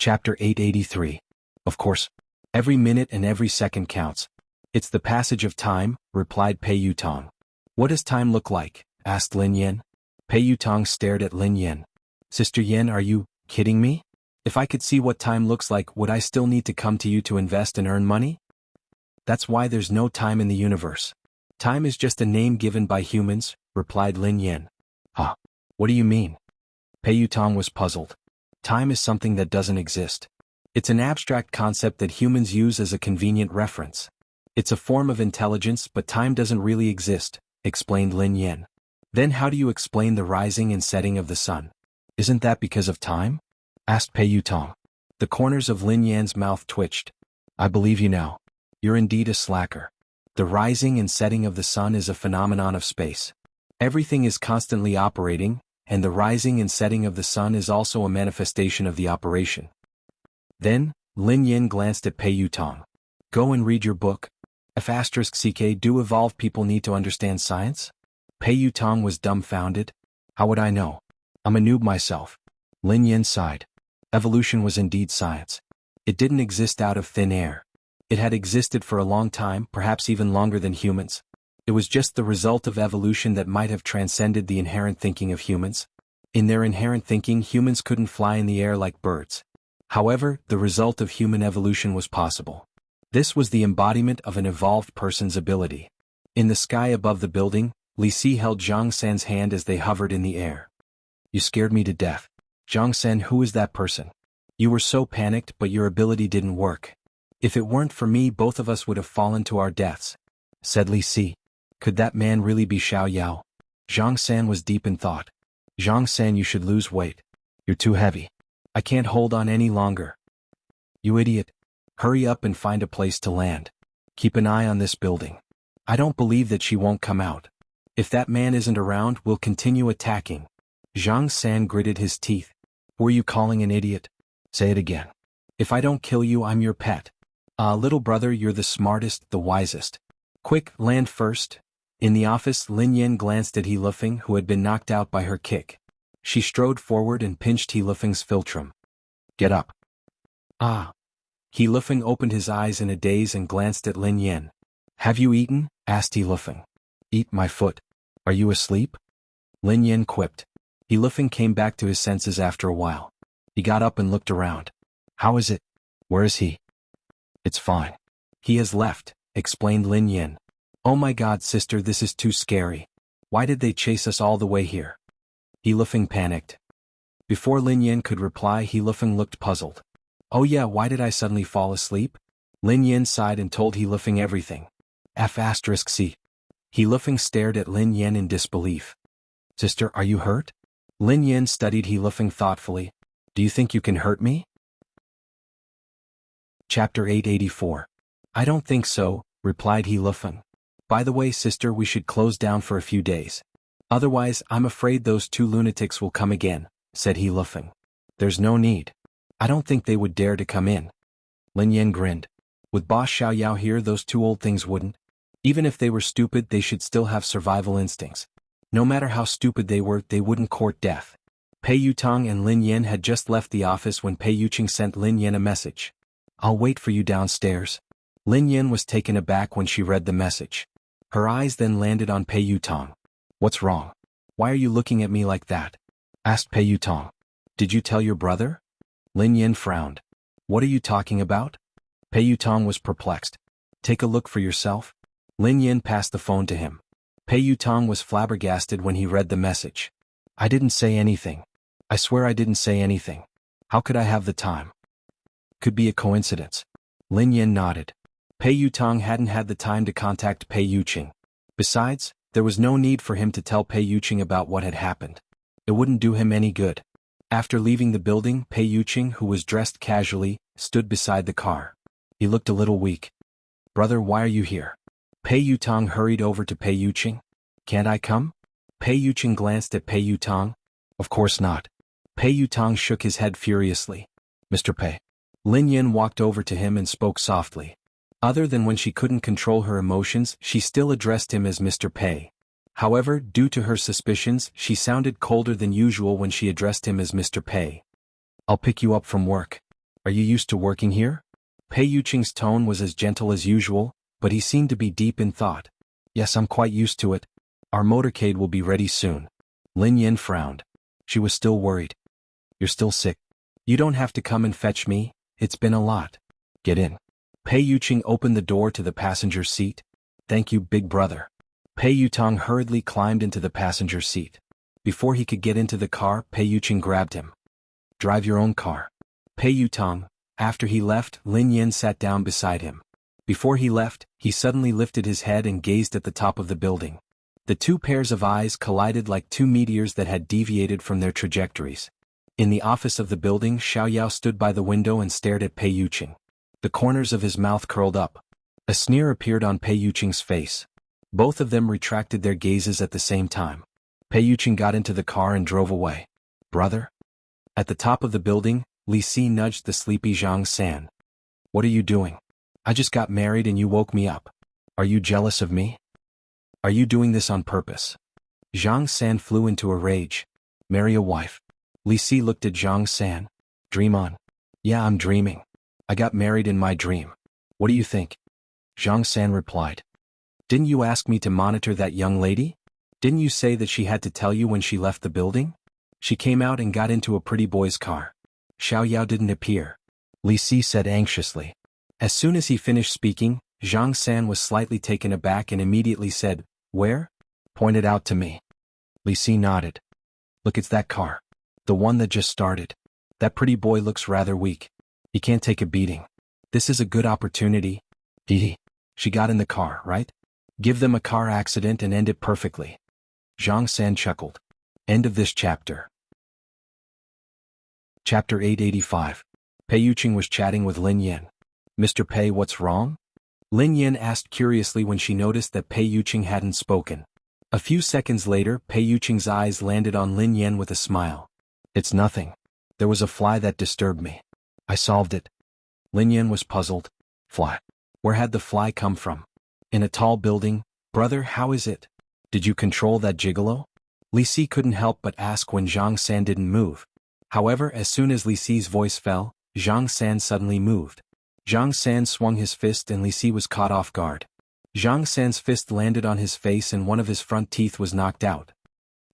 Chapter 883. Of course. Every minute and every second counts. It's the passage of time, replied Pei Yutong. What does time look like? Asked Lin Yen. Pei Yutong stared at Lin Yen. Sister Yen, are you kidding me? If I could see what time looks like, would I still need to come to you to invest and earn money? That's why there's no time in the universe. Time is just a name given by humans, replied Lin Yen. Huh? What do you mean? Pei Yutong was puzzled. Time is something that doesn't exist. It's an abstract concept that humans use as a convenient reference. It's a form of intelligence, but time doesn't really exist, explained Lin Yen. Then how do you explain the rising and setting of the sun? Isn't that because of time? Asked Pei Yutong. The corners of Lin Yan's mouth twitched. I believe you now. You're indeed a slacker. The rising and setting of the sun is a phenomenon of space. Everything is constantly operating, and the rising and setting of the sun is also a manifestation of the operation. Then, Lin Yen glanced at Pei Yutong. Go and read your book. F***ck do evolve people need to understand science? Pei Yutong was dumbfounded. How would I know? I'm a noob myself. Lin Yen sighed. Evolution was indeed science. It didn't exist out of thin air. It had existed for a long time, perhaps even longer than humans. It was just the result of evolution that might have transcended the inherent thinking of humans. In their inherent thinking, humans couldn't fly in the air like birds. However, the result of human evolution was possible. This was the embodiment of an evolved person's ability. In the sky above the building, Li Si held Zhang San's hand as they hovered in the air. You scared me to death. Zhang San, who is that person? You were so panicked, but your ability didn't work. If it weren't for me, both of us would have fallen to our deaths, said Li Si. Could that man really be Xiao Yao? Zhang San was deep in thought. Zhang San, you should lose weight. You're too heavy. I can't hold on any longer. You idiot. Hurry up and find a place to land. Keep an eye on this building. I don't believe that she won't come out. If that man isn't around, we'll continue attacking. Zhang San gritted his teeth. Who are you calling an idiot? Say it again. If I don't kill you, I'm your pet. Little brother, you're the smartest, the wisest. Quick, land first. In the office, Lin Yen glanced at He Lufeng, who had been knocked out by her kick. She strode forward and pinched He Lufeng's philtrum. Get up. He Lufeng opened his eyes in a daze and glanced at Lin Yen. Have you eaten? Asked He Lufeng. Eat my foot. Are you asleep? Lin Yen quipped. He Lufeng came back to his senses after a while. He got up and looked around. How is it? Where is he? It's fine. He has left, explained Lin Yen. Oh my God, sister, this is too scary. Why did they chase us all the way here? He Lufeng panicked. Before Lin Yen could reply, He Lufeng looked puzzled. Oh yeah, why did I suddenly fall asleep? Lin Yen sighed and told He Lufeng everything. F***c. He Lufeng stared at Lin Yen in disbelief. Sister, are you hurt? Lin Yen studied He Lufeng thoughtfully. Do you think you can hurt me? Chapter 884. I don't think so, replied He Lufeng. By the way, sister, we should close down for a few days. Otherwise, I'm afraid those two lunatics will come again, said He Lufeng. There's no need. I don't think they would dare to come in. Lin Yen grinned. With Boss Xiao Yao here, those two old things wouldn't. Even if they were stupid, they should still have survival instincts. No matter how stupid they were, they wouldn't court death. Pei Yutong and Lin Yen had just left the office when Pei Yuqing sent Lin Yen a message. I'll wait for you downstairs. Lin Yen was taken aback when she read the message. Her eyes then landed on Pei Yutong. What's wrong? Why are you looking at me like that? Asked Pei Yutong. Did you tell your brother? Lin Yen frowned. What are you talking about? Pei Yutong was perplexed. Take a look for yourself. Lin Yen passed the phone to him. Pei Yutong was flabbergasted when he read the message. I didn't say anything. I swear I didn't say anything. How could I have the time? Could be a coincidence. Lin Yen nodded. Pei Yutong hadn't had the time to contact Pei Yuqing. Besides, there was no need for him to tell Pei Yuqing about what had happened. It wouldn't do him any good. After leaving the building, Pei Yuqing, who was dressed casually, stood beside the car. He looked a little weak. Brother, why are you here? Pei Yutong hurried over to Pei Yuqing. Can't I come? Pei Yuqing glanced at Pei Yutong. Of course not. Pei Yutong shook his head furiously. Mr. Pei. Lin Yen walked over to him and spoke softly. Other than when she couldn't control her emotions, she still addressed him as Mr. Pei. However, due to her suspicions, she sounded colder than usual when she addressed him as Mr. Pei. I'll pick you up from work. Are you used to working here? Pei Yuqing's tone was as gentle as usual, but he seemed to be deep in thought. Yes, I'm quite used to it. Our motorcade will be ready soon. Lin Yan frowned. She was still worried. You're still sick. You don't have to come and fetch me, it's been a lot. Get in. Pei Yuqing opened the door to the passenger seat. Thank you, big brother. Pei Yutong hurriedly climbed into the passenger seat. Before he could get into the car, Pei Yuqing grabbed him. Drive your own car. Pei Yutong. After he left, Lin Yan sat down beside him. Before he left, he suddenly lifted his head and gazed at the top of the building. The two pairs of eyes collided like two meteors that had deviated from their trajectories. In the office of the building, Xiao Yao stood by the window and stared at Pei Yuqing. The corners of his mouth curled up. A sneer appeared on Pei Yuqing's face. Both of them retracted their gazes at the same time. Pei Yuqing got into the car and drove away. Brother? At the top of the building, Li Si nudged the sleepy Zhang San. What are you doing? I just got married and you woke me up. Are you jealous of me? Are you doing this on purpose? Zhang San flew into a rage. Marry a wife. Li Si looked at Zhang San. Dream on. Yeah, I'm dreaming. I got married in my dream. What do you think? Zhang San replied. Didn't you ask me to monitor that young lady? Didn't you say that she had to tell you when she left the building? She came out and got into a pretty boy's car. Xiao Yao didn't appear. Li Si said anxiously. As soon as he finished speaking, Zhang San was slightly taken aback and immediately said, Where? Pointed out to me. Li Si nodded. Look, it's that car. The one that just started. That pretty boy looks rather weak. He can't take a beating. This is a good opportunity. She got in the car, right? Give them a car accident and end it perfectly. Zhang San chuckled. End of this chapter. Chapter 885. Pei Yuqing was chatting with Lin Yan. Mr. Pei, what's wrong? Lin Yan asked curiously when she noticed that Pei Yuqing hadn't spoken. A few seconds later, Pei Yuqing's eyes landed on Lin Yan with a smile. It's nothing. There was a fly that disturbed me. I solved it. Lin Yan was puzzled. Fly? Where had the fly come from? In a tall building. Brother, how is it? Did you control that gigolo? Li Si couldn't help but ask when Zhang San didn't move. However, as soon as Li Si's voice fell, Zhang San suddenly moved. Zhang San swung his fist and Li Si was caught off guard. Zhang San's fist landed on his face and one of his front teeth was knocked out.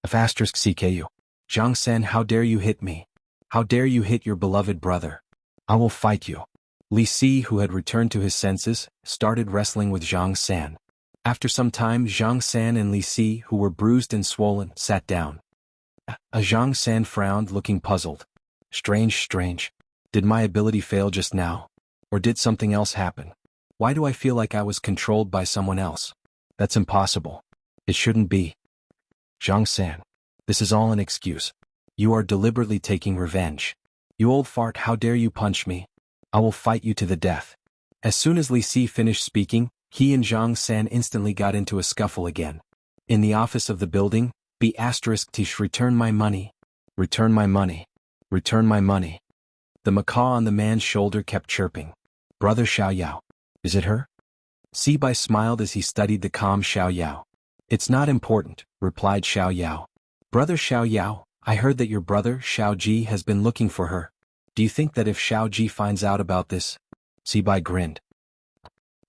*CKU. Zhang San, how dare you hit me? How dare you hit your beloved brother? I will fight you. Li Si, who had returned to his senses, started wrestling with Zhang San. After some time, Zhang San and Li Si, who were bruised and swollen, sat down. Zhang San frowned, looking puzzled. Strange. Did my ability fail just now? Or did something else happen? Why do I feel like I was controlled by someone else? That's impossible. It shouldn't be. Zhang San. This is all an excuse. You are deliberately taking revenge. You old fart, how dare you punch me? I will fight you to the death. As soon as Li Si finished speaking, he and Zhang San instantly got into a scuffle again. In the office of the building, B*Tish, return my money. Return my money. Return my money. The macaw on the man's shoulder kept chirping. Brother Xiao Yao. Is it her? Sibai smiled as he studied the calm Xiao Yao. It's not important, replied Xiao Yao. Brother Xiao Yao, I heard that your brother Xiao Ji has been looking for her. Do you think that if Xiao Ji finds out about this? Sibai grinned.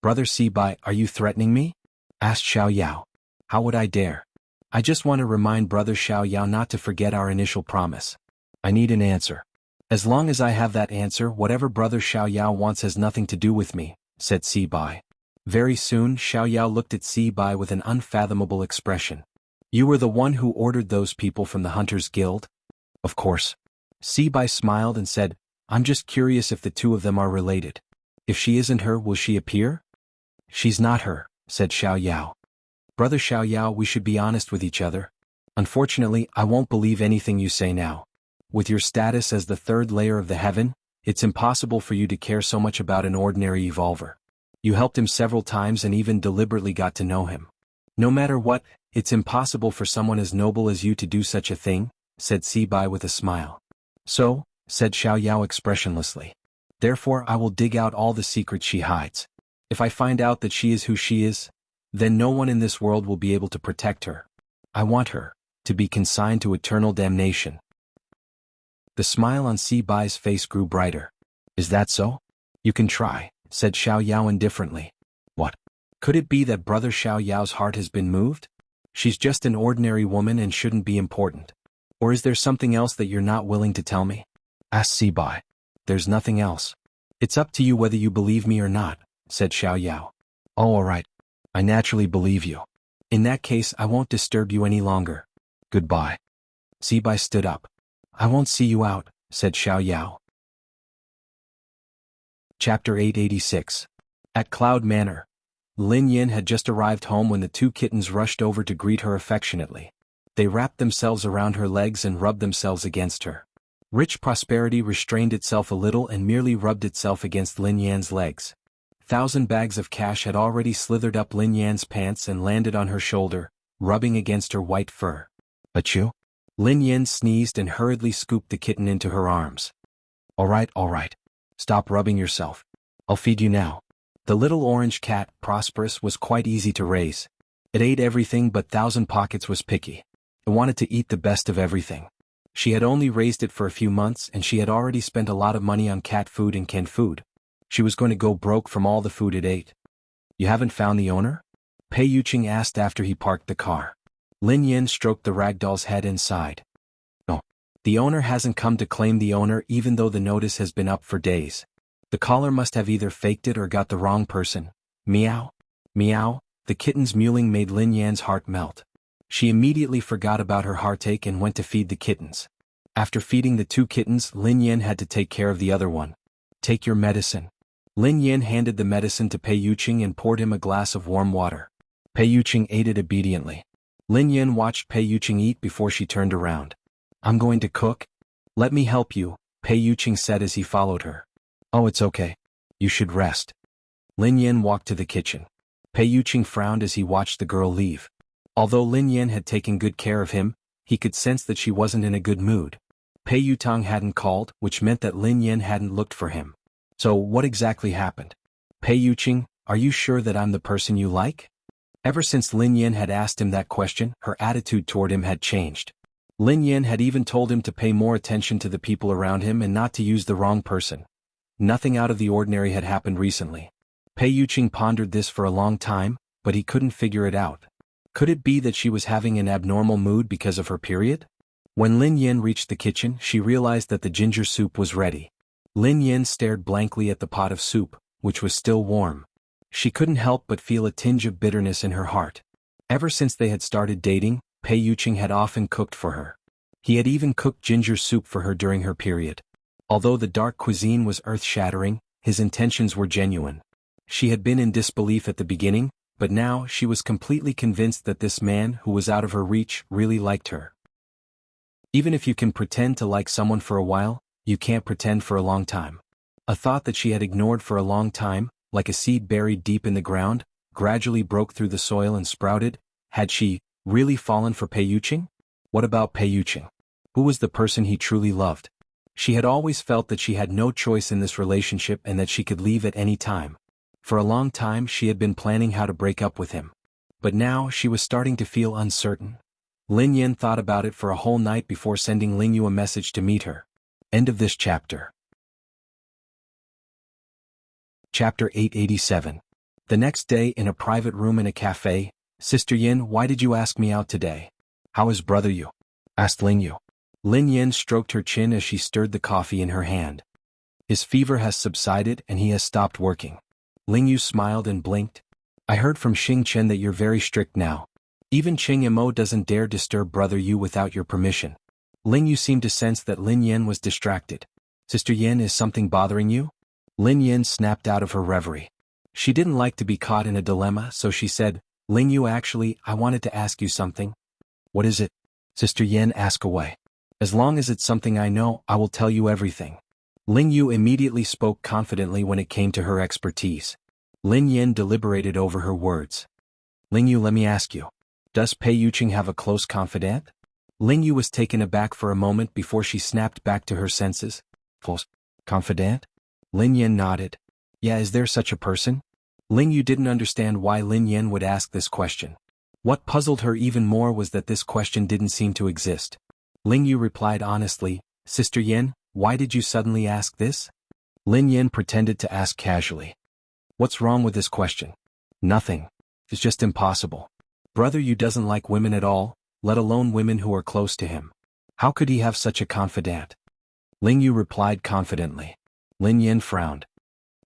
Brother Sibai, are you threatening me? Asked Xiao Yao. How would I dare? I just want to remind Brother Xiao Yao not to forget our initial promise. I need an answer. As long as I have that answer, whatever Brother Xiao Yao wants has nothing to do with me, said Sibai. Very soon, Xiao Yao looked at Sibai with an unfathomable expression. You were the one who ordered those people from the Hunters Guild? Of course. Sibai smiled and said, I'm just curious if the two of them are related. If she isn't her, will she appear? She's not her, said Xiao Yao. Brother Xiao Yao, we should be honest with each other. Unfortunately, I won't believe anything you say now. With your status as the third layer of the heaven, it's impossible for you to care so much about an ordinary evolver. You helped him several times and even deliberately got to know him. No matter what, it's impossible for someone as noble as you to do such a thing, said Sibai with a smile. So, said Xiao Yao expressionlessly. Therefore I will dig out all the secrets she hides. If I find out that she is who she is, then no one in this world will be able to protect her. I want her to be consigned to eternal damnation. The smile on Sibai's face grew brighter. Is that so? You can try, said Xiao Yao indifferently. What? Could it be that Brother Xiao Yao's heart has been moved? She's just an ordinary woman and shouldn't be important. Or is there something else that you're not willing to tell me? Asked Sibai. There's nothing else. It's up to you whether you believe me or not, said Xiao Yao. Oh, all right. I naturally believe you. In that case, I won't disturb you any longer. Goodbye. Sibai stood up. I won't see you out, said Xiao Yao. Chapter 886. At Cloud Manor. Lin Yin had just arrived home when the two kittens rushed over to greet her affectionately. They wrapped themselves around her legs and rubbed themselves against her. Rich Prosperity restrained itself a little and merely rubbed itself against Lin Yan's legs. 1,000 bags of cash had already slithered up Lin Yan's pants and landed on her shoulder, rubbing against her white fur. Achoo? Lin Yan sneezed and hurriedly scooped the kitten into her arms. All right. Stop rubbing yourself. I'll feed you now. The little orange cat, Prosperous, was quite easy to raise. It ate everything but 1,000 Pockets was picky. It wanted to eat the best of everything. She had only raised it for a few months and she had already spent a lot of money on cat food and canned food. She was going to go broke from all the food it ate. You haven't found the owner? Pei Yuqing asked after he parked the car. Lin Yin stroked the ragdoll's head and sighed. No. The owner hasn't come to claim the owner even though the notice has been up for days. The caller must have either faked it or got the wrong person. Meow. Meow. The kitten's mewling made Lin Yan's heart melt. She immediately forgot about her heartache and went to feed the kittens. After feeding the two kittens, Lin Yan had to take care of the other one. Take your medicine. Lin Yan handed the medicine to Pei Yuqing and poured him a glass of warm water. Pei Yuqing ate it obediently. Lin Yan watched Pei Yuqing eat before she turned around. I'm going to cook. Let me help you, Pei Yuqing said as he followed her. Oh, it's okay. You should rest. Lin Yan walked to the kitchen. Pei Yuqing frowned as he watched the girl leave. Although Lin Yan had taken good care of him, he could sense that she wasn't in a good mood. Pei Yutong hadn't called, which meant that Lin Yan hadn't looked for him. So what exactly happened? Pei Yuqing, are you sure that I'm the person you like? Ever since Lin Yan had asked him that question, her attitude toward him had changed. Lin Yan had even told him to pay more attention to the people around him and not to use the wrong person. Nothing out of the ordinary had happened recently. Pei Yuqing pondered this for a long time, but he couldn't figure it out. Could it be that she was having an abnormal mood because of her period? When Lin Yan reached the kitchen, she realized that the ginger soup was ready. Lin Yan stared blankly at the pot of soup, which was still warm. She couldn't help but feel a tinge of bitterness in her heart. Ever since they had started dating, Pei Yuqing had often cooked for her. He had even cooked ginger soup for her during her period. Although the dark cuisine was earth-shattering, his intentions were genuine. She had been in disbelief at the beginning, but now she was completely convinced that this man who was out of her reach really liked her. Even if you can pretend to like someone for a while, you can't pretend for a long time. A thought that she had ignored for a long time, like a seed buried deep in the ground, gradually broke through the soil and sprouted. Had she really fallen for Pei Yuqing? What about Pei Yuqing? Who was the person he truly loved? She had always felt that she had no choice in this relationship and that she could leave at any time. For a long time she had been planning how to break up with him. But now she was starting to feel uncertain. Lin Yan thought about it for a whole night before sending Ling Yu a message to meet her. End of this chapter. Chapter 887. The next day in a private room in a cafe, Sister Yin, why did you ask me out today? How is brother Yu? Asked Ling Yu. Lin Yin stroked her chin as she stirred the coffee in her hand. His fever has subsided and he has stopped working. Ling Yu smiled and blinked. I heard from Xing Chen that you're very strict now. Even Ching Mo doesn't dare disturb brother Yu without your permission. Ling Yu seemed to sense that Lin Yan was distracted. Sister Yin, is something bothering you? Lin Yan snapped out of her reverie. She didn't like to be caught in a dilemma, so she said, Ling Yu, actually, I wanted to ask you something. What is it? Sister Yin, ask away. As long as it's something I know, I will tell you everything. Ling Yu immediately spoke confidently when it came to her expertise. Lin Yin deliberated over her words. Ling Yu, let me ask you. Does Pei Yuqing have a close confidant? Ling Yu was taken aback for a moment before she snapped back to her senses. Close confidant? Lin Yin nodded. Yeah, is there such a person? Ling Yu didn't understand why Lin Yin would ask this question. What puzzled her even more was that this question didn't seem to exist. Ling Yu replied honestly, Sister Yin, why did you suddenly ask this? Lin Yen pretended to ask casually. What's wrong with this question? Nothing. It's just impossible. Brother Yu doesn't like women at all, let alone women who are close to him. How could he have such a confidant? Ling Yu replied confidently. Lin Yen frowned.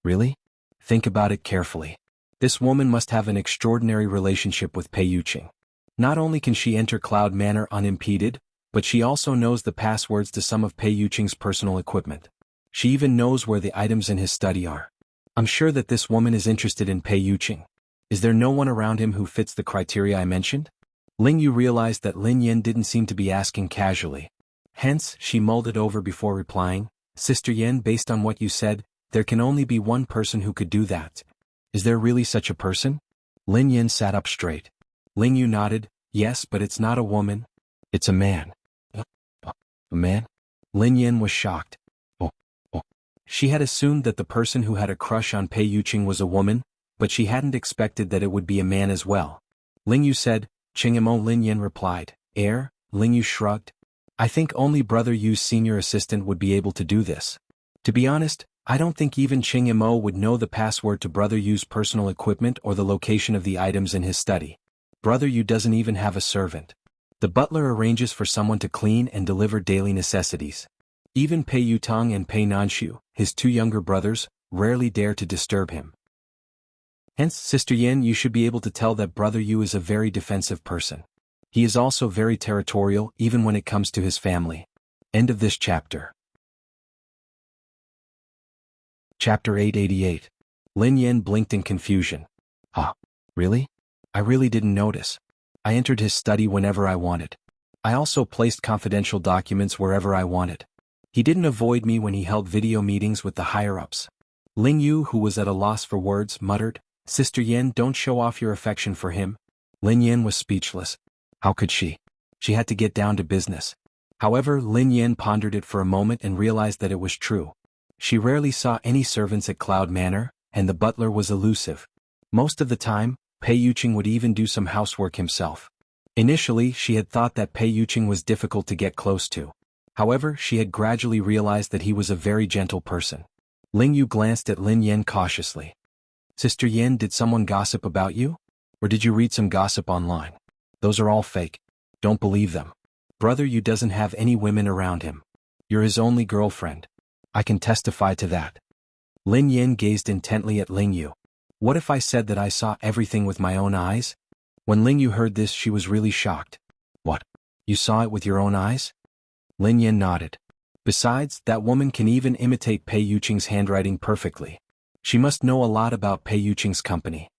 Really? Think about it carefully. This woman must have an extraordinary relationship with Pei Yuqing. Not only can she enter Cloud Manor unimpeded, but she also knows the passwords to some of Pei Yuqing's personal equipment. She even knows where the items in his study are. I'm sure that this woman is interested in Pei Yuqing. Is there no one around him who fits the criteria I mentioned? Ling Yu realized that Lin Yen didn't seem to be asking casually. Hence, she mulled it over before replying, Sister Yen, based on what you said, there can only be one person who could do that. Is there really such a person? Lin Yen sat up straight. Ling Yu nodded, yes, but it's not a woman. It's a man. A man? Lin Yen was shocked. Oh. She had assumed that the person who had a crush on Pei Yuqing was a woman, but she hadn't expected that it would be a man as well. Ling Yu said, Chingmo. Lin Yen replied, Ling Yu shrugged. I think only Brother Yu's senior assistant would be able to do this. To be honest, I don't think even Chingmo would know the password to Brother Yu's personal equipment or the location of the items in his study. Brother Yu doesn't even have a servant. The butler arranges for someone to clean and deliver daily necessities. Even Pei Yutong and Pei Nanshu, his two younger brothers, rarely dare to disturb him. Hence, Sister Yen, you should be able to tell that Brother Yu is a very defensive person. He is also very territorial even when it comes to his family. End of this chapter. Chapter 888. Lin Yen blinked in confusion. Really? I really didn't notice. I entered his study whenever I wanted. I also placed confidential documents wherever I wanted. He didn't avoid me when he held video meetings with the higher-ups. Ling Yu, who was at a loss for words, muttered, Sister Yen, don't show off your affection for him. Lin Yen was speechless. How could she? She had to get down to business. However, Lin Yen pondered it for a moment and realized that it was true. She rarely saw any servants at Cloud Manor, and the butler was elusive. Most of the time, Pei Yuqing would even do some housework himself. Initially, she had thought that Pei Yuqing was difficult to get close to. However, she had gradually realized that he was a very gentle person. Ling Yu glanced at Lin Yen cautiously. Sister Yen, did someone gossip about you? Or did you read some gossip online? Those are all fake. Don't believe them. Brother Yu doesn't have any women around him. You're his only girlfriend. I can testify to that. Lin Yen gazed intently at Ling Yu. What if I said that I saw everything with my own eyes? When Ling Yu heard this, she was really shocked. What? You saw it with your own eyes? Lin Yen nodded. Besides, that woman can even imitate Pei Yuqing's handwriting perfectly. She must know a lot about Pei Yuqing's company.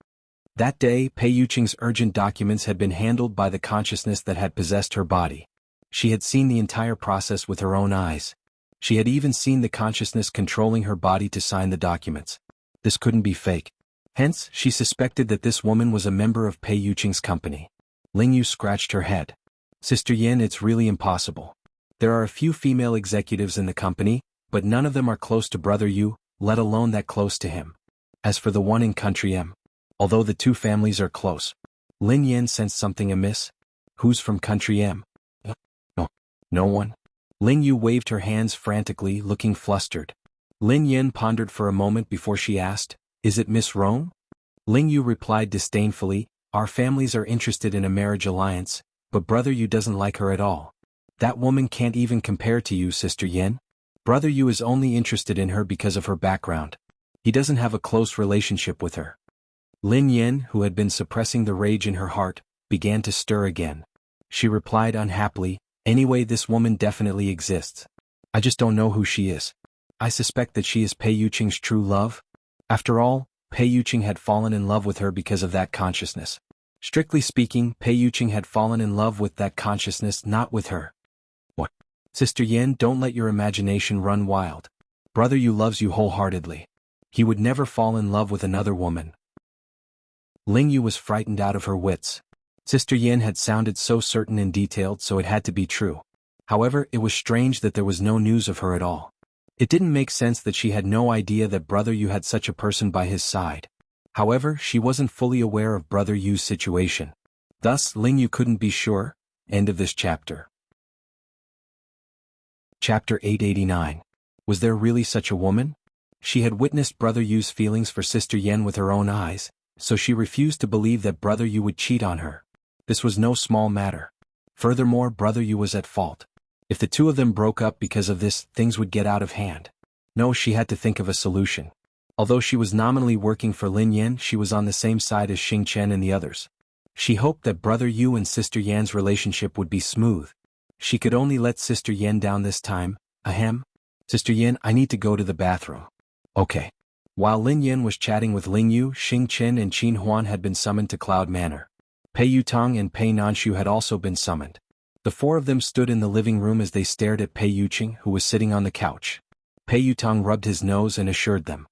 That day, Pei Yuqing's urgent documents had been handled by the consciousness that had possessed her body. She had seen the entire process with her own eyes. She had even seen the consciousness controlling her body to sign the documents. This couldn't be fake. Hence, she suspected that this woman was a member of Pei Yuqing's company. Ling Yu scratched her head. Sister Yen, it's really impossible. There are a few female executives in the company, but none of them are close to Brother Yu, let alone that close to him. As for the one in Country M, although the two families are close, Lin Yen sensed something amiss. Who's from Country M? No one. Ling Yu waved her hands frantically, looking flustered. Lin Yen pondered for a moment before she asked, Is it Miss Rome? Ling Yu replied disdainfully, Our families are interested in a marriage alliance, but Brother Yu doesn't like her at all. That woman can't even compare to you, Sister Yen. Brother Yu is only interested in her because of her background. He doesn't have a close relationship with her. Lin Yen, who had been suppressing the rage in her heart, began to stir again. She replied unhappily, Anyway, this woman definitely exists. I just don't know who she is. I suspect that she is Pei Yuqing's true love. After all, Pei Yuqing had fallen in love with her because of that consciousness. Strictly speaking, Pei Yuqing had fallen in love with that consciousness, not with her. What? Sister Yen, don't let your imagination run wild. Brother Yu loves you wholeheartedly. He would never fall in love with another woman. Ling Yu was frightened out of her wits. Sister Yen had sounded so certain and detailed, so it had to be true. However, it was strange that there was no news of her at all. It didn't make sense that she had no idea that Brother Yu had such a person by his side. However, she wasn't fully aware of Brother Yu's situation. Thus, Ling Yu couldn't be sure. End of this chapter. Chapter 889. Was there really such a woman? She had witnessed Brother Yu's feelings for Sister Yen with her own eyes, so she refused to believe that Brother Yu would cheat on her. This was no small matter. Furthermore, Brother Yu was at fault. If the two of them broke up because of this, things would get out of hand. No, she had to think of a solution. Although she was nominally working for Lin Yan, she was on the same side as Xing Chen and the others. She hoped that Brother Yu and Sister Yan's relationship would be smooth. She could only let Sister Yan down this time. Ahem. Sister Yan, I need to go to the bathroom. Okay. While Lin Yan was chatting with Ling Yu, Xing Chen and Qin Huan had been summoned to Cloud Manor. Pei Yutong and Pei Nanshu had also been summoned. The four of them stood in the living room as they stared at Pei Yuqing, who was sitting on the couch. Pei Yutong rubbed his nose and assured them.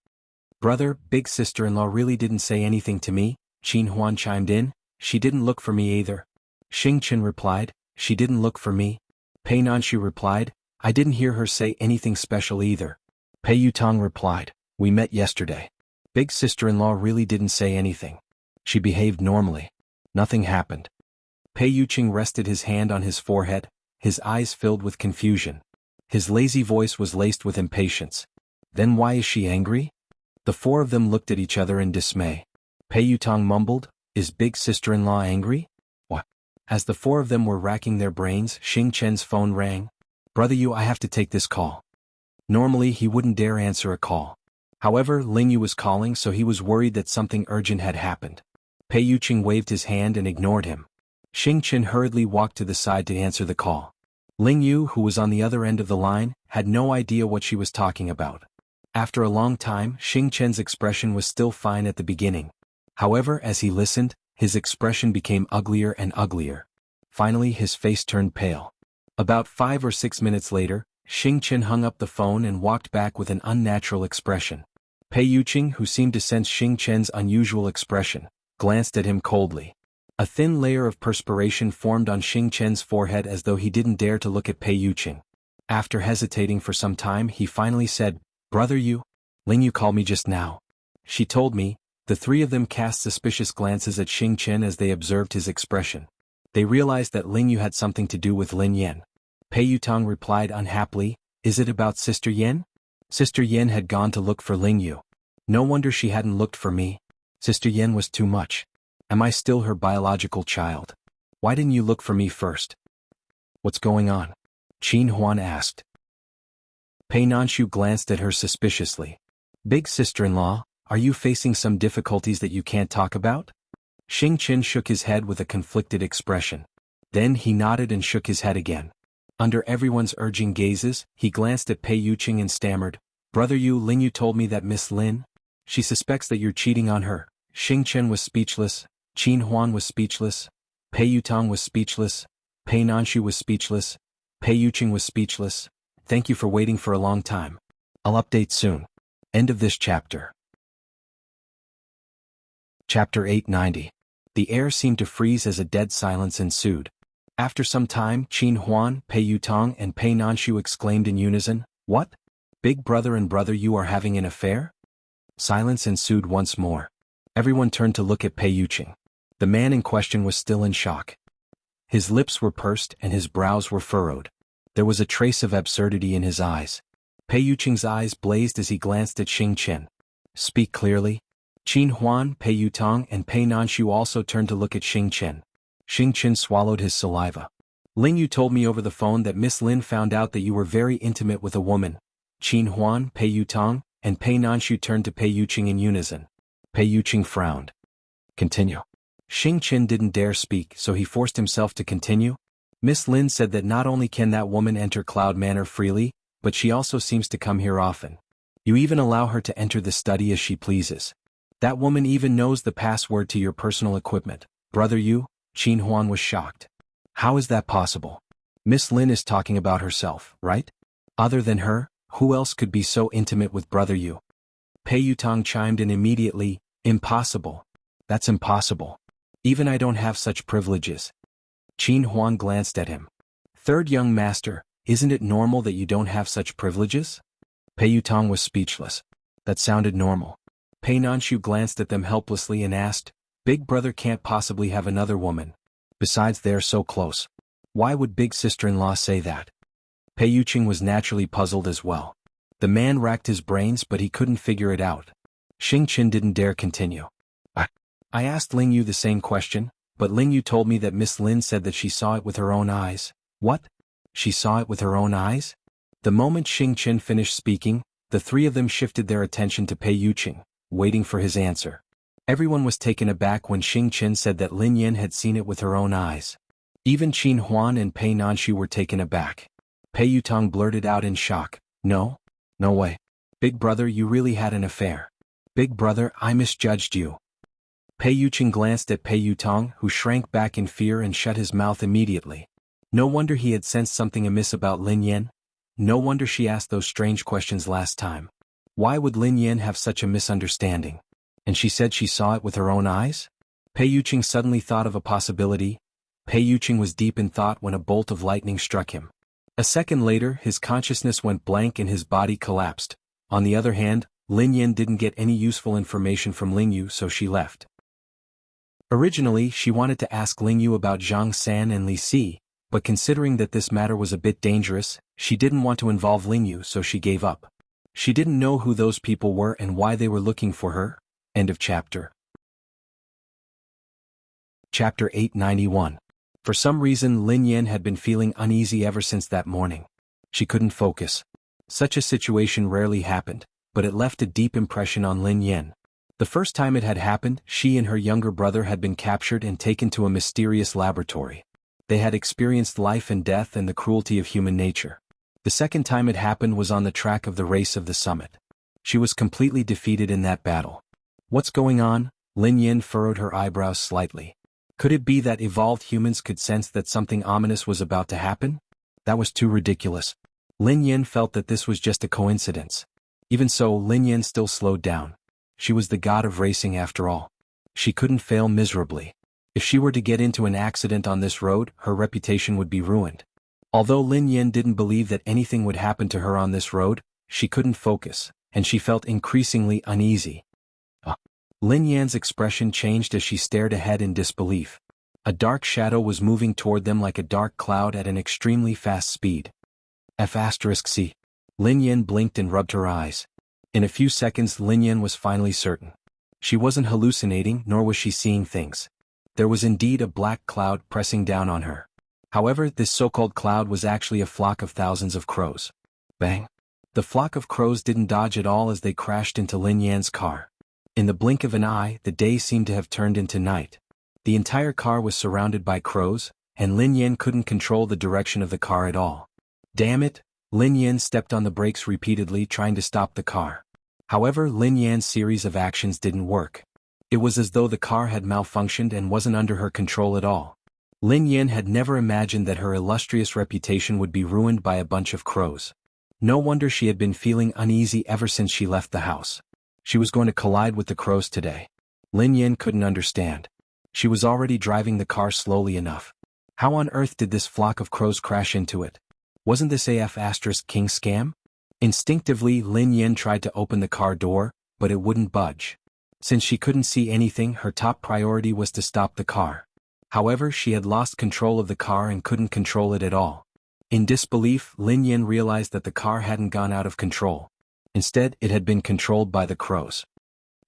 Brother, big sister-in-law really didn't say anything to me, Qin Huan chimed in. She didn't look for me either. Xing Chen replied, she didn't look for me. Pei Nanshu replied, I didn't hear her say anything special either. Pei Yutong replied, we met yesterday. Big sister-in-law really didn't say anything. She behaved normally. Nothing happened. Pei Yuqing rested his hand on his forehead, his eyes filled with confusion. His lazy voice was laced with impatience. Then why is she angry? The four of them looked at each other in dismay. Pei Yutong mumbled, is big sister-in-law angry? What? As the four of them were racking their brains, Xing Chen's phone rang. Brother Yu, I have to take this call. Normally he wouldn't dare answer a call. However, Ling Yu was calling, so he was worried that something urgent had happened. Pei Yuqing waved his hand and ignored him. Xing Chen hurriedly walked to the side to answer the call. Ling Yu, who was on the other end of the line, had no idea what she was talking about. After a long time, Xing Chen's expression was still fine at the beginning. However, as he listened, his expression became uglier and uglier. Finally, his face turned pale. About 5 or 6 minutes later, Xing Chen hung up the phone and walked back with an unnatural expression. Pei Yuqing, who seemed to sense Xing Chen's unusual expression, glanced at him coldly. A thin layer of perspiration formed on Xing Chen's forehead as though he didn't dare to look at Pei Yuqing. After hesitating for some time, he finally said, Brother Yu, Ling Yu called me just now. She told me. The three of them cast suspicious glances at Xing Chen as they observed his expression. They realized that Ling Yu had something to do with Lin Yan. Pei Yutong replied unhappily, is it about Sister Yen? Sister Yen had gone to look for Ling Yu. No wonder she hadn't looked for me. Sister Yen was too much. Am I still her biological child? Why didn't you look for me first? What's going on? Qin Huan asked. Pei Nanshu glanced at her suspiciously. Big sister-in-law, are you facing some difficulties that you can't talk about? Xing Chen shook his head with a conflicted expression. Then he nodded and shook his head again. Under everyone's urging gazes, he glanced at Pei Yuqing and stammered, Brother Yu, Ling Yu told me that Miss Lin. She suspects that you're cheating on her. Xing Chen was speechless, Qin Huan was speechless, Pei Yutong was speechless, Pei Nanshu was speechless, Pei Yuqing was speechless. Thank you for waiting for a long time. I'll update soon. End of this chapter. Chapter 890. The air seemed to freeze as a dead silence ensued. After some time, Qin Huan, Pei Yutong and Pei Nanshu exclaimed in unison, What? Big brother and brother Yu are having an affair? Silence ensued once more. Everyone turned to look at Pei Yuqing. The man in question was still in shock. His lips were pursed and his brows were furrowed. There was a trace of absurdity in his eyes. Pei Yuqing's eyes blazed as he glanced at Xing Chen. Speak clearly. Qin Huan, Pei Yutong and Pei Nanshu also turned to look at Xing Chen. Xing Chen swallowed his saliva. Ling Yu told me over the phone that Miss Lin found out that you were very intimate with a woman. Qin Huan, Pei Yutong, and Pei Nanshu turned to Pei Yuqing in unison. Pei Yuqing frowned. Continue. Xing Chen didn't dare speak, so he forced himself to continue. Miss Lin said that not only can that woman enter Cloud Manor freely, but she also seems to come here often. You even allow her to enter the study as she pleases. That woman even knows the password to your personal equipment. Brother Yu, Qin Huan was shocked. How is that possible? Miss Lin is talking about herself, right? Other than her, who else could be so intimate with Brother Yu? Pei Yutong chimed in immediately, Impossible. That's impossible. Even I don't have such privileges. Qin Huan glanced at him. Third young master, isn't it normal that you don't have such privileges? Pei Yutong was speechless. That sounded normal. Pei Nanshu glanced at them helplessly and asked, Big brother can't possibly have another woman. Besides, they're so close. Why would big sister-in-law say that? Pei Yuqing was naturally puzzled as well. The man racked his brains but he couldn't figure it out. Xingqian didn't dare continue. I asked Ling Yu the same question, but Ling Yu told me that Miss Lin said that she saw it with her own eyes. What? She saw it with her own eyes? The moment Xingqian finished speaking, the three of them shifted their attention to Pei Yuqing, waiting for his answer. Everyone was taken aback when Xingqian said that Lin Yan had seen it with her own eyes. Even Qin Huan and Pei Nanshu were taken aback. Pei Yutong blurted out in shock, No way. Big brother, you really had an affair. Big brother, I misjudged you. Pei Yuqing glanced at Pei Yutong, who shrank back in fear and shut his mouth immediately. No wonder he had sensed something amiss about Lin Yan. No wonder she asked those strange questions last time. Why would Lin Yan have such a misunderstanding? And she said she saw it with her own eyes? Pei Yuqing suddenly thought of a possibility. Pei Yuqing was deep in thought when a bolt of lightning struck him. A second later, his consciousness went blank and his body collapsed. On the other hand, Lin Yan didn't get any useful information from Ling Yu, so she left. Originally, she wanted to ask Ling Yu about Zhang San and Li Si, but considering that this matter was a bit dangerous, she didn't want to involve Ling Yu, so she gave up. She didn't know who those people were and why they were looking for her. End of chapter. Chapter 891. For some reason Lin Yan had been feeling uneasy ever since that morning. She couldn't focus. Such a situation rarely happened, but it left a deep impression on Lin Yan. The first time it had happened, she and her younger brother had been captured and taken to a mysterious laboratory. They had experienced life and death and the cruelty of human nature. The second time it happened was on the track of the race of the summit. She was completely defeated in that battle. What's going on? Lin Yan furrowed her eyebrows slightly. Could it be that evolved humans could sense that something ominous was about to happen? That was too ridiculous. Lin Yan felt that this was just a coincidence. Even so, Lin Yan still slowed down. She was the god of racing after all. She couldn't fail miserably. If she were to get into an accident on this road, her reputation would be ruined. Although Lin Yan didn't believe that anything would happen to her on this road, she couldn't focus, and she felt increasingly uneasy. Lin Yan's expression changed as she stared ahead in disbelief. A dark shadow was moving toward them like a dark cloud at an extremely fast speed. F***C. Lin Yan blinked and rubbed her eyes. In a few seconds Lin Yan was finally certain. She wasn't hallucinating, nor was she seeing things. There was indeed a black cloud pressing down on her. However, this so-called cloud was actually a flock of thousands of crows. Bang! The flock of crows didn't dodge at all as they crashed into Lin Yan's car. In the blink of an eye, the day seemed to have turned into night. The entire car was surrounded by crows, and Lin Yan couldn't control the direction of the car at all. Damn it! Lin Yan stepped on the brakes repeatedly trying to stop the car. However, Lin Yan's series of actions didn't work. It was as though the car had malfunctioned and wasn't under her control at all. Lin Yan had never imagined that her illustrious reputation would be ruined by a bunch of crows. No wonder she had been feeling uneasy ever since she left the house. She was going to collide with the crows today. Lin Yan couldn't understand. She was already driving the car slowly enough. How on earth did this flock of crows crash into it? Wasn't this King scam? Instinctively, Lin Yan tried to open the car door, but it wouldn't budge. Since she couldn't see anything, her top priority was to stop the car. However, she had lost control of the car and couldn't control it at all. In disbelief, Lin Yan realized that the car hadn't gone out of control. Instead, it had been controlled by the crows.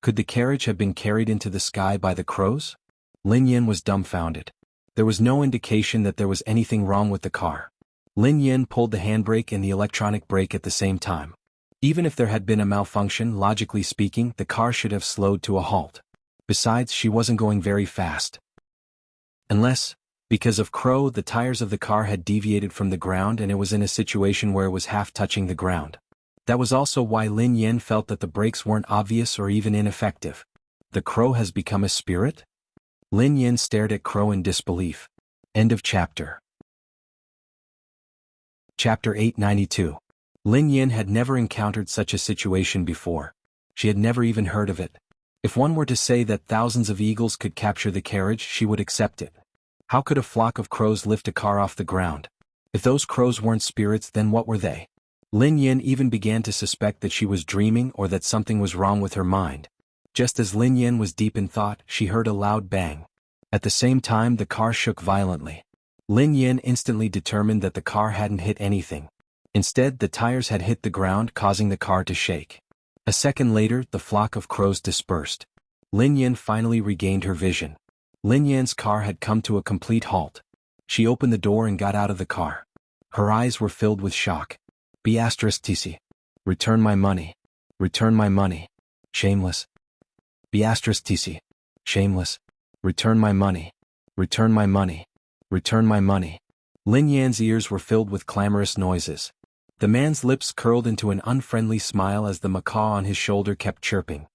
Could the carriage have been carried into the sky by the crows? Lin Yan was dumbfounded. There was no indication that there was anything wrong with the car. Lin Yan pulled the handbrake and the electronic brake at the same time. Even if there had been a malfunction, logically speaking, the car should have slowed to a halt. Besides, she wasn't going very fast. Unless, because of Crow, the tires of the car had deviated from the ground and it was in a situation where it was half touching the ground. That was also why Lin Yan felt that the brakes weren't obvious or even ineffective. The crow has become a spirit? Lin Yan stared at Crow in disbelief. End of chapter. Chapter 892. Lin Yan had never encountered such a situation before. She had never even heard of it. If one were to say that thousands of eagles could capture the carriage, she would accept it. How could a flock of crows lift a car off the ground? If those crows weren't spirits, then what were they? Lin Yan even began to suspect that she was dreaming or that something was wrong with her mind. Just as Lin Yan was deep in thought, she heard a loud bang. At the same time, the car shook violently. Lin Yan instantly determined that the car hadn't hit anything. Instead, the tires had hit the ground, causing the car to shake. A second later, the flock of crows dispersed. Lin Yan finally regained her vision. Lin Yan's car had come to a complete halt. She opened the door and got out of the car. Her eyes were filled with shock. B*TC. Return my money. Return my money. Shameless. B*TC. Shameless. Return my money. Return my money. Return my money. Lin Yan's ears were filled with clamorous noises. The man's lips curled into an unfriendly smile as the macaw on his shoulder kept chirping.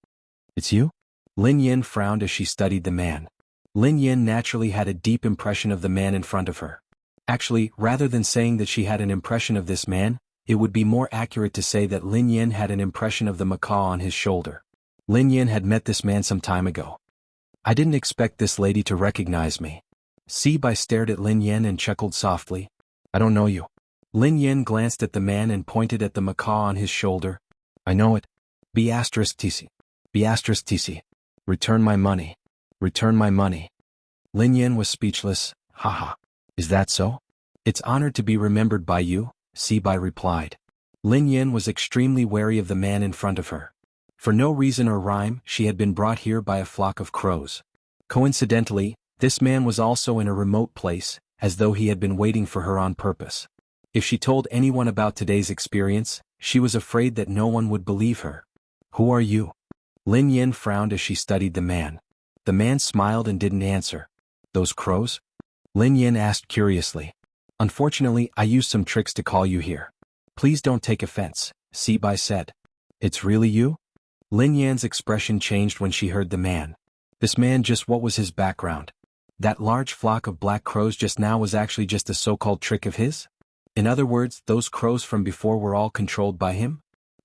It's you? Lin Yan frowned as she studied the man. Lin Yan naturally had a deep impression of the man in front of her. Actually, rather than saying that she had an impression of this man, it would be more accurate to say that Lin Yan had an impression of the macaw on his shoulder. Lin Yan had met this man some time ago. I didn't expect this lady to recognize me. Bai stared at Lin Yan and chuckled softly. I don't know you. Lin Yan glanced at the man and pointed at the macaw on his shoulder. I know it. B*TC. B*TC. Return my money. Return my money. Lin Yan was speechless. Haha. Is that so? It's honored to be remembered by you, Bai replied. Lin Yan was extremely wary of the man in front of her. For no reason or rhyme, she had been brought here by a flock of crows. Coincidentally, this man was also in a remote place, as though he had been waiting for her on purpose. If she told anyone about today's experience, she was afraid that no one would believe her. Who are you? Lin Yan frowned as she studied the man. The man smiled and didn't answer. Those crows? Lin Yan asked curiously. Unfortunately, I used some tricks to call you here. Please don't take offense, Bai said. It's really you? Lin Yan's expression changed when she heard the man. This man, just what was his background? That large flock of black crows just now was actually just a so-called trick of his? In other words, those crows from before were all controlled by him?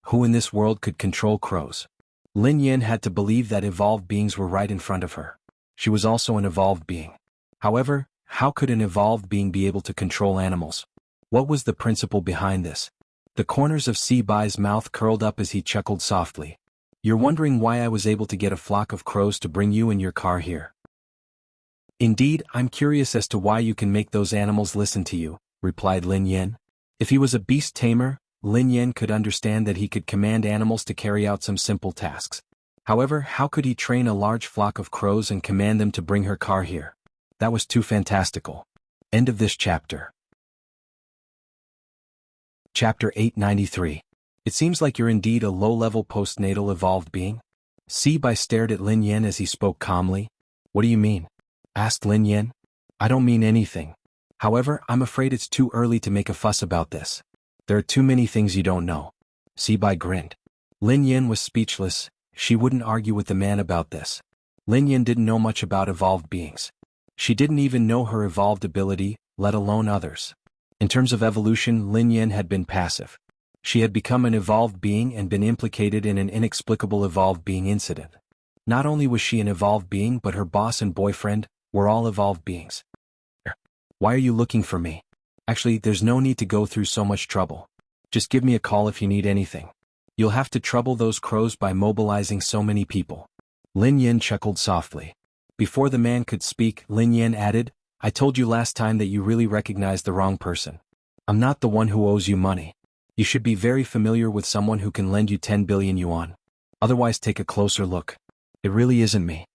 Who in this world could control crows? Lin Yan had to believe that evolved beings were right in front of her. She was also an evolved being. However, how could an evolved being be able to control animals? What was the principle behind this? The corners of Bai's mouth curled up as he chuckled softly. You're wondering why I was able to get a flock of crows to bring you in your car here. Indeed, I'm curious as to why you can make those animals listen to you, replied Lin Yan. If he was a beast tamer, Lin Yan could understand that he could command animals to carry out some simple tasks. However, how could he train a large flock of crows and command them to bring her car here? That was too fantastical. End of this chapter. Chapter 893. It seems like you're indeed a low-level postnatal evolved being? Bai stared at Lin Yan as he spoke calmly. What do you mean? Asked Lin Yan. I don't mean anything. However, I'm afraid it's too early to make a fuss about this. There are too many things you don't know. Bai grinned. Lin Yan was speechless. She wouldn't argue with the man about this. Lin Yan didn't know much about evolved beings. She didn't even know her evolved ability, let alone others. In terms of evolution, Lin Yan had been passive. She had become an evolved being and been implicated in an inexplicable evolved being incident. Not only was she an evolved being, but her boss and boyfriend were all evolved beings. Why are you looking for me? Actually, there's no need to go through so much trouble. Just give me a call if you need anything. You'll have to trouble those crows by mobilizing so many people. Lin Yan chuckled softly. Before the man could speak, Lin Yan added, I told you last time that you really recognized the wrong person. I'm not the one who owes you money. You should be very familiar with someone who can lend you 10 billion yuan. Otherwise, take a closer look. It really isn't me.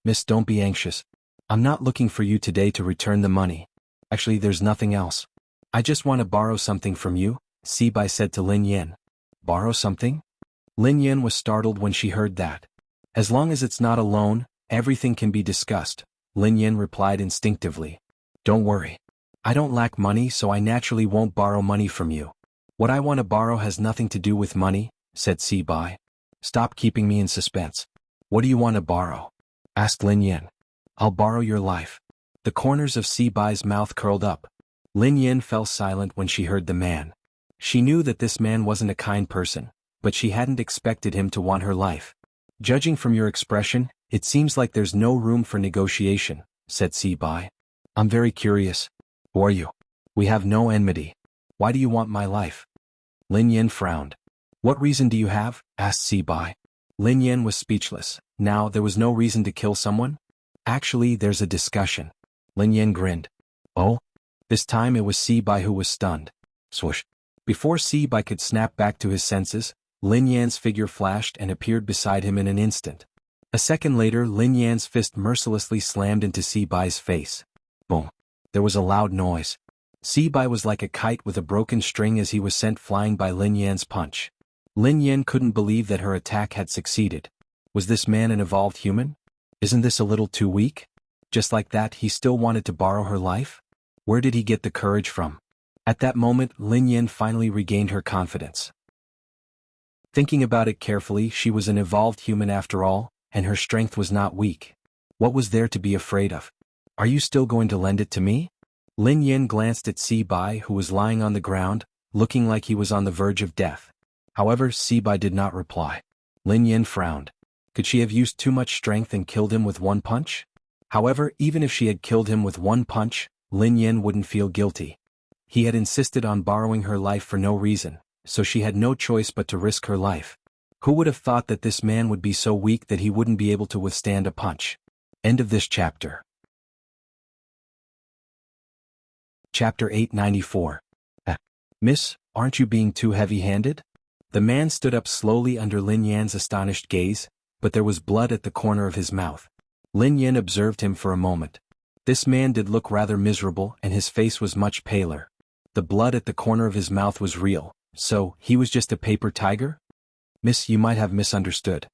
Miss, don't be anxious. I'm not looking for you today to return the money. Actually, there's nothing else. I just want to borrow something from you, Bai said to Lin Yan. Borrow something? Lin Yan was startled when she heard that. As long as it's not a loan, everything can be discussed, Lin Yan replied instinctively. Don't worry. I don't lack money, so I naturally won't borrow money from you. What I want to borrow has nothing to do with money, said Bai. Stop keeping me in suspense. What do you want to borrow? Asked Lin Yan. I'll borrow your life. The corners of Bai's mouth curled up. Lin Yan fell silent when she heard the man. She knew that this man wasn't a kind person, but she hadn't expected him to want her life. Judging from your expression, it seems like there's no room for negotiation, said Bai. I'm very curious. Who are you? We have no enmity. Why do you want my life? Lin Yan frowned. What reason do you have? Asked Bai. Lin Yan was speechless. Now, there was no reason to kill someone? Actually, there's a discussion. Lin Yan grinned. Oh? This time it was Bai who was stunned. Swoosh. Before Si Bai could snap back to his senses, Lin Yan's figure flashed and appeared beside him in an instant. A second later, Lin Yan's fist mercilessly slammed into Si Bai's face. Boom. There was a loud noise. Si Bai was like a kite with a broken string as he was sent flying by Lin Yan's punch. Lin Yan couldn't believe that her attack had succeeded. Was this man an evolved human? Isn't this a little too weak? Just like that, he still wanted to borrow her life? Where did he get the courage from? At that moment, Lin Yan finally regained her confidence. Thinking about it carefully, she was an evolved human after all, and her strength was not weak. What was there to be afraid of? Are you still going to lend it to me? Lin Yan glanced at Si Bai, who was lying on the ground, looking like he was on the verge of death. However, Si Bai did not reply. Lin Yan frowned. Could she have used too much strength and killed him with one punch? However, even if she had killed him with one punch, Lin Yan wouldn't feel guilty. He had insisted on borrowing her life for no reason, so she had no choice but to risk her life. Who would have thought that this man would be so weak that he wouldn't be able to withstand a punch? End of this chapter. Chapter 894. Miss, aren't you being too heavy-handed? The man stood up slowly under Lin Yan's astonished gaze, but there was blood at the corner of his mouth. Lin Yan observed him for a moment. This man did look rather miserable and his face was much paler. The blood at the corner of his mouth was real, so he was just a paper tiger? Miss, you might have misunderstood.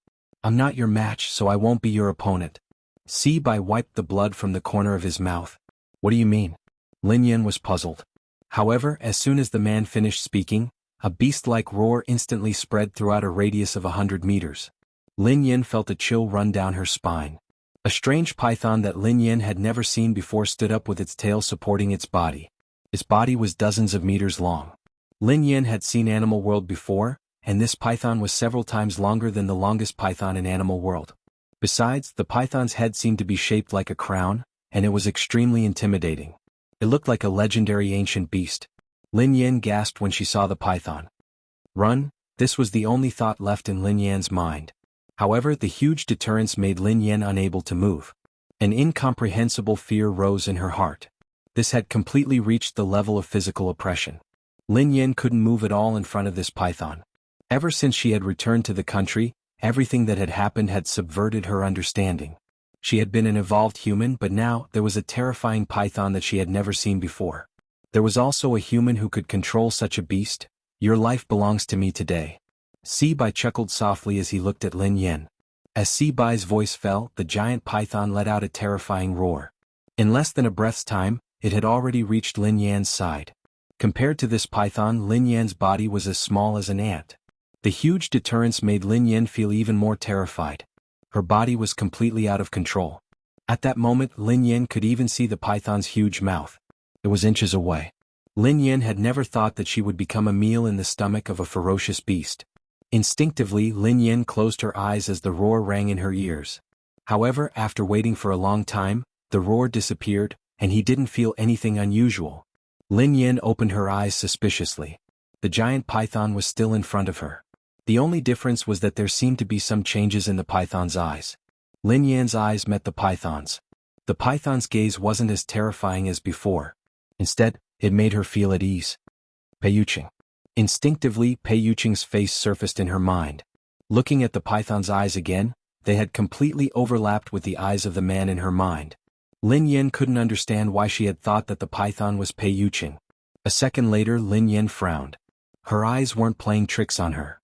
I'm not your match, so I won't be your opponent. Si Bai wiped the blood from the corner of his mouth. What do you mean? Lin Yan was puzzled. However, as soon as the man finished speaking, a beast-like roar instantly spread throughout a radius of 100 meters. Lin Yan felt a chill run down her spine. A strange python that Lin Yan had never seen before stood up with its tail supporting its body. Its body was dozens of meters long. Lin Yan had seen Animal World before, and this python was several times longer than the longest python in Animal World. Besides, the python's head seemed to be shaped like a crown, and it was extremely intimidating. It looked like a legendary ancient beast. Lin Yan gasped when she saw the python. Run, this was the only thought left in Lin Yan's mind. However, the huge deterrence made Lin Yan unable to move. An incomprehensible fear rose in her heart. This had completely reached the level of physical oppression. Lin Yan couldn't move at all in front of this python. Ever since she had returned to the country, everything that had happened had subverted her understanding. She had been an evolved human, but now there was a terrifying python that she had never seen before. There was also a human who could control such a beast. Your life belongs to me today. Si Bai chuckled softly as he looked at Lin Yan. As Si Bai's voice fell, the giant python let out a terrifying roar. In less than a breath's time, it had already reached Lin Yan's side. Compared to this python, Lin Yan's body was as small as an ant. The huge deterrence made Lin Yan feel even more terrified. Her body was completely out of control. At that moment, Lin Yan could even see the python's huge mouth. It was inches away. Lin Yan had never thought that she would become a meal in the stomach of a ferocious beast. Instinctively, Lin Yan closed her eyes as the roar rang in her ears. However, after waiting for a long time, the roar disappeared, and he didn't feel anything unusual. Lin Yan opened her eyes suspiciously. The giant python was still in front of her. The only difference was that there seemed to be some changes in the python's eyes. Lin Yan's eyes met the python's. The python's gaze wasn't as terrifying as before. Instead, it made her feel at ease. Pei Yuqing. Instinctively, Pei Yuqing's face surfaced in her mind. Looking at the python's eyes again, they had completely overlapped with the eyes of the man in her mind. Lin Yan couldn't understand why she had thought that the python was Pei Yuqing. A second later, Lin Yan frowned. Her eyes weren't playing tricks on her.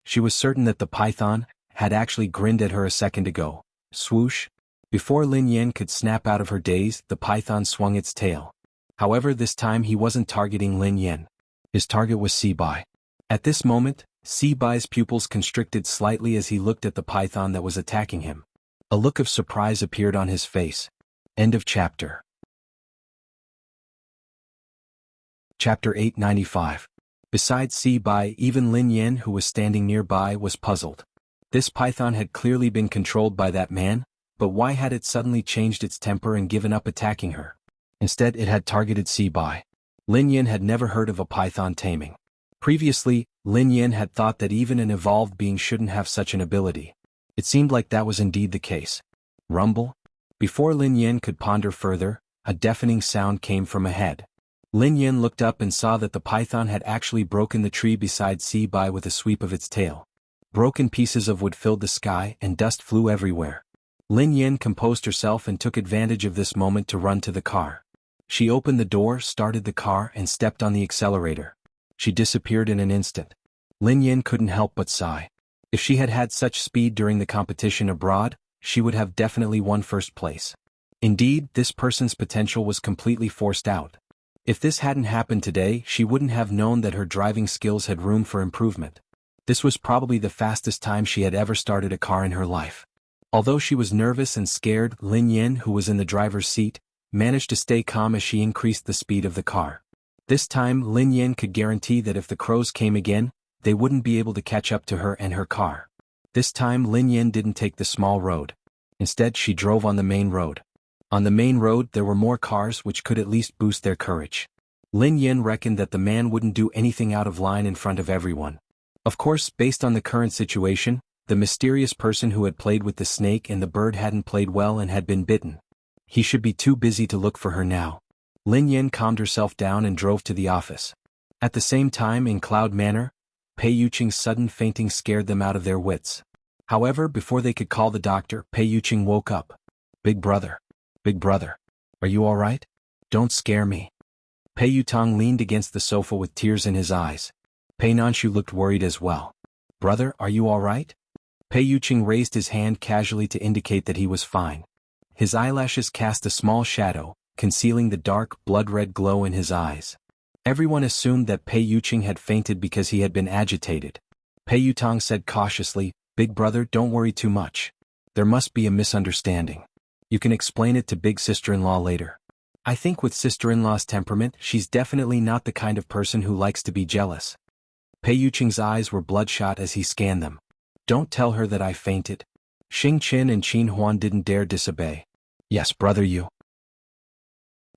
She was certain that the python had actually grinned at her a second ago. Swoosh! Before Lin Yan could snap out of her daze, the python swung its tail. However, this time he wasn't targeting Lin Yan. His target was Si Bai. At this moment, Si Bai's pupils constricted slightly as he looked at the python that was attacking him. A look of surprise appeared on his face. End of chapter. Chapter 895. Besides Si Bai, even Lin Yan, who was standing nearby, was puzzled. This python had clearly been controlled by that man, but why had it suddenly changed its temper and given up attacking her? Instead, it had targeted Si Bai. Lin Yan had never heard of a python taming. Previously, Lin Yan had thought that even an evolved being shouldn't have such an ability. It seemed like that was indeed the case. Rumble? Before Lin Yan could ponder further, a deafening sound came from ahead. Lin Yin looked up and saw that the python had actually broken the tree beside Si Bai with a sweep of its tail. Broken pieces of wood filled the sky and dust flew everywhere. Lin Yin composed herself and took advantage of this moment to run to the car. She opened the door, started the car and stepped on the accelerator. She disappeared in an instant. Lin Yin couldn't help but sigh. If she had had such speed during the competition abroad, she would have definitely won first place. Indeed, this person's potential was completely forced out. If this hadn't happened today, she wouldn't have known that her driving skills had room for improvement. This was probably the fastest time she had ever started a car in her life. Although she was nervous and scared, Lin Yin, who was in the driver's seat, managed to stay calm as she increased the speed of the car. This time, Lin Yin could guarantee that if the crows came again, they wouldn't be able to catch up to her and her car. This time Lin Yin didn't take the small road. Instead, she drove on the main road. On the main road there were more cars which could at least boost their courage. Lin Yin reckoned that the man wouldn't do anything out of line in front of everyone. Of course, based on the current situation, the mysterious person who had played with the snake and the bird hadn't played well and had been bitten. He should be too busy to look for her now. Lin Yin calmed herself down and drove to the office. At the same time, in Cloud Manor, Pei Yuqing's sudden fainting scared them out of their wits. However, before they could call the doctor, Pei Yuqing woke up. Big brother, are you all right? Don't scare me. Pei Yutong leaned against the sofa with tears in his eyes. Pei Nanshu looked worried as well. Brother, are you all right? Pei Yuqing raised his hand casually to indicate that he was fine. His eyelashes cast a small shadow, concealing the dark, blood-red glow in his eyes. Everyone assumed that Pei Yuqing had fainted because he had been agitated. Pei Yutong said cautiously, Big brother, don't worry too much. There must be a misunderstanding. You can explain it to big sister-in-law later. I think with sister-in-law's temperament, she's definitely not the kind of person who likes to be jealous. Pei Yuqing's eyes were bloodshot as he scanned them. Don't tell her that I fainted. Xing Qin and Qin Huan didn't dare disobey. Yes, brother, you.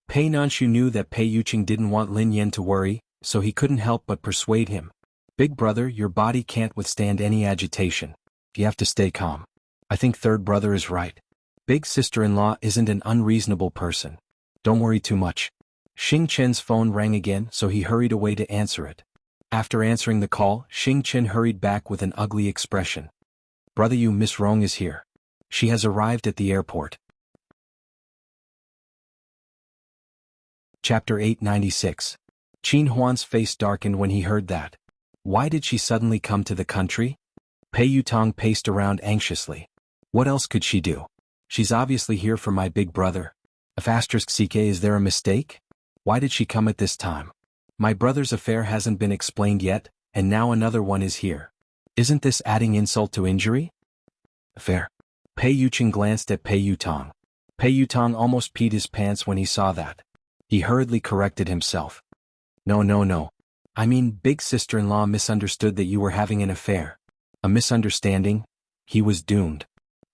Pei Nanshu knew that Pei Yuqing didn't want Lin Yin to worry, so he couldn't help but persuade him. Big brother, your body can't withstand any agitation. You have to stay calm. I think third brother is right. Big sister-in-law isn't an unreasonable person. Don't worry too much. Xing Qin's phone rang again, so he hurried away to answer it. After answering the call, Xing Qin hurried back with an ugly expression. Brother, you, Miss Rong is here. She has arrived at the airport. Chapter 896. Qin Huan's face darkened when he heard that. Why did she suddenly come to the country? Pei Yutong paced around anxiously. What else could she do? She's obviously here for my big brother. *CK, is there a mistake? Why did she come at this time? My brother's affair hasn't been explained yet, and now another one is here. Isn't this adding insult to injury? Affair. Pei Yuqing glanced at Pei Yutong. Pei Yutong almost peed his pants when he saw that. He hurriedly corrected himself. No. I mean, big sister-in-law misunderstood that you were having an affair. A misunderstanding? He was doomed.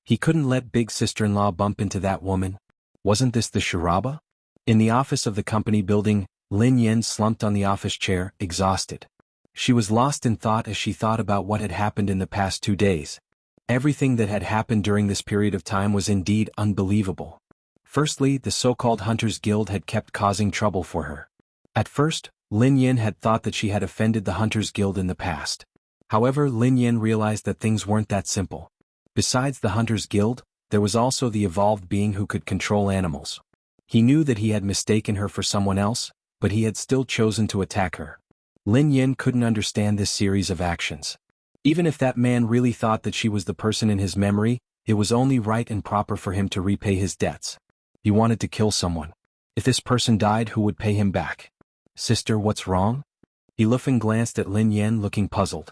He couldn't let big sister-in-law bump into that woman. Wasn't this the charaba? In the office of the company building, Lin Yin slumped on the office chair, exhausted. She was lost in thought as she thought about what had happened in the past 2 days. Everything that had happened during this period of time was indeed unbelievable. Firstly, the so-called Hunters Guild had kept causing trouble for her. At first, Lin Yin had thought that she had offended the Hunters Guild in the past. However, Lin Yin realized that things weren't that simple. Besides the Hunters Guild, there was also the evolved being who could control animals. He knew that he had mistaken her for someone else, but he had still chosen to attack her. Lin Yin couldn't understand this series of actions. Even if that man really thought that she was the person in his memory, it was only right and proper for him to repay his debts. He wanted to kill someone. If this person died, who would pay him back? Sister, what's wrong? Yilufeng glanced at Lin Yin looking puzzled.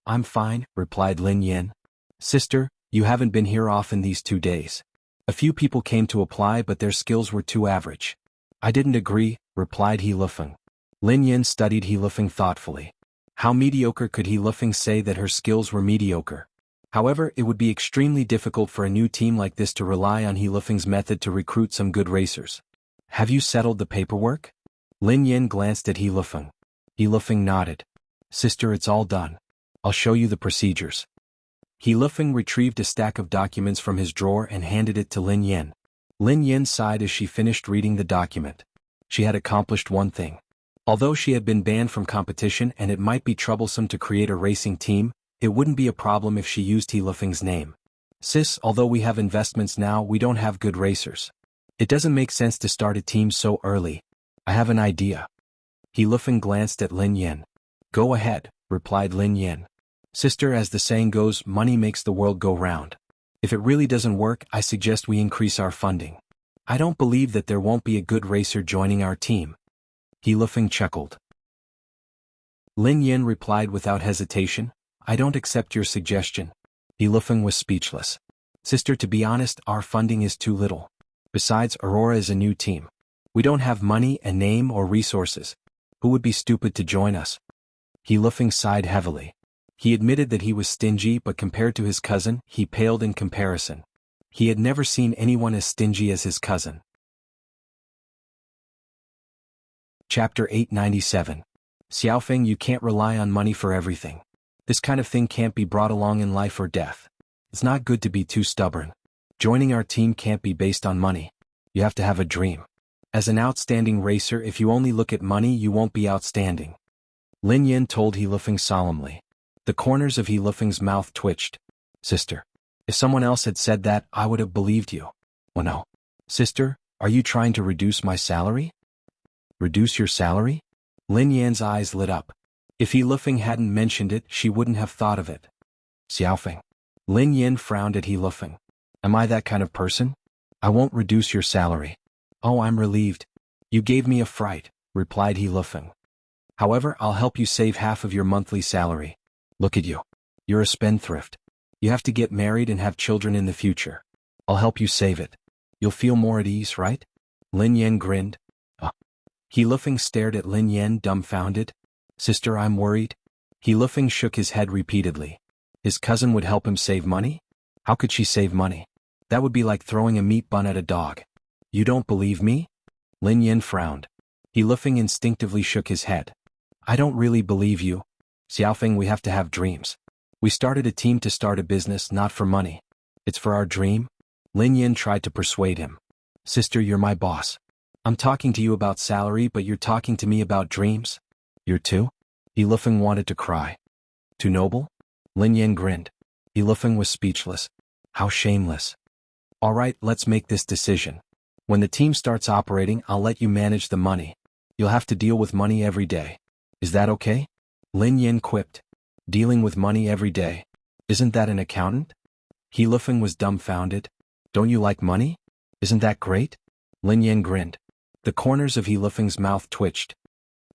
I'm fine, replied Lin Yin. Sister, you haven't been here often these 2 days. A few people came to apply but their skills were too average. I didn't agree, replied Yilufeng. Lin Yin studied Yilufeng thoughtfully. How mediocre could Yilufeng say that her skills were mediocre? However, it would be extremely difficult for a new team like this to rely on Yilufeng's method to recruit some good racers. Have you settled the paperwork? Lin Yin glanced at Yilufeng. Yilufeng nodded. Sister, it's all done. I'll show you the procedures. Yilufeng retrieved a stack of documents from his drawer and handed it to Lin Yin. Lin Yin sighed as she finished reading the document. She had accomplished one thing. Although she had been banned from competition and it might be troublesome to create a racing team, it wouldn't be a problem if she used He Lufeng's name. Sis, although we have investments now, we don't have good racers. It doesn't make sense to start a team so early. I have an idea. He Lufeng glanced at Lin Yan. Go ahead, replied Lin Yan. Sister, as the saying goes, money makes the world go round. If it really doesn't work, I suggest we increase our funding. I don't believe that there won't be a good racer joining our team. He Lufeng chuckled. Lin Yan replied without hesitation, I don't accept your suggestion. He Lufeng was speechless. Sister, to be honest, our funding is too little. Besides, Aurora is a new team. We don't have money, a name, or resources. Who would be stupid to join us? He Lufeng sighed heavily. He admitted that he was stingy, but compared to his cousin, he paled in comparison. He had never seen anyone as stingy as his cousin. Chapter 897. Xiaofeng, you can't rely on money for everything. This kind of thing can't be brought along in life or death. It's not good to be too stubborn. Joining our team can't be based on money. You have to have a dream. As an outstanding racer, if you only look at money, you won't be outstanding. Lin Yan told He Lufeng solemnly. The corners of He Lufeng's mouth twitched. Sister, if someone else had said that, I would have believed you. Oh no. Sister, are you trying to reduce my salary? Reduce your salary? Lin Yan's eyes lit up. If He Lufeng hadn't mentioned it, she wouldn't have thought of it. Xiaofeng. Lin Yan frowned at He Lufeng. Am I that kind of person? I won't reduce your salary. Oh, I'm relieved. You gave me a fright, replied He Lufeng. However, I'll help you save half of your monthly salary. Look at you. You're a spendthrift. You have to get married and have children in the future. I'll help you save it. You'll feel more at ease, right? Lin Yan grinned. He Lufeng stared at Lin Yan, dumbfounded. Sister, I'm worried. He Lufeng shook his head repeatedly. His cousin would help him save money? How could she save money? That would be like throwing a meat bun at a dog. You don't believe me? Lin Yan frowned. He Lufeng instinctively shook his head. I don't really believe you. Xiaofeng, we have to have dreams. We started a team to start a business, not for money. It's for our dream. Lin Yan tried to persuade him. Sister, you're my boss. I'm talking to you about salary, but you're talking to me about dreams? You're too? He Lufeng wanted to cry. Too noble? Lin Yan grinned. He Lufeng was speechless. How shameless. All right, let's make this decision. When the team starts operating, I'll let you manage the money. You'll have to deal with money every day. Is that okay? Lin Yan quipped. Dealing with money every day. Isn't that an accountant? He Lufeng was dumbfounded. Don't you like money? Isn't that great? Lin Yan grinned. The corners of He Lufeng's mouth twitched.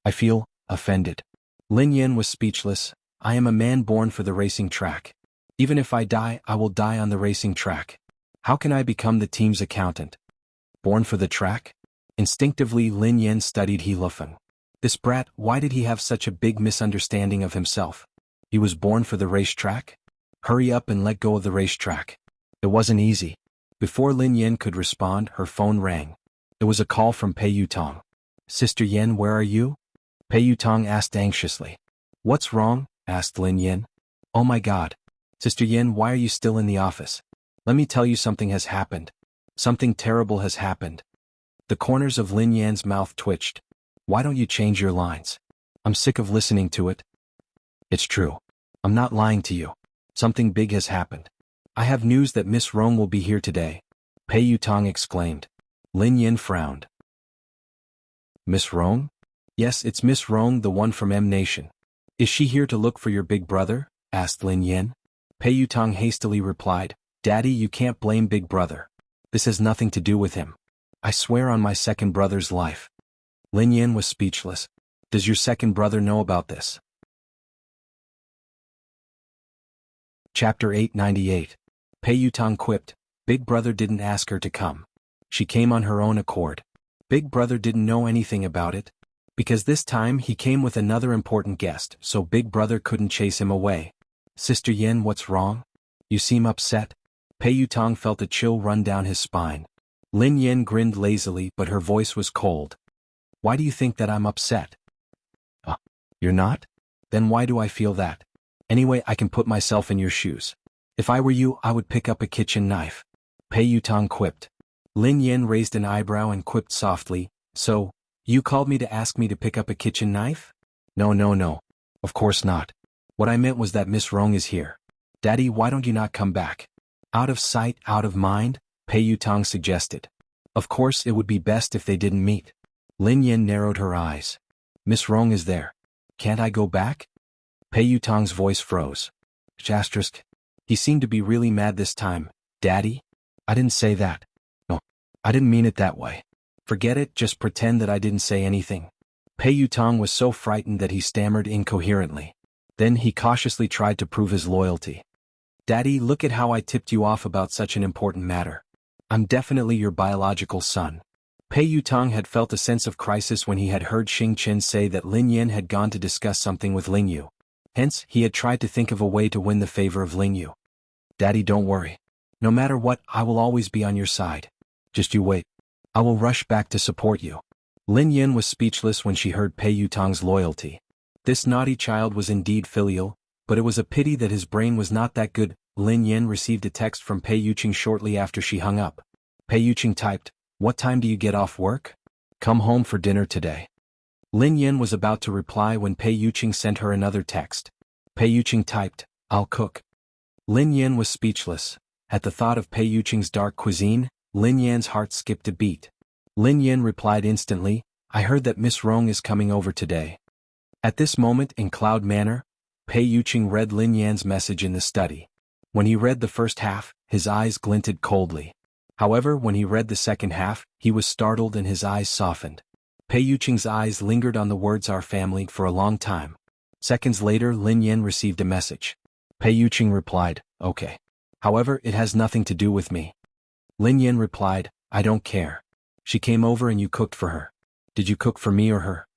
I feel offended. Lin Yan was speechless. I am a man born for the racing track. Even if I die, I will die on the racing track. How can I become the team's accountant? Born for the track? Instinctively, Lin Yan studied He Lufeng. This brat, why did he have such a big misunderstanding of himself? He was born for the racetrack? Hurry up and let go of the racetrack. It wasn't easy. Before Lin Yan could respond, her phone rang. It was a call from Pei Yutong. Sister Yan, where are you? Pei Yutong asked anxiously. What's wrong? Asked Lin Yan. Oh my God. Sister Yan, why are you still in the office? Let me tell you, something has happened. Something terrible has happened. The corners of Lin Yan's mouth twitched. Why don't you change your lines? I'm sick of listening to it. It's true. I'm not lying to you. Something big has happened. I have news that Miss Rong will be here today. Pei Yutong exclaimed. Lin Yan frowned. Miss Rong? Yes, it's Miss Rong, the one from M Nation. Is she here to look for your big brother? Asked Lin Yan. Pei Yutong hastily replied. Daddy, you can't blame Big Brother. This has nothing to do with him. I swear on my second brother's life. Lin Yan was speechless. Does your second brother know about this? Chapter 898. Pei Yutong quipped. Big Brother didn't ask her to come. She came on her own accord. Big Brother didn't know anything about it. Because this time he came with another important guest, so Big Brother couldn't chase him away. Sister Yan, what's wrong? You seem upset. Pei Yutong felt a chill run down his spine. Lin Yan grinned lazily, but her voice was cold. Why do you think that I'm upset? You're not? Then why do I feel that? Anyway, I can put myself in your shoes. If I were you, I would pick up a kitchen knife. Pei Yutong quipped. Lin Yan raised an eyebrow and quipped softly, So, You called me to ask me to pick up a kitchen knife? No, no, no. Of course not. What I meant was that Miss Rong is here. Daddy, why don't you not come back? Out of sight, out of mind, Pei Yutong suggested. Of course it would be best if they didn't meet. Lin Yin narrowed her eyes. Miss Rong is there. Can't I go back? Pei Yutong's voice froze. Asterisk. He seemed to be really mad this time. Daddy? I didn't say that. No, I didn't mean it that way. Forget it, just pretend that I didn't say anything. Pei Yutong was so frightened that he stammered incoherently. Then he cautiously tried to prove his loyalty. Daddy, look at how I tipped you off about such an important matter. I'm definitely your biological son. Pei Yutong had felt a sense of crisis when he had heard Xing Chen say that Lin Yin had gone to discuss something with Ling Yu. Hence, he had tried to think of a way to win the favor of Ling Yu. Daddy, don't worry. No matter what, I will always be on your side. Just you wait. I will rush back to support you. Lin Yin was speechless when she heard Pei Yutong's loyalty. This naughty child was indeed filial, but it was a pity that his brain was not that good. Lin Yin received a text from Pei Yuqing shortly after she hung up. Pei Yuqing typed, "What time do you get off work? Come home for dinner today." Lin Yin was about to reply when Pei Yuqing sent her another text. Pei Yuqing typed, "I'll cook." Lin Yin was speechless. At the thought of Pei Yuqing's dark cuisine, Lin Yan's heart skipped a beat. Lin Yin replied instantly, "I heard that Miss Rong is coming over today." At this moment in Cloud Manor, Pei Yuqing read Lin Yan's message in the study. When he read the first half, his eyes glinted coldly. However, when he read the second half, he was startled and his eyes softened. Pei Yuqing's eyes lingered on the words "our family" for a long time. Seconds later, Lin Yin received a message. Pei Yuqing replied, "Okay. However, it has nothing to do with me." Lin Yin replied, "I don't care. She came over and you cooked for her. Did you cook for me or her?"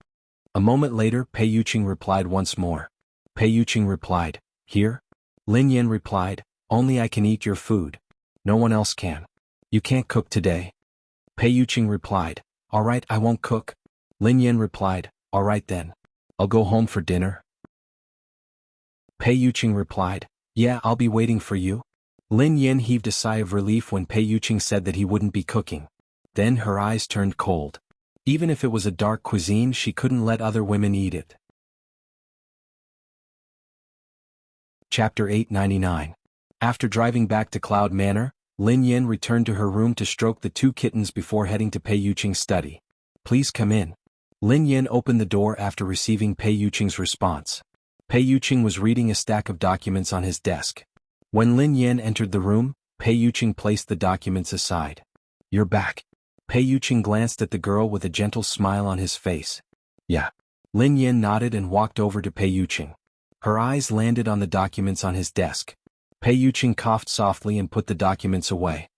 A moment later, Pei Yuqing replied once more. Pei Yuqing replied, "Here?" Lin Yin replied, "Only I can eat your food. No one else can. You can't cook today." Pei Yuqing replied, "All right, I won't cook." Lin Yin replied, "All right then. I'll go home for dinner." Pei Yuqing replied, "Yeah, I'll be waiting for you." Lin Yin heaved a sigh of relief when Pei Yuqing said that he wouldn't be cooking. Then her eyes turned cold. Even if it was a dark cuisine, she couldn't let other women eat it. Chapter 899. After driving back to Cloud Manor, Lin Yin returned to her room to stroke the two kittens before heading to Pei Yuqing's study. "Please come in." Lin Yin opened the door after receiving Pei Yuqing's response. Pei Yuqing was reading a stack of documents on his desk. When Lin Yin entered the room, Pei Yuqing placed the documents aside. "You're back." Pei Yuqing glanced at the girl with a gentle smile on his face. "Yeah." Lin Yin nodded and walked over to Pei Yuqing. Her eyes landed on the documents on his desk. Pei Yuqing coughed softly and put the documents away.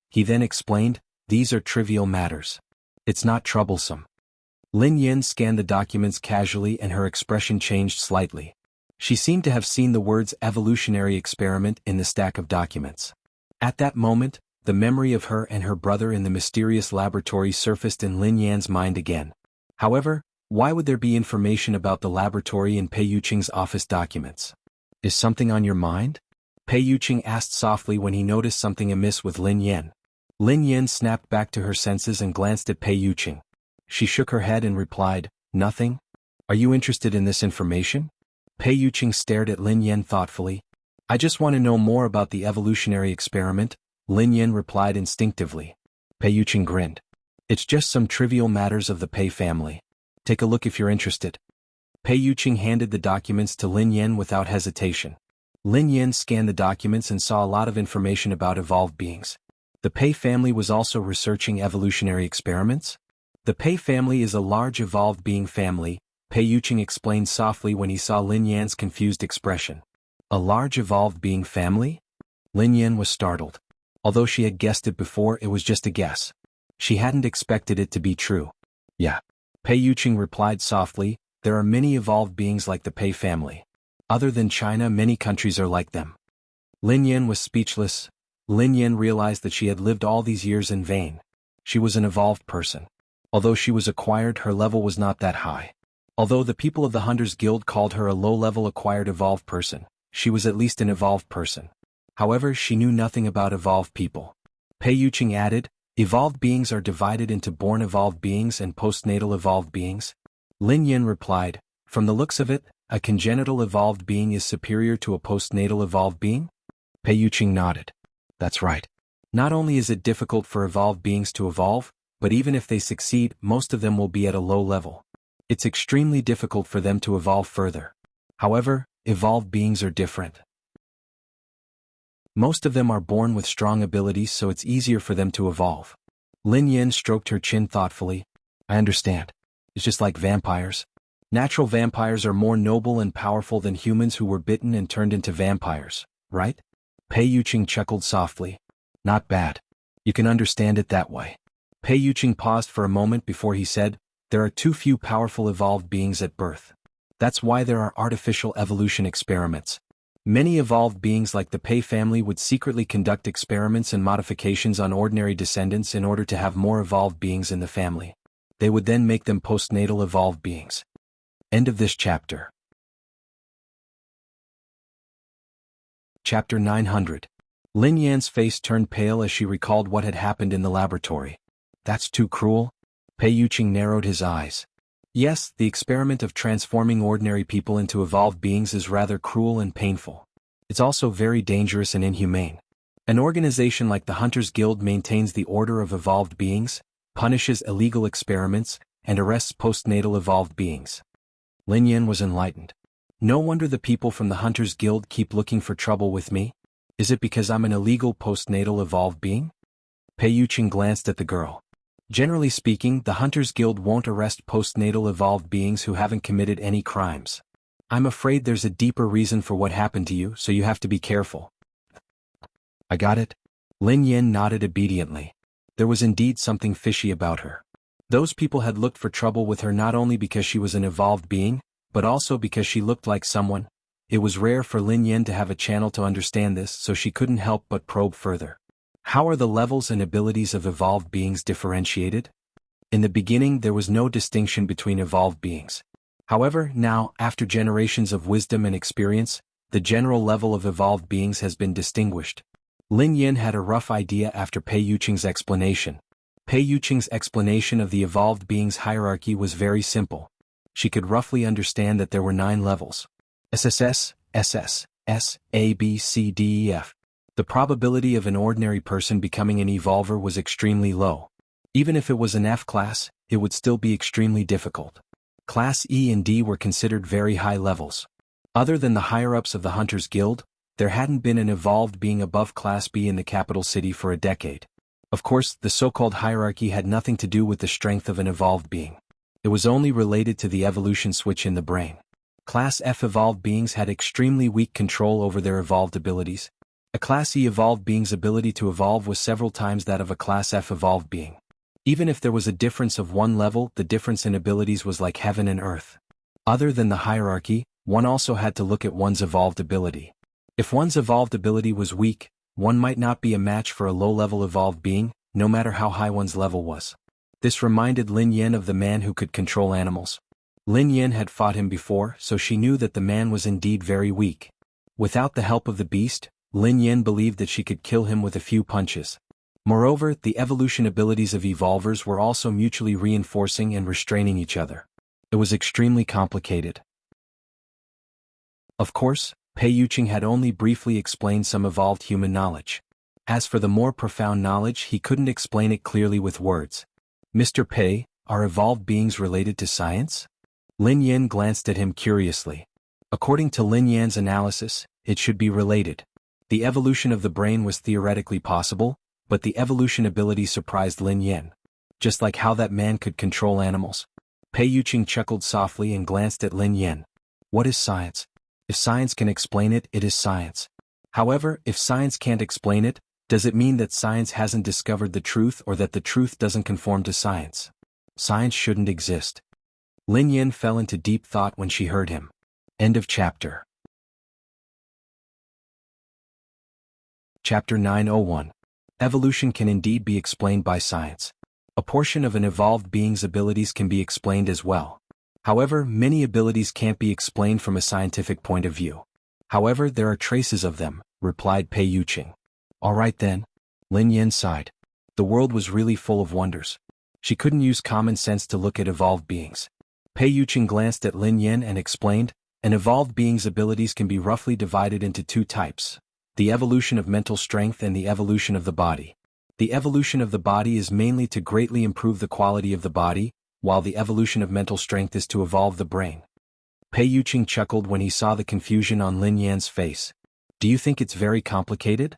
He then explained, "These are trivial matters. It's not troublesome." Lin Yin scanned the documents casually and her expression changed slightly. She seemed to have seen the words "evolutionary experiment" in the stack of documents. At that moment, the memory of her and her brother in the mysterious laboratory surfaced in Lin Yan's mind again. However, why would there be information about the laboratory in Pei Yuqing's office documents? "Is something on your mind?" Pei Yuqing asked softly when he noticed something amiss with Lin Yin. Lin Yin snapped back to her senses and glanced at Pei Yuqing. She shook her head and replied, "Nothing? Are you interested in this information?" Pei Yuqing stared at Lin Yin thoughtfully. "I just want to know more about the evolutionary experiment," Lin Yin replied instinctively. Pei Yuqing grinned. "It's just some trivial matters of the Pei family. Take a look if you're interested." Pei Yuqing handed the documents to Lin Yin without hesitation. Lin Yin scanned the documents and saw a lot of information about evolved beings. The Pei family was also researching evolutionary experiments? The Pei family is a large evolved being family, Pei Yuqing explained softly when he saw Lin Yan's confused expression. A large evolved being family? Lin Yan was startled. Although she had guessed it before, it was just a guess. She hadn't expected it to be true. "Yeah." Pei Yuqing replied softly, "There are many evolved beings like the Pei family. Other than China, many countries are like them." Lin Yan was speechless. Lin Yan realized that she had lived all these years in vain. She was an evolved person. Although she was acquired, her level was not that high. Although the people of the Hunters Guild called her a low-level acquired evolved person, she was at least an evolved person. However, she knew nothing about evolved people. Pei Yuqing added, Evolved beings are divided into born evolved beings and postnatal evolved beings? Lin Yin replied, from the looks of it, a congenital evolved being is superior to a postnatal evolved being? Pei Yuqing nodded. That's right. Not only is it difficult for evolved beings to evolve, but even if they succeed, most of them will be at a low level. It's extremely difficult for them to evolve further. However, evolved beings are different. Most of them are born with strong abilities, so it's easier for them to evolve. Lin Yin stroked her chin thoughtfully. I understand. It's just like vampires. Natural vampires are more noble and powerful than humans who were bitten and turned into vampires, right? Pei Yuqing chuckled softly. Not bad. You can understand it that way. Pei Yuqing paused for a moment before he said, there are too few powerful evolved beings at birth. That's why there are artificial evolution experiments. Many evolved beings like the Pei family would secretly conduct experiments and modifications on ordinary descendants in order to have more evolved beings in the family. They would then make them postnatal evolved beings. End of this chapter. Chapter 900. Lin Yan's face turned pale as she recalled what had happened in the laboratory. That's too cruel? Pei Yuqing narrowed his eyes. Yes, the experiment of transforming ordinary people into evolved beings is rather cruel and painful. It's also very dangerous and inhumane. An organization like the Hunters Guild maintains the order of evolved beings, punishes illegal experiments, and arrests postnatal evolved beings. Lin Yan was enlightened. No wonder the people from the Hunters Guild keep looking for trouble with me. Is it because I'm an illegal postnatal evolved being? Pei Yuqing glanced at the girl. Generally speaking, the Hunters Guild won't arrest postnatal evolved beings who haven't committed any crimes. I'm afraid there's a deeper reason for what happened to you, so you have to be careful. I got it. Lin Yin nodded obediently. There was indeed something fishy about her. Those people had looked for trouble with her not only because she was an evolved being, but also because she looked like someone. It was rare for Lin Yin to have a channel to understand this, so she couldn't help but probe further. How are the levels and abilities of evolved beings differentiated? In the beginning, there was no distinction between evolved beings. However, now, after generations of wisdom and experience, the general level of evolved beings has been distinguished. Lin Yin had a rough idea after Pei Yuqing's explanation. Pei Yuqing's explanation of the evolved beings' hierarchy was very simple. She could roughly understand that there were 9 levels. SSS, SS, S, A, B, C, D, E, F. The probability of an ordinary person becoming an evolver was extremely low. Even if it was an F class, it would still be extremely difficult. Class E and D were considered very high levels. Other than the higher-ups of the Hunters Guild, there hadn't been an evolved being above Class B in the capital city for a decade. Of course, the so-called hierarchy had nothing to do with the strength of an evolved being. It was only related to the evolution switch in the brain. Class F evolved beings had extremely weak control over their evolved abilities. A Class E evolved being's ability to evolve was several times that of a Class F evolved being. Even if there was a difference of 1 level, the difference in abilities was like heaven and earth. Other than the hierarchy, one also had to look at one's evolved ability. If one's evolved ability was weak, one might not be a match for a low-level evolved being, no matter how high one's level was. This reminded Lin Yin of the man who could control animals. Lin Yin had fought him before, so she knew that the man was indeed very weak. Without the help of the beast, Lin Yin believed that she could kill him with a few punches. Moreover, the evolution abilities of evolvers were also mutually reinforcing and restraining each other. It was extremely complicated. Of course, Pei Yuqing had only briefly explained some evolved human knowledge. As for the more profound knowledge, he couldn't explain it clearly with words. Mr. Pei, are evolved beings related to science? Lin Yin glanced at him curiously. According to Lin Yan's analysis, it should be related. The evolution of the brain was theoretically possible, but the evolution ability surprised Lin Yin. Just like how that man could control animals. Pei Yuqing chuckled softly and glanced at Lin Yin. What is science? If science can explain it, it is science. However, if science can't explain it, does it mean that science hasn't discovered the truth or that the truth doesn't conform to science? Science shouldn't exist. Lin Yin fell into deep thought when she heard him. End of chapter. Chapter 901. Evolution can indeed be explained by science. A portion of an evolved being's abilities can be explained as well. However, many abilities can't be explained from a scientific point of view. However, there are traces of them, replied Pei Yuqing. All right then. Lin Yin sighed. The world was really full of wonders. She couldn't use common sense to look at evolved beings. Pei Yuqing glanced at Lin Yan and explained, an evolved being's abilities can be roughly divided into two types: the evolution of mental strength and the evolution of the body. The evolution of the body is mainly to greatly improve the quality of the body, while the evolution of mental strength is to evolve the brain. Pei Yuqing chuckled when he saw the confusion on Lin Yan's face. Do you think it's very complicated?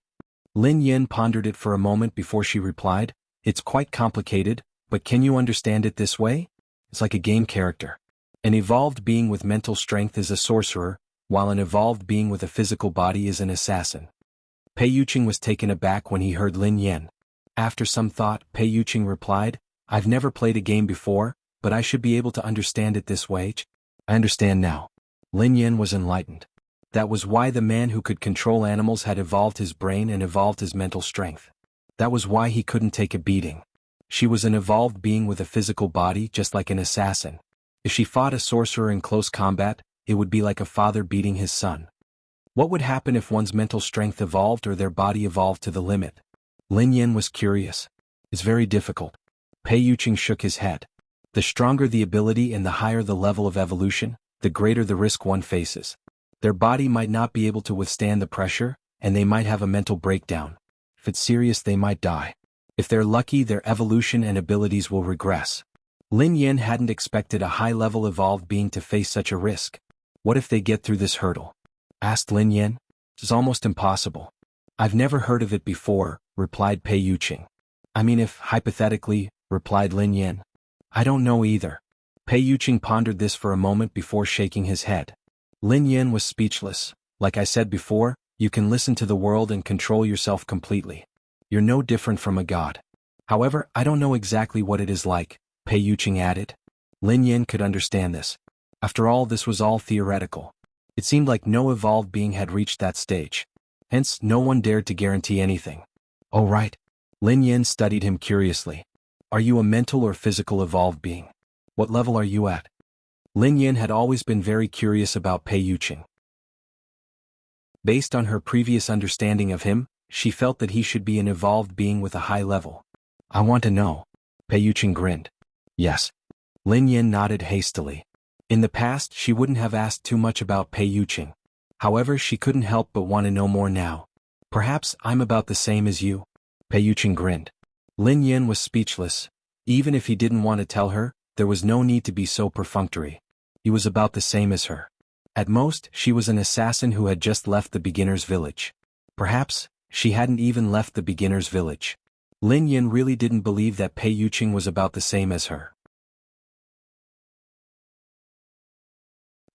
Lin Yan pondered it for a moment before she replied, it's quite complicated, but can you understand it this way? It's like a game character. An evolved being with mental strength is a sorcerer, while an evolved being with a physical body is an assassin. Pei Yuqing was taken aback when he heard Lin Yan. After some thought, Pei Yuqing replied, I've never played a game before, but I should be able to understand it this way. I understand now. Lin Yan was enlightened. That was why the man who could control animals had evolved his brain and evolved his mental strength. That was why he couldn't take a beating. She was an evolved being with a physical body, just like an assassin. If she fought a sorcerer in close combat, it would be like a father beating his son. What would happen if one's mental strength evolved or their body evolved to the limit? Lin Yan was curious. It's very difficult. Pei Yuqing shook his head. The stronger the ability and the higher the level of evolution, the greater the risk one faces. Their body might not be able to withstand the pressure, and they might have a mental breakdown. If it's serious, they might die. If they're lucky, their evolution and abilities will regress. Lin Yan hadn't expected a high-level evolved being to face such a risk. What if they get through this hurdle? Asked Lin Yan. It's almost impossible. I've never heard of it before, replied Pei Yuqing. I mean, if hypothetically, replied Lin Yan. I don't know either. Pei Yuqing pondered this for a moment before shaking his head. Lin Yan was speechless. Like I said before, you can listen to the world and control yourself completely. You're no different from a god. However, I don't know exactly what it is like, Pei Yuqing added. Lin Yan could understand this. After all, this was all theoretical. It seemed like no evolved being had reached that stage. Hence, no one dared to guarantee anything. Oh right. Lin Yan studied him curiously. Are you a mental or physical evolved being? What level are you at? Lin Yan had always been very curious about Pei Yuqing. Based on her previous understanding of him, she felt that he should be an evolved being with a high level. I want to know. Pei Yuqing grinned. Yes. Lin Yan nodded hastily. In the past, she wouldn't have asked too much about Pei Yuqing. However, she couldn't help but want to know more now. Perhaps I'm about the same as you. Pei Yuqing grinned. Lin Yan was speechless. Even if he didn't want to tell her, there was no need to be so perfunctory. He was about the same as her. At most, she was an assassin who had just left the beginner's village. Perhaps, she hadn't even left the beginner's village. Lin Yan really didn't believe that Pei Yuqing was about the same as her.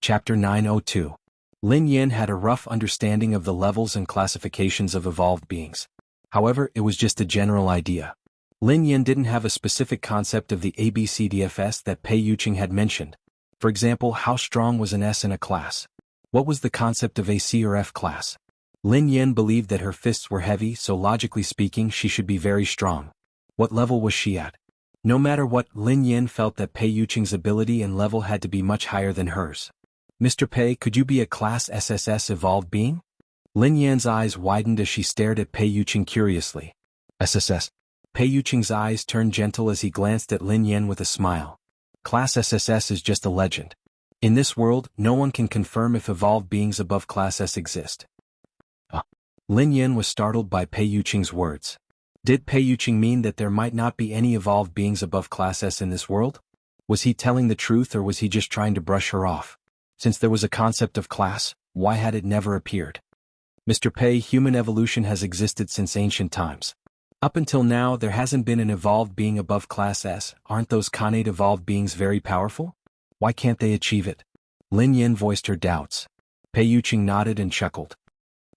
Chapter 902. Lin Yan had a rough understanding of the levels and classifications of evolved beings. However, it was just a general idea. Lin Yan didn't have a specific concept of the ABCDFS that Pei Yuqing had mentioned. For example, how strong was an S in a class? What was the concept of a C or F class? Lin Yan believed that her fists were heavy, so logically speaking, she should be very strong. What level was she at? No matter what, Lin Yan felt that Pei Yuqing's ability and level had to be much higher than hers. Mr. Pei, could you be a class SSS evolved being? Lin Yan's eyes widened as she stared at Pei Yuqing curiously. SSS. Pei Yuqing's eyes turned gentle as he glanced at Lin Yan with a smile. Class SSS is just a legend. In this world, no one can confirm if evolved beings above Class S exist. Lin Yan was startled by Pei Yuqing's words. Did Pei Yuqing mean that there might not be any evolved beings above Class S in this world? Was he telling the truth or was he just trying to brush her off? Since there was a concept of class, why had it never appeared? Mr. Pei, human evolution has existed since ancient times. Up until now, there hasn't been an evolved being above Class S. Aren't those Khanate evolved beings very powerful? Why can't they achieve it? Lin Yan voiced her doubts. Pei Yuqing nodded and chuckled.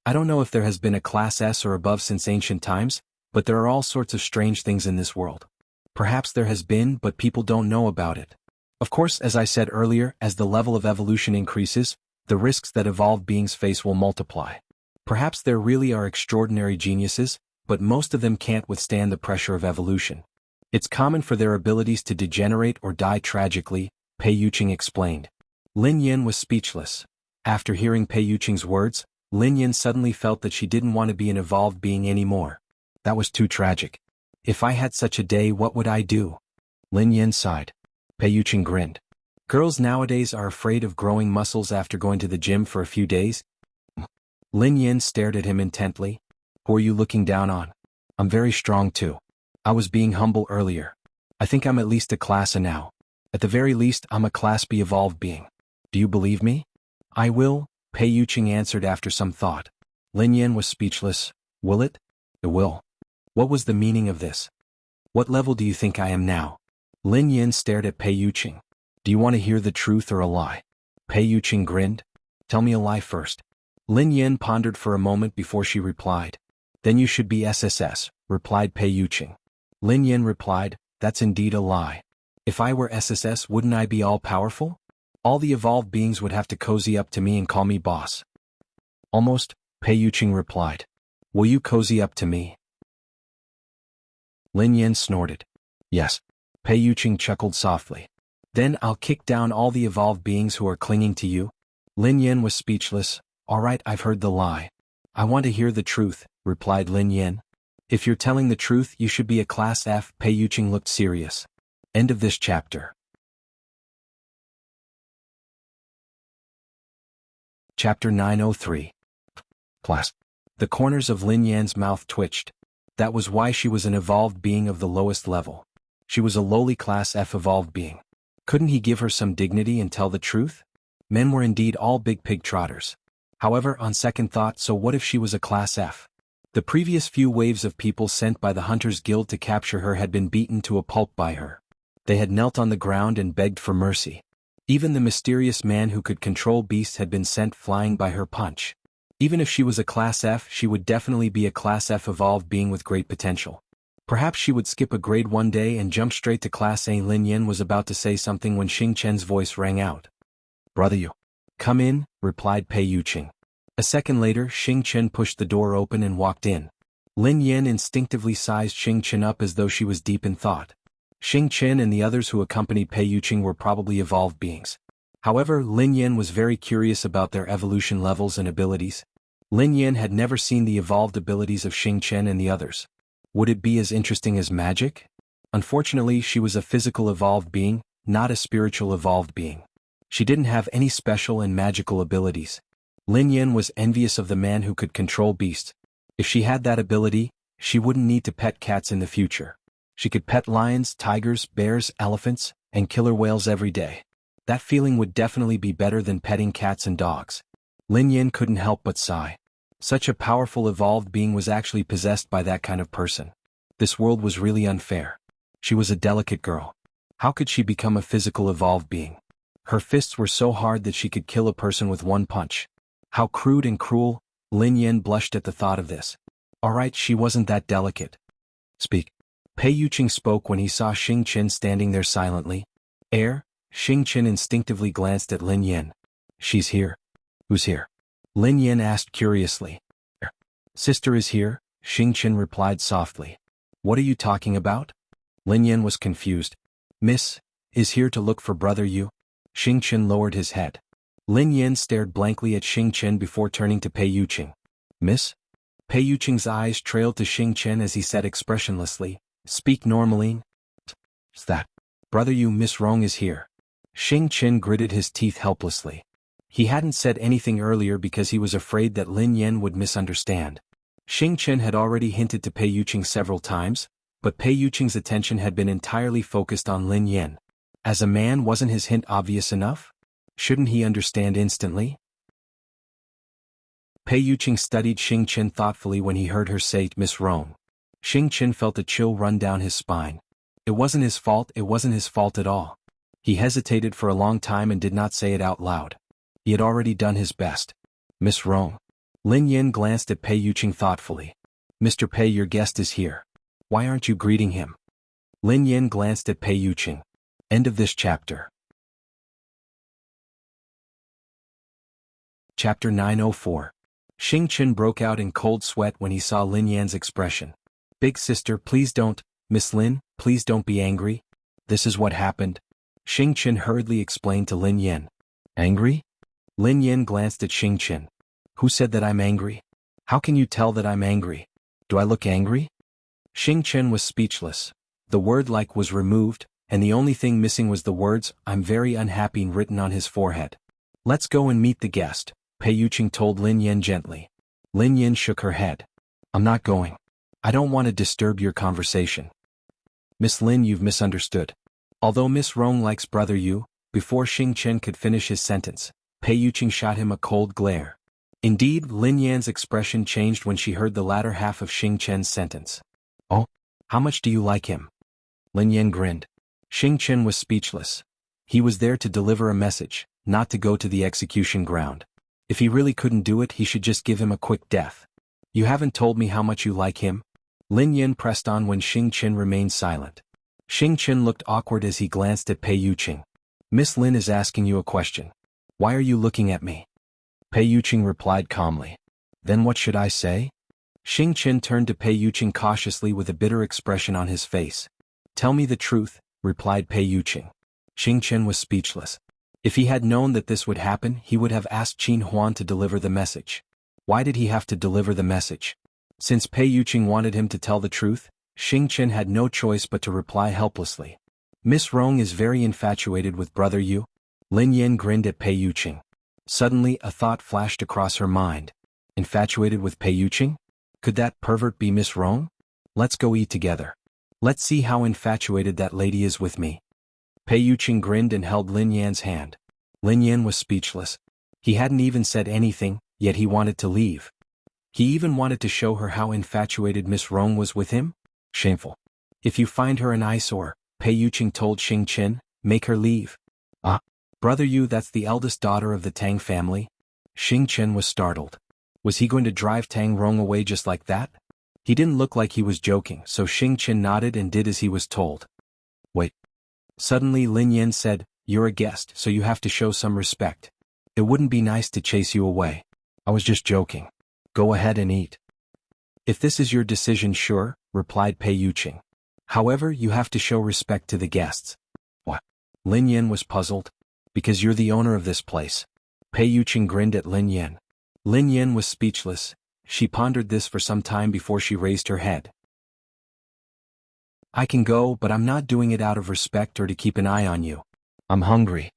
I don't know if there has been a Class S or above since ancient times, but there are all sorts of strange things in this world. Perhaps there has been, but people don't know about it. Of course, as I said earlier, as the level of evolution increases, the risks that evolved beings face will multiply. Perhaps there really are extraordinary geniuses, but most of them can't withstand the pressure of evolution. It's common for their abilities to degenerate or die tragically, Pei Yuqing explained. Lin Yan was speechless. After hearing Pei Yuqing's words, Lin Yan suddenly felt that she didn't want to be an evolved being anymore. That was too tragic. If I had such a day, what would I do? Lin Yin sighed. Pei Yuqing grinned. Girls nowadays are afraid of growing muscles after going to the gym for a few days. Lin Yin stared at him intently. Who are you looking down on? I'm very strong too. I was being humble earlier. I think I'm at least a class A now. At the very least, I'm a class B evolved being. Do you believe me? I will, Pei Yuqing answered after some thought. Lin Yin was speechless. Will it? It will. What was the meaning of this? What level do you think I am now? Lin Yin stared at Pei Yuqing. Do you want to hear the truth or a lie? Pei Yuqing grinned. Tell me a lie first. Lin Yin pondered for a moment before she replied. Then you should be SSS, replied Pei Yuqing. Lin Yin replied, that's indeed a lie. If I were SSS, wouldn't I be all-powerful? All the evolved beings would have to cozy up to me and call me boss. Almost, Pei Yuqing replied. Will you cozy up to me? Lin Yin snorted. Yes. Pei Yuqing chuckled softly. Then I'll kick down all the evolved beings who are clinging to you. Lin Yin was speechless. All right, I've heard the lie. I want to hear the truth, replied Lin Yin. If you're telling the truth, you should be a class F. Pei Yuqing looked serious. End of this chapter. Chapter 903. Class. The corners of Lin Yan's mouth twitched. That was why she was an evolved being of the lowest level. She was a lowly class F evolved being. Couldn't he give her some dignity and tell the truth? Men were indeed all big pig trotters. However, on second thought, so what if she was a class F? The previous few waves of people sent by the Hunters Guild to capture her had been beaten to a pulp by her. They had knelt on the ground and begged for mercy. Even the mysterious man who could control beasts had been sent flying by her punch. Even if she was a class F, she would definitely be a class F evolved being with great potential. Perhaps she would skip a grade one day and jump straight to class A. Lin Yin was about to say something when Xing Chen's voice rang out. Brother you. Come in, replied Pei Yuqing. A second later, Xing Chen pushed the door open and walked in. Lin Yin instinctively sized Xing Chen up as though she was deep in thought. Xing Chen and the others who accompanied Pei Yuqing were probably evolved beings. However, Lin Yin was very curious about their evolution levels and abilities. Lin Yin had never seen the evolved abilities of Xing Chen and the others. Would it be as interesting as magic? Unfortunately, she was a physical evolved being, not a spiritual evolved being. She didn't have any special and magical abilities. Lin Yin was envious of the man who could control beasts. If she had that ability, she wouldn't need to pet cats in the future. She could pet lions, tigers, bears, elephants, and killer whales every day. That feeling would definitely be better than petting cats and dogs. Lin Yin couldn't help but sigh. Such a powerful evolved being was actually possessed by that kind of person. This world was really unfair. She was a delicate girl. How could she become a physical evolved being? Her fists were so hard that she could kill a person with one punch. How crude and cruel. Lin Yin blushed at the thought of this. Alright, she wasn't that delicate. Speak. Pei Yuqing spoke when he saw Xing Chen standing there silently. Xing Chen instinctively glanced at Lin Yin. She's here. Who's here? Lin Yin asked curiously. Sister is here, Xing Chen replied softly. What are you talking about? Lin Yin was confused. Miss, is here to look for brother you? Xing Chen lowered his head. Lin Yin stared blankly at Xing Chen before turning to Pei Yuqing. Miss? Pei Yuqing's eyes trailed to Xing Chen as he said expressionlessly, Speak normally. What's that? Brother you Miss Rong is here. Xing Chen gritted his teeth helplessly. He hadn't said anything earlier because he was afraid that Lin Yin would misunderstand. Xing Chen had already hinted to Pei Yuqing several times, but Pei Yuqing's attention had been entirely focused on Lin Yin. As a man, wasn't his hint obvious enough? Shouldn't he understand instantly? Pei Yuqing studied Xing Chen thoughtfully when he heard her say Miss Rong. Xing Chen felt a chill run down his spine. It wasn't his fault at all. He hesitated for a long time and did not say it out loud. He had already done his best. Miss Rong. Lin Yin glanced at Pei Yuqing thoughtfully. Mr. Pei, your guest is here. Why aren't you greeting him? Lin Yin glanced at Pei Yuqing. End of this chapter. Chapter 904. Xing Chen broke out in cold sweat when he saw Lin Yan's expression. Big sister, please don't, Miss Lin, please don't be angry. This is what happened. Xing Chen hurriedly explained to Lin Yin. Angry? Lin Yin glanced at Xing Chen. Who said that I'm angry? How can you tell that I'm angry? Do I look angry? Xing Chen was speechless. The word like was removed, and the only thing missing was the words, "I'm very unhappy," written on his forehead. "Let's go and meet the guest," Pei Yuqing told Lin Yan gently. Lin Yan shook her head. "I'm not going. I don't want to disturb your conversation." "Miss Lin, you've misunderstood. Although Miss Rong likes Brother Yu," before Xing Chen could finish his sentence, Pei Yuqing shot him a cold glare. Indeed, Lin Yan's expression changed when she heard the latter half of Xing Chen's sentence. "Oh? How much do you like him?" Lin Yan grinned. Xing Chen was speechless. He was there to deliver a message, not to go to the execution ground. If he really couldn't do it, he should just give him a quick death. "You haven't told me how much you like him?" Lin Yan pressed on when Xing Chen remained silent. Xing Chen looked awkward as he glanced at Pei Yuqing. "Miss Lin is asking you a question. Why are you looking at me?" Pei Yuqing replied calmly. "Then what should I say?" Xing Chen turned to Pei Yuqing cautiously with a bitter expression on his face. "Tell me the truth," replied Pei Yuqing. Xing Chen was speechless. If he had known that this would happen, he would have asked Qin Huan to deliver the message. Why did he have to deliver the message? Since Pei Yuqing wanted him to tell the truth, Xing Chen had no choice but to reply helplessly. "Miss Rong is very infatuated with Brother Yu." Lin Yan grinned at Pei Yuqing. Suddenly, a thought flashed across her mind. Infatuated with Pei Yuqing? Could that pervert be Miss Rong? Let's go eat together. Let's see how infatuated that lady is with me. Pei Yuqing grinned and held Lin Yan's hand. Lin Yan was speechless. He hadn't even said anything, yet he wanted to leave. He even wanted to show her how infatuated Miss Rong was with him? Shameful. "If you find her an eyesore," Pei Yuqing told Xing Chen, "make her leave." "Ah, Brother Yu, that's the eldest daughter of the Tang family?" Xing Chen was startled. Was he going to drive Tang Rong away just like that? He didn't look like he was joking, so Xing Chen nodded and did as he was told. "Wait." Suddenly Lin Yan said, "You're a guest, so you have to show some respect. It wouldn't be nice to chase you away. I was just joking. Go ahead and eat." "If this is your decision, sure," replied Pei Yuqing. "However, you have to show respect to the guests." "What?" Lin Yan was puzzled. "Because you're the owner of this place." Pei Yuqing grinned at Lin Yan. Lin Yan was speechless. She pondered this for some time before she raised her head. "I can go, but I'm not doing it out of respect or to keep an eye on you. I'm hungry."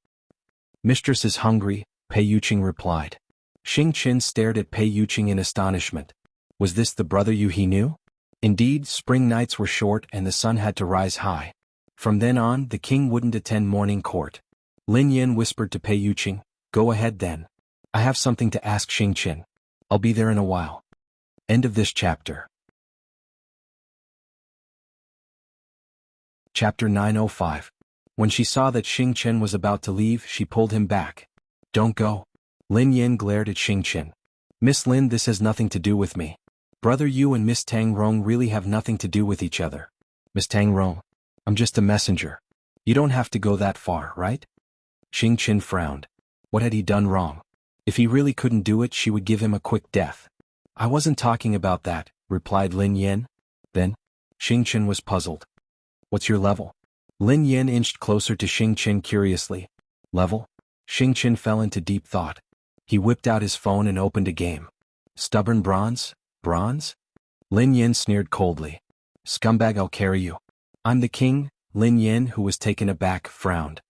"Mistress is hungry," Pei Yuqing replied. Xing Chen stared at Pei Yuqing in astonishment. Was this the Brother Yu he knew? Indeed, spring nights were short and the sun had to rise high. From then on, the king wouldn't attend morning court. Lin Yan whispered to Pei Yuqing, "Go ahead then. I have something to ask Xing Chen. I'll be there in a while." End of this chapter. Chapter 905. When she saw that Xing Chen was about to leave, she pulled him back. "Don't go." Lin Yan glared at Xing Chen. "Miss Lin, this has nothing to do with me. Brother Yu and Miss Tang Rong really have nothing to do with each other." "Miss Tang Rong? I'm just a messenger. You don't have to go that far, right?" Xing Chen frowned. What had he done wrong? If he really couldn't do it, she would give him a quick death. "I wasn't talking about that," replied Lin Yan. "Then?" Xing Chen was puzzled. "What's your level?" Lin Yan inched closer to Xing Chen curiously. "Level?" Xing Chen fell into deep thought. He whipped out his phone and opened a game. "Stubborn bronze? Bronze?" Lin Yan sneered coldly. "Scumbag, I'll carry you." "I'm the king." Lin Yan, who was taken aback, frowned.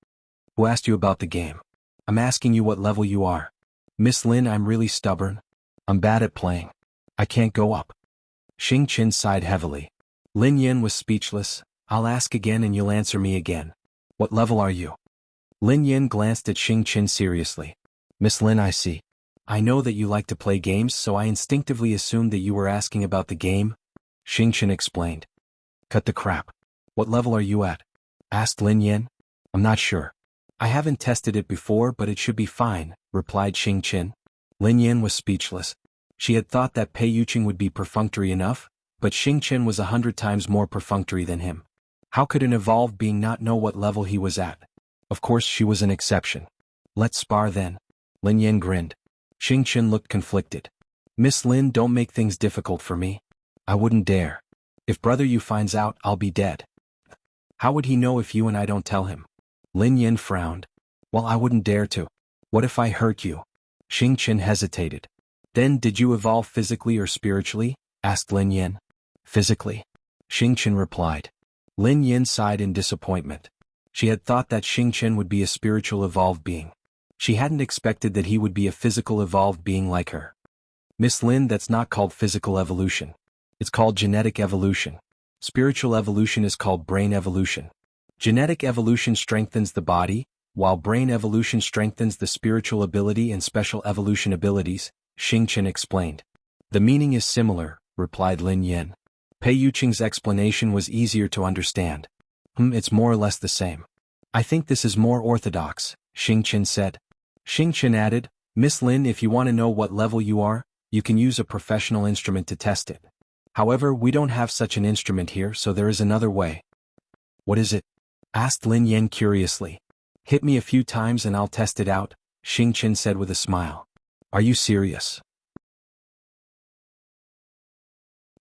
"Who asked you about the game?" "I'm asking you what level you are." "Miss Lin, I'm really stubborn. I'm bad at playing. I can't go up." Xing Chen sighed heavily. Lin Yan was speechless. "I'll ask again and you'll answer me again. What level are you?" Lin Yan glanced at Xing Chen seriously. "Miss Lin, I see. I know that you like to play games, so I instinctively assumed that you were asking about the game," Xing Chen explained. "Cut the crap. What level are you at?" asked Lin Yan. "I'm not sure. I haven't tested it before, but it should be fine," replied Xing Chen. Lin Yan was speechless. She had thought that Pei Yuqing would be perfunctory enough, but Xing Chen was 100 times more perfunctory than him. How could an evolved being not know what level he was at? Of course she was an exception. "Let's spar then." Lin Yan grinned. Xing Chen looked conflicted. "Miss Lin, don't make things difficult for me. I wouldn't dare. If Brother Yu finds out, I'll be dead." "How would he know if you and I don't tell him?" Lin Yan frowned. "Well, I wouldn't dare to. What if I hurt you?" Xing Chen hesitated. "Then did you evolve physically or spiritually?" asked Lin Yan. "Physically." Xingqian replied. Lin Yin sighed in disappointment. She had thought that Xingqian would be a spiritual evolved being. She hadn't expected that he would be a physical evolved being like her. Miss Lin, that's not called physical evolution. It's called genetic evolution. Spiritual evolution is called brain evolution. Genetic evolution strengthens the body, while brain evolution strengthens the spiritual ability and special evolution abilities, Xingqian explained. The meaning is similar, replied Lin Yin. Pei Yuqing's explanation was easier to understand. It's more or less the same. I think this is more orthodox, Xingqian said. Xingqian added, Miss Lin, if you want to know what level you are, you can use a professional instrument to test it. However, we don't have such an instrument here, so there is another way. What is it? Asked Lin Yin curiously. Hit me a few times and I'll test it out, Xingqian said with a smile. Are you serious?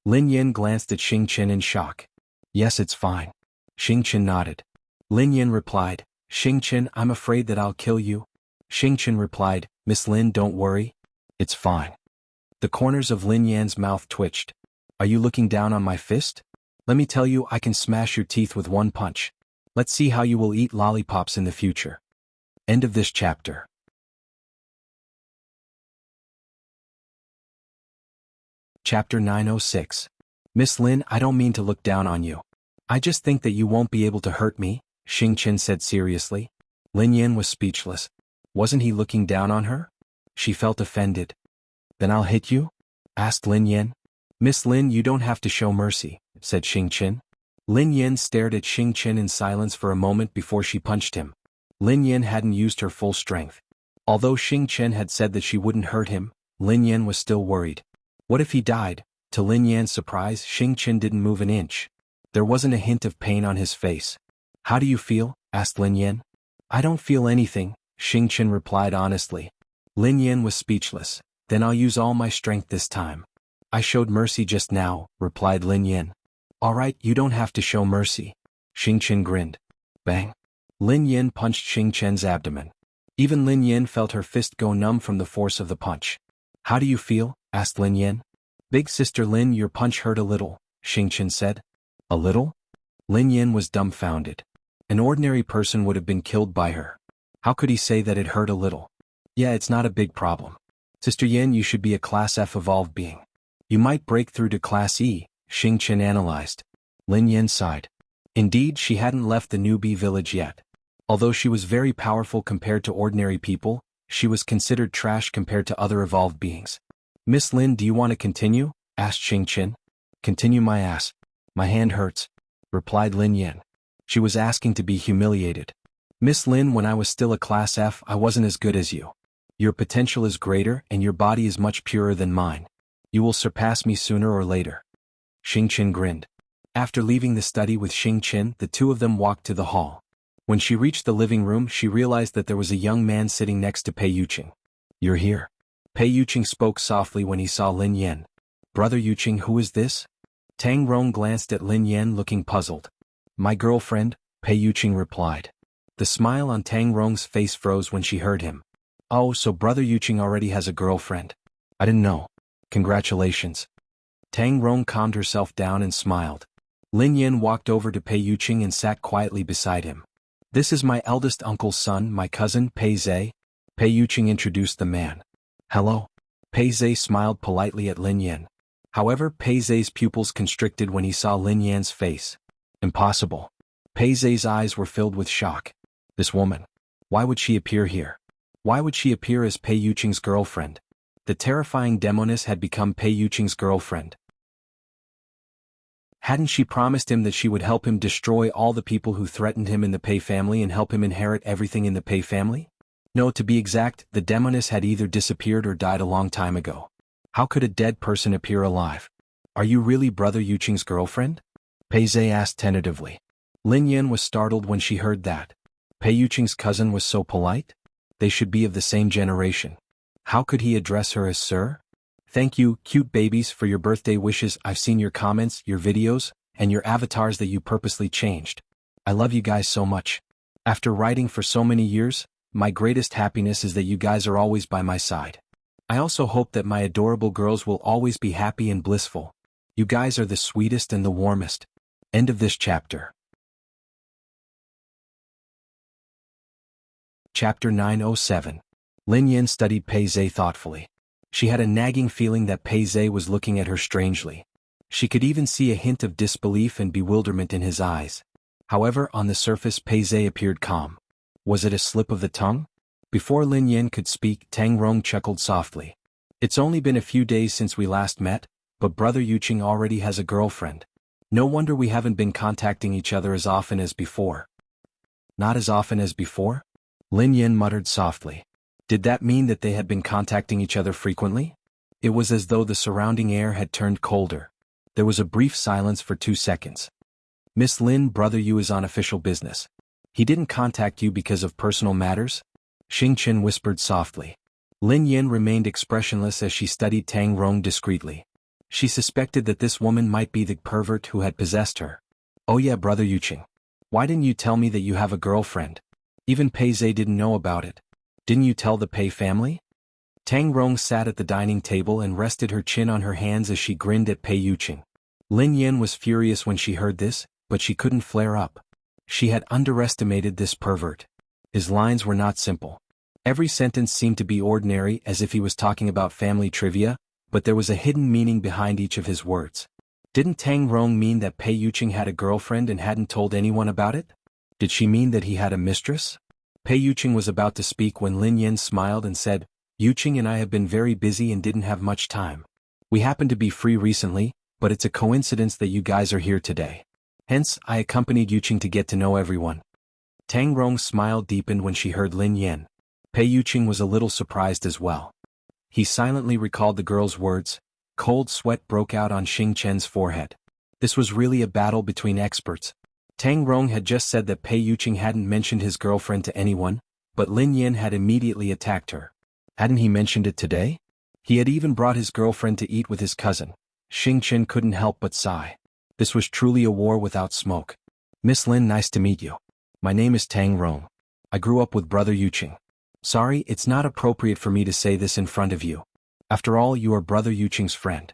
Lin Yin glanced at Xingqian in shock. Yes, it's fine. Xingqian nodded. Lin Yin replied, Xingqian, I'm afraid that I'll kill you. Xingqian replied, Miss Lin, don't worry. It's fine. The corners of Lin Yan's mouth twitched. Are you looking down on my fist? Let me tell you, I can smash your teeth with one punch. Let's see how you will eat lollipops in the future. End of this chapter. Chapter 906. Miss Lin, I don't mean to look down on you. I just think that you won't be able to hurt me, Xingqian said seriously. Lin Yin was speechless. Wasn't he looking down on her? She felt offended. Then I'll hit you? Asked Lin Yin. Miss Lin, you don't have to show mercy, said Xingqian. Lin Yin stared at Xingqian in silence for a moment before she punched him. Lin Yin hadn't used her full strength. Although Xingqian had said that she wouldn't hurt him, Lin Yin was still worried. What if he died? To Lin Yan's surprise, Xingqian didn't move an inch. There wasn't a hint of pain on his face. How do you feel? Asked Lin Yin. I don't feel anything, Xingqian replied honestly. Lin Yin was speechless. Then I'll use all my strength this time. I showed mercy just now, replied Lin Yin. All right, you don't have to show mercy. Xingqian grinned. Bang. Lin Yin punched Xingqian's abdomen. Even Lin Yin felt her fist go numb from the force of the punch. How do you feel? Asked Lin Yin. Big sister Lin, your punch hurt a little, Xingqian said. A little? Lin Yin was dumbfounded. An ordinary person would have been killed by her. How could he say that it hurt a little? Yeah, it's not a big problem. Sister Yin, you should be a Class F evolved being. You might break through to Class E, Xingqian analyzed. Lin Yin sighed. Indeed, she hadn't left the newbie village yet. Although she was very powerful compared to ordinary people, she was considered trash compared to other evolved beings. Miss Lin, do you want to continue? Asked Xingqian. Continue my ass. My hand hurts, replied Lin Yin. She was asking to be humiliated. Miss Lin, when I was still a Class F, I wasn't as good as you. Your potential is greater and your body is much purer than mine. You will surpass me sooner or later. Xingqian grinned. After leaving the study with Xingqian, the two of them walked to the hall. When she reached the living room, she realized that there was a young man sitting next to Pei Yuqing. You're here. Pei Yuqing spoke softly when he saw Lin Yin. Brother Yuqing, who is this? Tang Rong glanced at Lin Yin looking puzzled. My girlfriend, Pei Yuqing replied. The smile on Tang Rong's face froze when she heard him. Oh, so Brother Yuqing already has a girlfriend. I didn't know. Congratulations. Tang Rong calmed herself down and smiled. Lin Yin walked over to Pei Yuqing and sat quietly beside him. This is my eldest uncle's son, my cousin, Pei Zhe. Pei Yuqing introduced the man. Hello. Pei Zhe smiled politely at Lin Yin. However, Pei Zhe's pupils constricted when he saw Lin Yan's face. Impossible. Pei Zhe's eyes were filled with shock. This woman. Why would she appear here? Why would she appear as Pei Yuqing's girlfriend? The terrifying demoness had become Pei Yuqing's girlfriend. Hadn't she promised him that she would help him destroy all the people who threatened him in the Pei family and help him inherit everything in the Pei family? No, to be exact, the demoness had either disappeared or died a long time ago. How could a dead person appear alive? Are you really Brother Yuqing's girlfriend? Pei Zhe asked tentatively. Lin Yin was startled when she heard that. Pei Yuqing's cousin was so polite? They should be of the same generation. How could he address her as sir? Thank you, cute babies, for your birthday wishes. I've seen your comments, your videos, and your avatars that you purposely changed. I love you guys so much. After writing for so many years, my greatest happiness is that you guys are always by my side. I also hope that my adorable girls will always be happy and blissful. You guys are the sweetest and the warmest. End of this chapter. Chapter 907. Lin Yin studied Pei Zhe thoughtfully. She had a nagging feeling that Pei Zhe was looking at her strangely. She could even see a hint of disbelief and bewilderment in his eyes. However, on the surface Pei Zhe appeared calm. Was it a slip of the tongue? Before Lin Yin could speak, Tang Rong chuckled softly. It's only been a few days since we last met, but Brother Yuqing already has a girlfriend. No wonder we haven't been contacting each other as often as before. Not as often as before? Lin Yin muttered softly. Did that mean that they had been contacting each other frequently? It was as though the surrounding air had turned colder. There was a brief silence for 2 seconds. Miss Lin, Brother Yu is on official business. He didn't contact you because of personal matters? Xing Chen whispered softly. Lin Yin remained expressionless as she studied Tang Rong discreetly. She suspected that this woman might be the pervert who had possessed her. Oh yeah, Brother Yuqing. Why didn't you tell me that you have a girlfriend? Even Pei Zhe didn't know about it. Didn't you tell the Pei family? Tang Rong sat at the dining table and rested her chin on her hands as she grinned at Pei Yuqing. Lin Yin was furious when she heard this, but she couldn't flare up. She had underestimated this pervert. His lines were not simple. Every sentence seemed to be ordinary, as if he was talking about family trivia, but there was a hidden meaning behind each of his words. Didn't Tang Rong mean that Pei Yuqing had a girlfriend and hadn't told anyone about it? Did she mean that he had a mistress? Pei Yuqing was about to speak when Lin Yin smiled and said, Yuqing and I have been very busy and didn't have much time. We happen to be free recently, but it's a coincidence that you guys are here today. Hence, I accompanied Yuqing to get to know everyone. Tang Rong's smile deepened when she heard Lin Yin. Pei Yuqing was a little surprised as well. He silently recalled the girl's words. Cold sweat broke out on Xing Chen's forehead. This was really a battle between experts. Tang Rong had just said that Pei Yuqing hadn't mentioned his girlfriend to anyone, but Lin Yin had immediately attacked her. Hadn't he mentioned it today? He had even brought his girlfriend to eat with his cousin. Xing Chen couldn't help but sigh. This was truly a war without smoke. Miss Lin, nice to meet you. My name is Tang Rong. I grew up with Brother Yuqing. Sorry, it's not appropriate for me to say this in front of you. After all, you are Brother Yuqing's friend.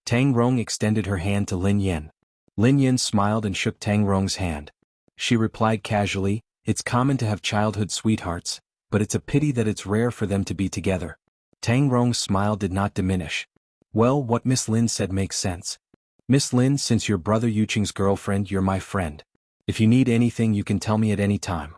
Tang Rong extended her hand to Lin Yin. Lin Yin smiled and shook Tang Rong's hand. She replied casually, it's common to have childhood sweethearts, but it's a pity that it's rare for them to be together. Tang Rong's smile did not diminish. Well, what Miss Lin said makes sense. Miss Lin, since you're Brother Yuqing's girlfriend, you're my friend. If you need anything, you can tell me at any time.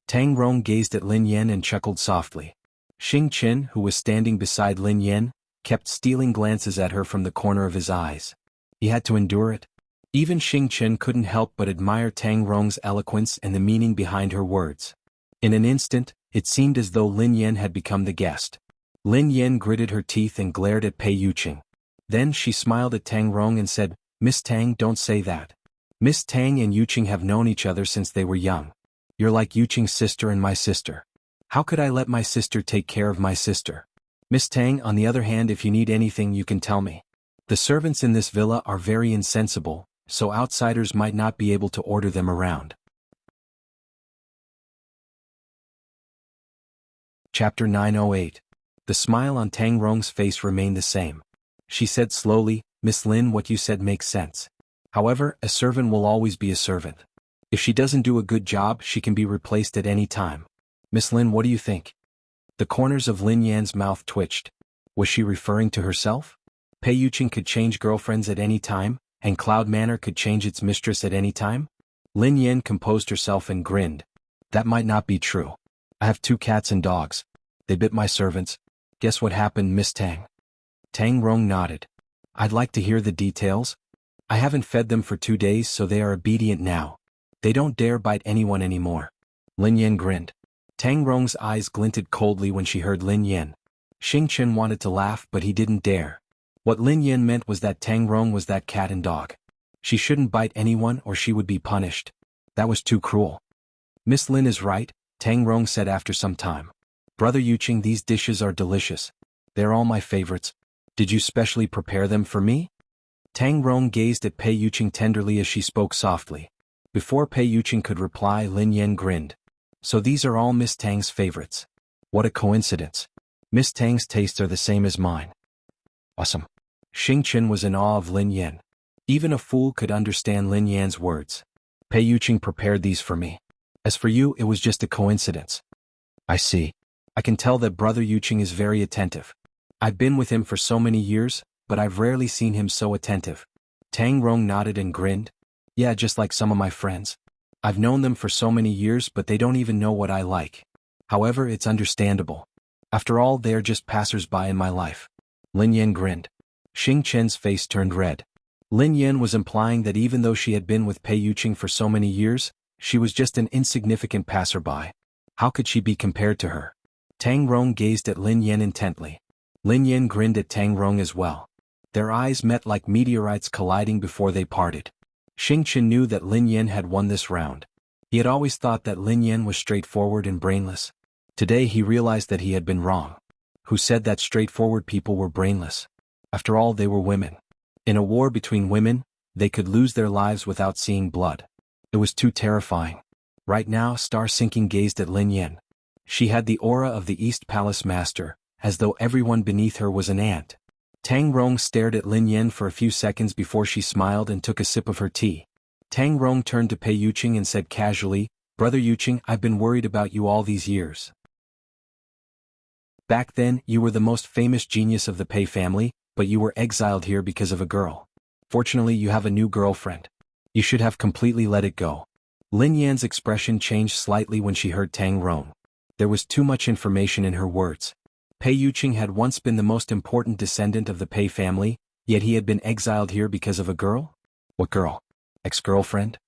Tang Rong gazed at Lin Yin and chuckled softly. Xing Chen, who was standing beside Lin Yin, kept stealing glances at her from the corner of his eyes. He had to endure it. Even Xing Chen couldn't help but admire Tang Rong's eloquence and the meaning behind her words. In an instant, it seemed as though Lin Yin had become the guest. Lin Yin gritted her teeth and glared at Pei Yuqing. Then she smiled at Tang Rong and said, Miss Tang, don't say that. Miss Tang and Yuqing have known each other since they were young. You're like Yuqing's sister and my sister. How could I let my sister take care of my sister? Miss Tang, on the other hand, if you need anything, you can tell me. The servants in this villa are very insensible, so outsiders might not be able to order them around. Chapter 908. The smile on Tang Rong's face remained the same. She said slowly, Miss Lin, what you said makes sense. However, a servant will always be a servant. If she doesn't do a good job, she can be replaced at any time. Miss Lin, what do you think? The corners of Lin Yan's mouth twitched. Was she referring to herself? Pei Yuqing could change girlfriends at any time, and Cloud Manor could change its mistress at any time? Lin Yan composed herself and grinned. That might not be true. I have 2 cats and dogs. They bit my servants. Guess what happened, Miss Tang? Tang Rong nodded. I'd like to hear the details. I haven't fed them for 2 days, so they are obedient now. They don't dare bite anyone anymore. Lin Yan grinned. Tang Rong's eyes glinted coldly when she heard Lin Yan. Xing Chen wanted to laugh, but he didn't dare. What Lin Yan meant was that Tang Rong was that cat and dog. She shouldn't bite anyone or she would be punished. That was too cruel. Miss Lin is right, Tang Rong said after some time. Brother Yuqing, these dishes are delicious. They're all my favorites. Did you specially prepare them for me? Tang Rong gazed at Pei Yuqing tenderly as she spoke softly. Before Pei Yuqing could reply, Lin Yan grinned. So these are all Miss Tang's favorites. What a coincidence. Miss Tang's tastes are the same as mine. Awesome. Xing Chen was in awe of Lin Yan. Even a fool could understand Lin Yan's words. Pei Yuqing prepared these for me. As for you, it was just a coincidence. I see. I can tell that Brother Yuqing is very attentive. I've been with him for so many years, but I've rarely seen him so attentive. Tang Rong nodded and grinned. Yeah, just like some of my friends. I've known them for so many years, but they don't even know what I like. However, it's understandable. After all, they are just passers-by in my life. Lin Yan grinned. Xing Chen's face turned red. Lin Yan was implying that even though she had been with Pei Yuqing for so many years, she was just an insignificant passerby. How could she be compared to her? Tang Rong gazed at Lin Yan intently. Lin Yan grinned at Tang Rong as well. Their eyes met like meteorites colliding before they parted. Xing Chen knew that Lin Yan had won this round. He had always thought that Lin Yan was straightforward and brainless. Today he realized that he had been wrong. Who said that straightforward people were brainless? After all, they were women. In a war between women, they could lose their lives without seeing blood. It was too terrifying. Right now, Star Sinking gazed at Lin Yan. She had the aura of the East Palace Master, as though everyone beneath her was an ant. Tang Rong stared at Lin Yan for a few seconds before she smiled and took a sip of her tea. Tang Rong turned to Pei Yuqing and said casually, "Brother Yuqing, I've been worried about you all these years. Back then, you were the most famous genius of the Pei family, but you were exiled here because of a girl. Fortunately, you have a new girlfriend. You should have completely let it go." Lin Yan's expression changed slightly when she heard Tang Rong. There was too much information in her words. Pei Yuqing had once been the most important descendant of the Pei family, yet he had been exiled here because of a girl? What girl? Ex-girlfriend?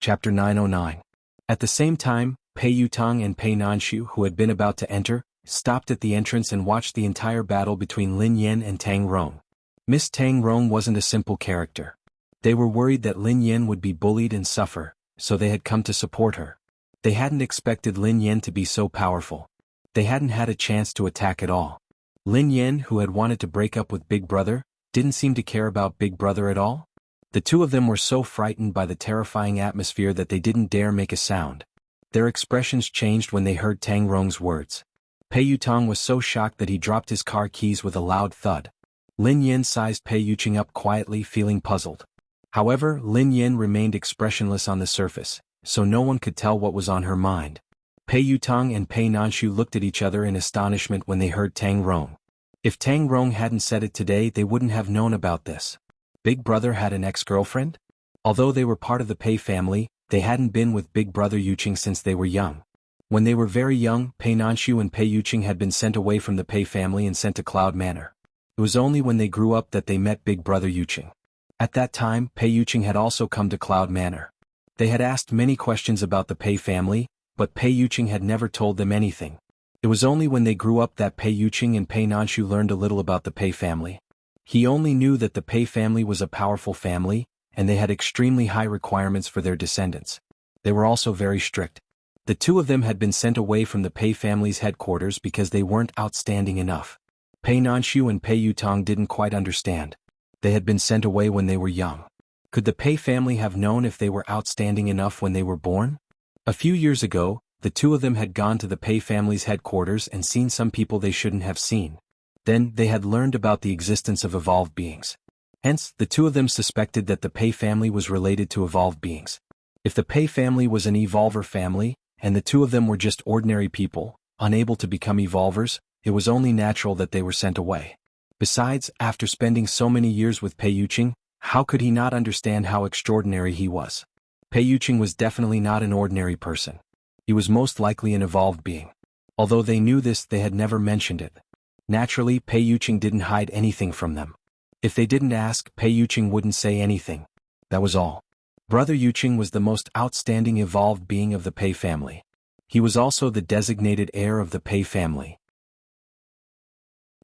Chapter 909. At the same time, Pei Yutang and Pei Nanshu, who had been about to enter, stopped at the entrance and watched the entire battle between Lin Yan and Tang Rong. Miss Tang Rong wasn't a simple character. They were worried that Lin Yan would be bullied and suffer, so they had come to support her. They hadn't expected Lin Yan to be so powerful. They hadn't had a chance to attack at all. Lin Yan, who had wanted to break up with Big Brother, didn't seem to care about Big Brother at all. The two of them were so frightened by the terrifying atmosphere that they didn't dare make a sound. Their expressions changed when they heard Tang Rong's words. Pei Yutang was so shocked that he dropped his car keys with a loud thud. Lin Yan sized Pei Yuqing up quietly, feeling puzzled. However, Lin Yan remained expressionless on the surface, so no one could tell what was on her mind. Pei Yutang and Pei Nanshu looked at each other in astonishment when they heard Tang Rong. If Tang Rong hadn't said it today, they wouldn't have known about this. Big Brother had an ex-girlfriend? Although they were part of the Pei family, they hadn't been with Big Brother Yuqing since they were young. When they were very young, Pei Nanshu and Pei Yuqing had been sent away from the Pei family and sent to Cloud Manor. It was only when they grew up that they met Big Brother Yuqing. At that time, Pei Yuqing had also come to Cloud Manor. They had asked many questions about the Pei family, but Pei Yuqing had never told them anything. It was only when they grew up that Pei Yuqing and Pei Nanshu learned a little about the Pei family. He only knew that the Pei family was a powerful family, and they had extremely high requirements for their descendants. They were also very strict. The two of them had been sent away from the Pei family's headquarters because they weren't outstanding enough. Pei Nanshu and Pei Yutang didn't quite understand. They had been sent away when they were young. Could the Pei family have known if they were outstanding enough when they were born? A few years ago, the two of them had gone to the Pei family's headquarters and seen some people they shouldn't have seen. Then, they had learned about the existence of evolved beings. Hence, the two of them suspected that the Pei family was related to evolved beings. If the Pei family was an evolver family, and the two of them were just ordinary people, unable to become evolvers, it was only natural that they were sent away. Besides, after spending so many years with Pei Yuqing, how could he not understand how extraordinary he was? Pei Yuqing was definitely not an ordinary person. He was most likely an evolved being. Although they knew this, they had never mentioned it. Naturally, Pei Yuqing didn't hide anything from them. If they didn't ask, Pei Yuqing wouldn't say anything. That was all. Brother Yuqing was the most outstanding evolved being of the Pei family. He was also the designated heir of the Pei family.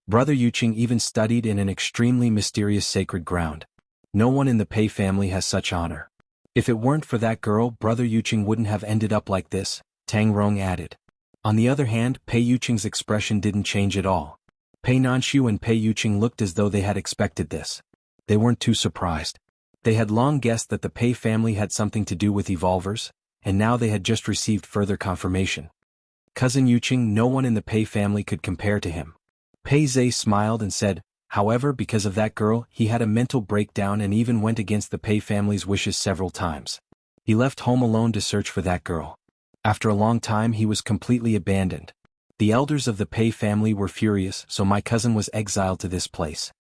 Brother Yuqing even studied in an extremely mysterious sacred ground. No one in the Pei family has such honor. If it weren't for that girl, Brother Yuqing wouldn't have ended up like this, Tang Rong added. On the other hand, Pei Yuqing's expression didn't change at all. Pei Nanshu and Pei Yuqing looked as though they had expected this. They weren't too surprised. They had long guessed that the Pei family had something to do with evolvers, and now they had just received further confirmation. Cousin Yuqing, no one in the Pei family could compare to him. Pei Zhe smiled and said, however, because of that girl, he had a mental breakdown and even went against the Pei family's wishes several times. He left home alone to search for that girl. After a long time he was completely abandoned. The elders of the Pei family were furious, so my cousin was exiled to this place.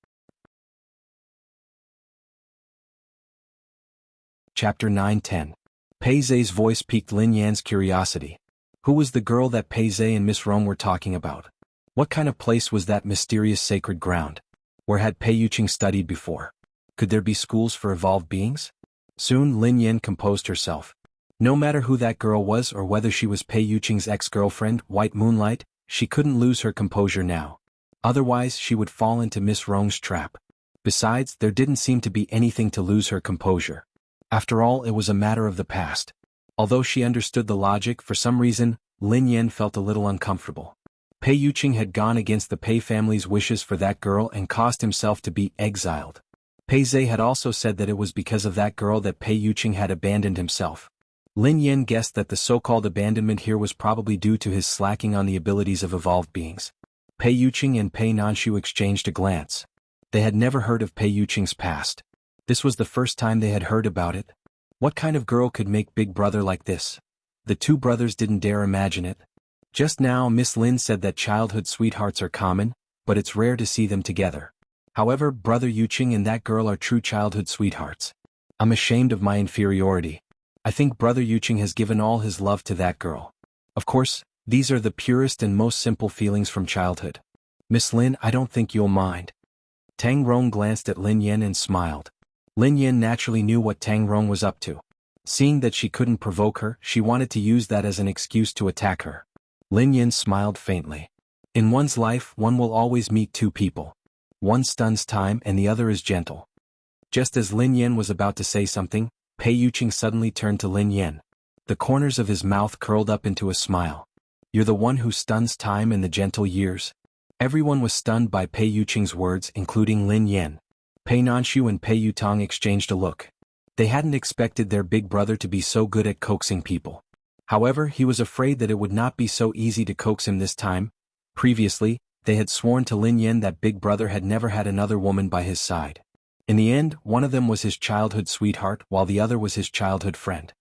Chapter 9-10. Pei Zhe's voice piqued Lin Yan's curiosity. Who was the girl that Pei Zhe and Miss Rong were talking about? What kind of place was that mysterious sacred ground? Where had Pei Yuqing studied before? Could there be schools for evolved beings? Soon Lin Yan composed herself. No matter who that girl was or whether she was Pei Yuqing's ex-girlfriend, White Moonlight, she couldn't lose her composure now. Otherwise she would fall into Miss Rong's trap. Besides, there didn't seem to be anything to lose her composure. After all, it was a matter of the past. Although she understood the logic, for some reason, Lin Yan felt a little uncomfortable. Pei Yuqing had gone against the Pei family's wishes for that girl and caused himself to be exiled. Pei Zhe had also said that it was because of that girl that Pei Yuqing had abandoned himself. Lin Yan guessed that the so-called abandonment here was probably due to his slacking on the abilities of evolved beings. Pei Yuqing and Pei Nanshu exchanged a glance. They had never heard of Pei Yuqing's past. This was the first time they had heard about it. What kind of girl could make Big Brother like this? The two brothers didn't dare imagine it. Just now Miss Lin said that childhood sweethearts are common, but it's rare to see them together. However, Brother Yuqing and that girl are true childhood sweethearts. I'm ashamed of my inferiority. I think Brother Yuqing has given all his love to that girl. Of course, these are the purest and most simple feelings from childhood. Miss Lin, I don't think you'll mind. Tang Rong glanced at Lin Yan and smiled. Lin Yan naturally knew what Tang Rong was up to. Seeing that she couldn't provoke her, she wanted to use that as an excuse to attack her. Lin Yan smiled faintly. In one's life, one will always meet two people. One stuns time and the other is gentle. Just as Lin Yan was about to say something, Pei Yuqing suddenly turned to Lin Yan. The corners of his mouth curled up into a smile. You're the one who stuns time and the gentle years? Everyone was stunned by Pei Yuqing's words, including Lin Yan. Pei Nanshu and Pei Yutong exchanged a look. They hadn't expected their big brother to be so good at coaxing people. However, he was afraid that it would not be so easy to coax him this time. Previously, they had sworn to Lin Yan that Big Brother had never had another woman by his side. In the end, one of them was his childhood sweetheart while the other was his childhood friend.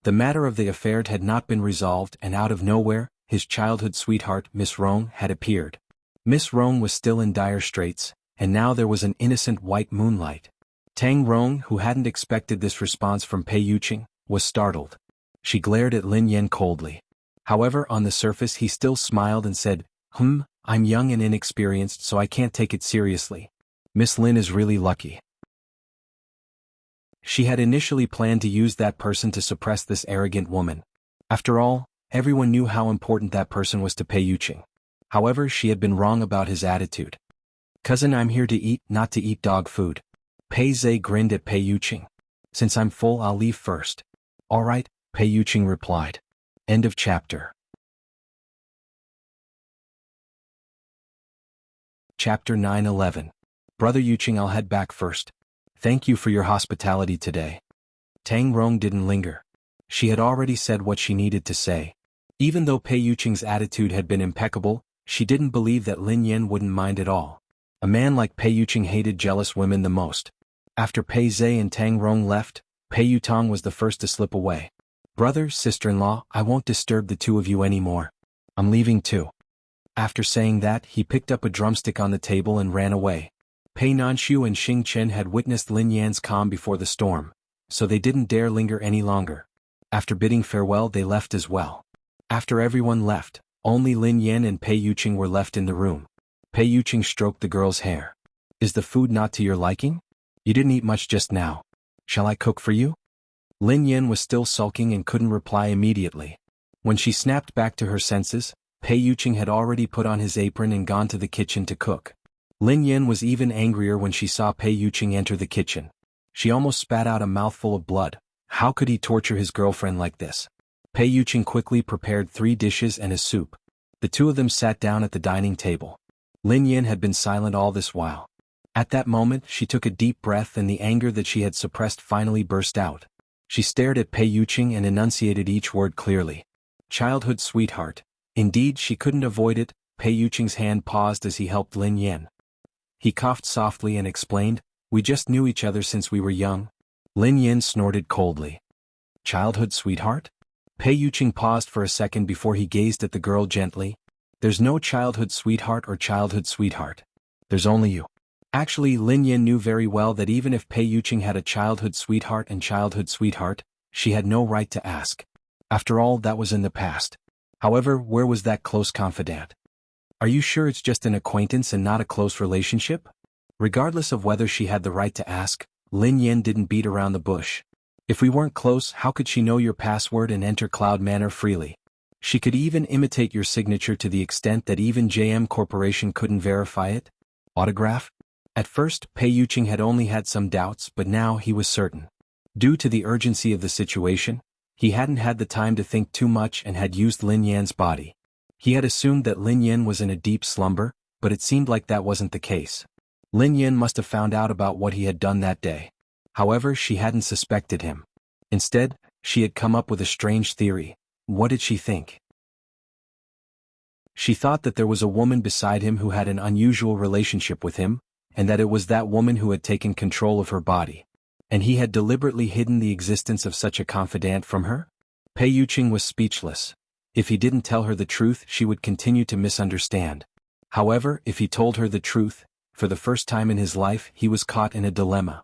The matter of the affair had not been resolved and out of nowhere, his childhood sweetheart, Miss Rong, had appeared. Miss Rong was still in dire straits, and now there was an innocent White Moonlight. Tang Rong, who hadn't expected this response from Pei Yuqing, was startled. She glared at Lin Yan coldly. However, on the surface he still smiled and said, I'm young and inexperienced so I can't take it seriously. Miss Lin is really lucky. She had initially planned to use that person to suppress this arrogant woman. After all, everyone knew how important that person was to Pei Yuqing. However, she had been wrong about his attitude. Cousin, I'm here to eat, not to eat dog food. Pei Zhe grinned at Pei Yuqing. Since I'm full, I'll leave first. All right, Pei Yuqing replied. End of chapter. Chapter 9-11. Brother Yuqing, I'll head back first. Thank you for your hospitality today. Tang Rong didn't linger. She had already said what she needed to say. Even though Pei Yuqing's attitude had been impeccable, she didn't believe that Lin Yan wouldn't mind at all. A man like Pei Yuqing hated jealous women the most. After Pei Zhe and Tang Rong left, Pei Yutong was the first to slip away. Brother, sister-in-law, I won't disturb the two of you anymore. I'm leaving too. After saying that, he picked up a drumstick on the table and ran away. Pei Nanshu and Xing Chen had witnessed Lin Yan's calm before the storm, so they didn't dare linger any longer. After bidding farewell, they left as well. After everyone left, only Lin Yan and Pei Yuqing were left in the room. Pei Yuqing stroked the girl's hair. Is the food not to your liking? You didn't eat much just now. Shall I cook for you? Lin Yan was still sulking and couldn't reply immediately. When she snapped back to her senses, Pei Yuqing had already put on his apron and gone to the kitchen to cook. Lin Yan was even angrier when she saw Pei Yuqing enter the kitchen. She almost spat out a mouthful of blood. How could he torture his girlfriend like this? Pei Yuqing quickly prepared 3 dishes and a soup. The two of them sat down at the dining table. Lin Yan had been silent all this while. At that moment, she took a deep breath and the anger that she had suppressed finally burst out. She stared at Pei Yuqing and enunciated each word clearly. Childhood sweetheart. Indeed, she couldn't avoid it, Pei Yuqing's hand paused as he helped Lin Yan. He coughed softly and explained, "We just knew each other since we were young." Lin Yan snorted coldly. "Childhood sweetheart?" Pei Yuqing paused for a second before he gazed at the girl gently. "There's no childhood sweetheart or childhood sweetheart. There's only you." Actually, Lin Yan knew very well that even if Pei Yuqing had a childhood sweetheart and childhood sweetheart, she had no right to ask. After all, that was in the past. However, where was that close confidant? "Are you sure it's just an acquaintance and not a close relationship?" Regardless of whether she had the right to ask, Lin Yan didn't beat around the bush. "If we weren't close, how could she know your password and enter Cloud Manor freely? She could even imitate your signature to the extent that even JM Corporation couldn't verify it? Autograph?" At first, Pei Yuqing had only had some doubts, but now he was certain. Due to the urgency of the situation, he hadn't had the time to think too much and had used Lin Yan's body. He had assumed that Lin Yan was in a deep slumber, but it seemed like that wasn't the case. Lin Yan must have found out about what he had done that day. However, she hadn't suspected him. Instead, she had come up with a strange theory. What did she think? She thought that there was a woman beside him who had an unusual relationship with him, and that it was that woman who had taken control of her body. And he had deliberately hidden the existence of such a confidant from her? Pei Yuqing was speechless. If he didn't tell her the truth, she would continue to misunderstand. However, if he told her the truth, for the first time in his life he was caught in a dilemma.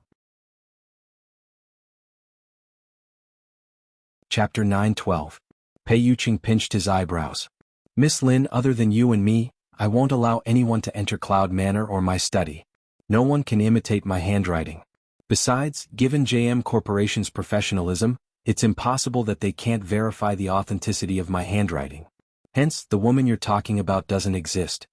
Chapter 9:12. Pei Yuqing pinched his eyebrows. "Miss Lin, other than you and me, I won't allow anyone to enter Cloud Manor or my study. No one can imitate my handwriting. Besides, given JM Corporation's professionalism, it's impossible that they can't verify the authenticity of my handwriting. Hence, the woman you're talking about doesn't exist."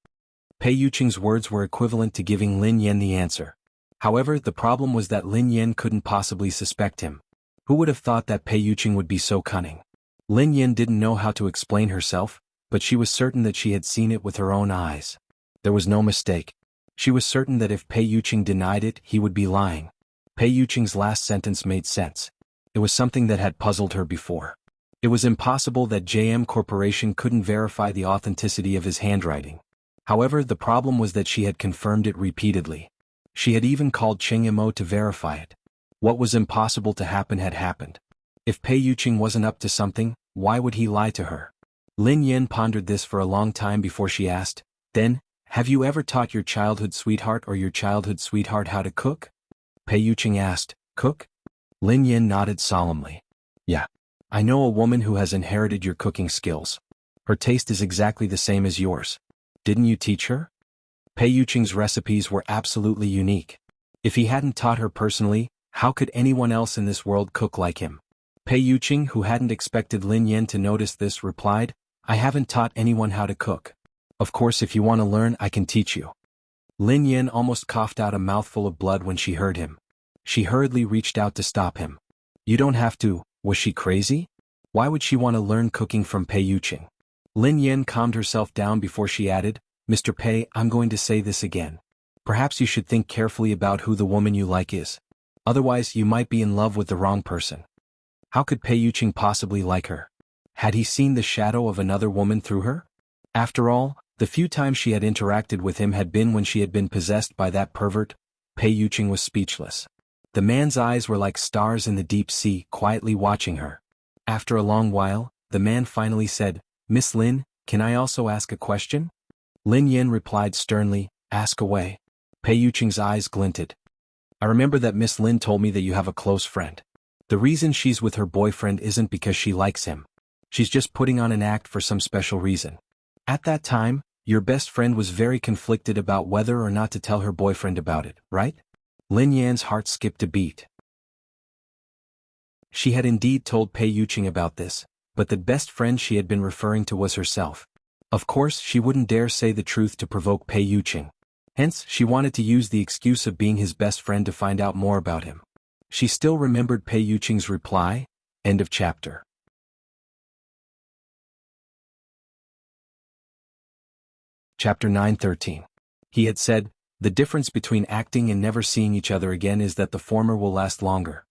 Pei Yuqing's words were equivalent to giving Lin Yan the answer. However, the problem was that Lin Yan couldn't possibly suspect him. Who would have thought that Pei Yuqing would be so cunning? Lin Yan didn't know how to explain herself, but she was certain that she had seen it with her own eyes. There was no mistake. She was certain that if Pei Yuqing denied it, he would be lying. Pei Yuqing's last sentence made sense. It was something that had puzzled her before. It was impossible that JM Corporation couldn't verify the authenticity of his handwriting. However, the problem was that she had confirmed it repeatedly. She had even called Cheng Yimou to verify it. What was impossible to happen had happened. If Pei Yuqing wasn't up to something, why would he lie to her? Lin Yan pondered this for a long time before she asked, "Then, have you ever taught your childhood sweetheart or your childhood sweetheart how to cook?" Pei Yuqing asked, "Cook?" Lin Yan nodded solemnly. "Yeah. I know a woman who has inherited your cooking skills. Her taste is exactly the same as yours. Didn't you teach her?" Pei Yuqing's recipes were absolutely unique. If he hadn't taught her personally, how could anyone else in this world cook like him? Pei Yuqing, who hadn't expected Lin Yan to notice this, replied, "I haven't taught anyone how to cook. Of course, if you want to learn, I can teach you." Lin Yan almost coughed out a mouthful of blood when she heard him. She hurriedly reached out to stop him. "You don't have to." Was she crazy? Why would she want to learn cooking from Pei Yuqing? Lin Yan calmed herself down before she added, "Mr. Pei, I'm going to say this again. Perhaps you should think carefully about who the woman you like is. Otherwise, you might be in love with the wrong person." How could Pei Yuqing possibly like her? Had he seen the shadow of another woman through her? After all, the few times she had interacted with him had been when she had been possessed by that pervert. Pei Yuqing was speechless. The man's eyes were like stars in the deep sea, quietly watching her. After a long while, the man finally said, "Miss Lin, can I also ask a question?" Lin Yan replied sternly, "Ask away." Pei Yuqing's eyes glinted. "I remember that Miss Lin told me that you have a close friend. The reason she's with her boyfriend isn't because she likes him. She's just putting on an act for some special reason. At that time, your best friend was very conflicted about whether or not to tell her boyfriend about it, right?" Lin Yan's heart skipped a beat. She had indeed told Pei Yuqing about this, but the best friend she had been referring to was herself. Of course, she wouldn't dare say the truth to provoke Pei Yuqing. Hence, she wanted to use the excuse of being his best friend to find out more about him. She still remembered Pei Yuqing's reply. End of chapter. Chapter 9:13. He had said, "The difference between acting and never seeing each other again is that the former will last longer."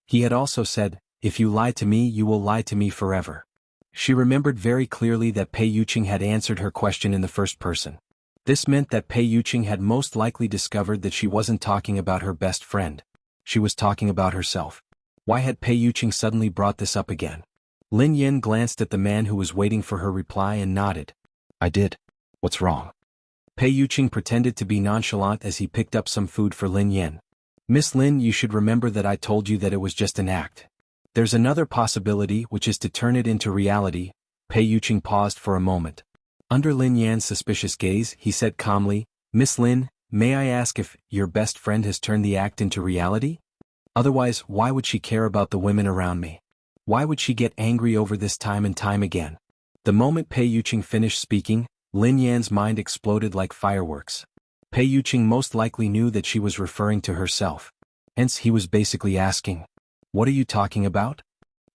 He had also said, "If you lie to me, you will lie to me forever." She remembered very clearly that Pei Yuqing had answered her question in the first person. This meant that Pei Yuqing had most likely discovered that she wasn't talking about her best friend. She was talking about herself. Why had Pei Yuqing suddenly brought this up again? Lin Yan glanced at the man who was waiting for her reply and nodded. I did. What's wrong? Pei Yuqing pretended to be nonchalant as he picked up some food for Lin Yan. Miss Lin, you should remember that I told you that it was just an act. There's another possibility, which is to turn it into reality. Pei Yuqing paused for a moment. Under Lin Yan's suspicious gaze, he said calmly, Miss Lin, may I ask if your best friend has turned the act into reality? Otherwise, why would she care about the women around me? Why would she get angry over this time and time again? The moment Pei Yuqing finished speaking, Lin Yan's mind exploded like fireworks. Pei Yuqing most likely knew that she was referring to herself. Hence he was basically asking, what are you talking about?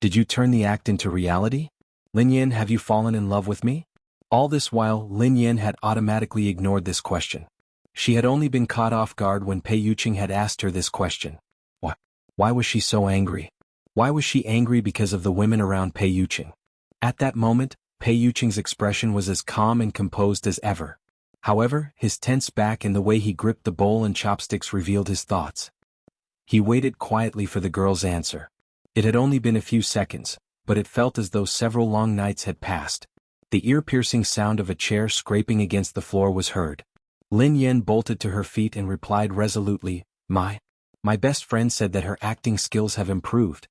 Did you turn the act into reality? Lin Yan, have you fallen in love with me? All this while, Lin Yan had automatically ignored this question. She had only been caught off guard when Pei Yuqing had asked her this question. Why was she so angry? Why was she angry because of the women around Pei Yuqing? At that moment, Pei Yuqing's expression was as calm and composed as ever. However, his tense back and the way he gripped the bowl and chopsticks revealed his thoughts. He waited quietly for the girl's answer. It had only been a few seconds, but it felt as though several long nights had passed. The ear-piercing sound of a chair scraping against the floor was heard. Lin Yan bolted to her feet and replied resolutely, My best friend said that her acting skills have improved.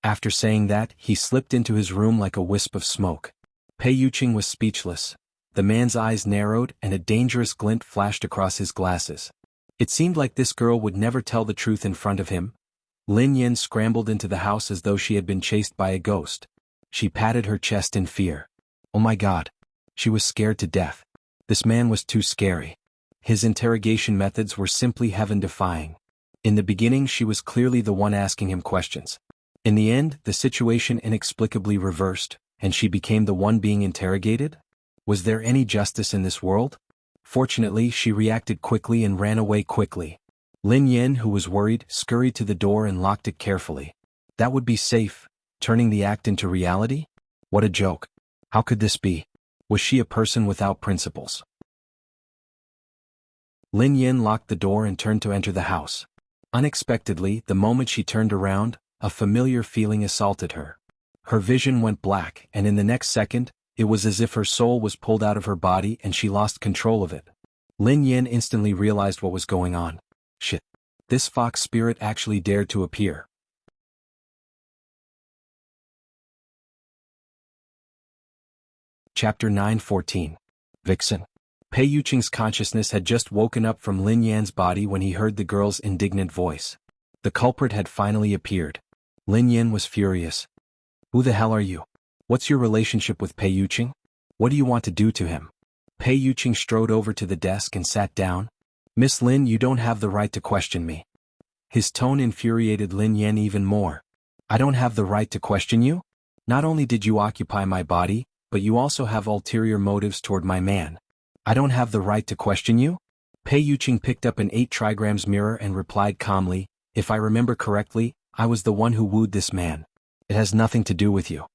After saying that, he slipped into his room like a wisp of smoke. Pei Yuqing was speechless. The man's eyes narrowed and a dangerous glint flashed across his glasses. It seemed like this girl would never tell the truth in front of him. Lin Yan scrambled into the house as though she had been chased by a ghost. She patted her chest in fear. Oh my God. She was scared to death. This man was too scary. His interrogation methods were simply heaven-defying. In the beginning, she was clearly the one asking him questions. In the end, the situation inexplicably reversed, and she became the one being interrogated? Was there any justice in this world? Fortunately, she reacted quickly and ran away quickly. Lin Yan, who was worried, scurried to the door and locked it carefully. That would be safe, turning the act into reality? What a joke. How could this be? Was she a person without principles? Lin Yan locked the door and turned to enter the house. Unexpectedly, the moment she turned around, a familiar feeling assaulted her. Her vision went black, and in the next second, it was as if her soul was pulled out of her body and she lost control of it. Lin Yan instantly realized what was going on. Shit. This fox spirit actually dared to appear. Chapter 9:14. Vixen. Pei Yuqing's consciousness had just woken up from Lin Yan's body when he heard the girl's indignant voice. The culprit had finally appeared. Lin Yan was furious. Who the hell are you? What's your relationship with Pei Yuqing? What do you want to do to him? Pei Yuqing strode over to the desk and sat down. Miss Lin, you don't have the right to question me. His tone infuriated Lin Yan even more. I don't have the right to question you? Not only did you occupy my body, but you also have ulterior motives toward my man. I don't have the right to question you? Pei Yuqing picked up an 8 trigrams mirror and replied calmly, if I remember correctly, I was the one who wooed this man. It has nothing to do with you.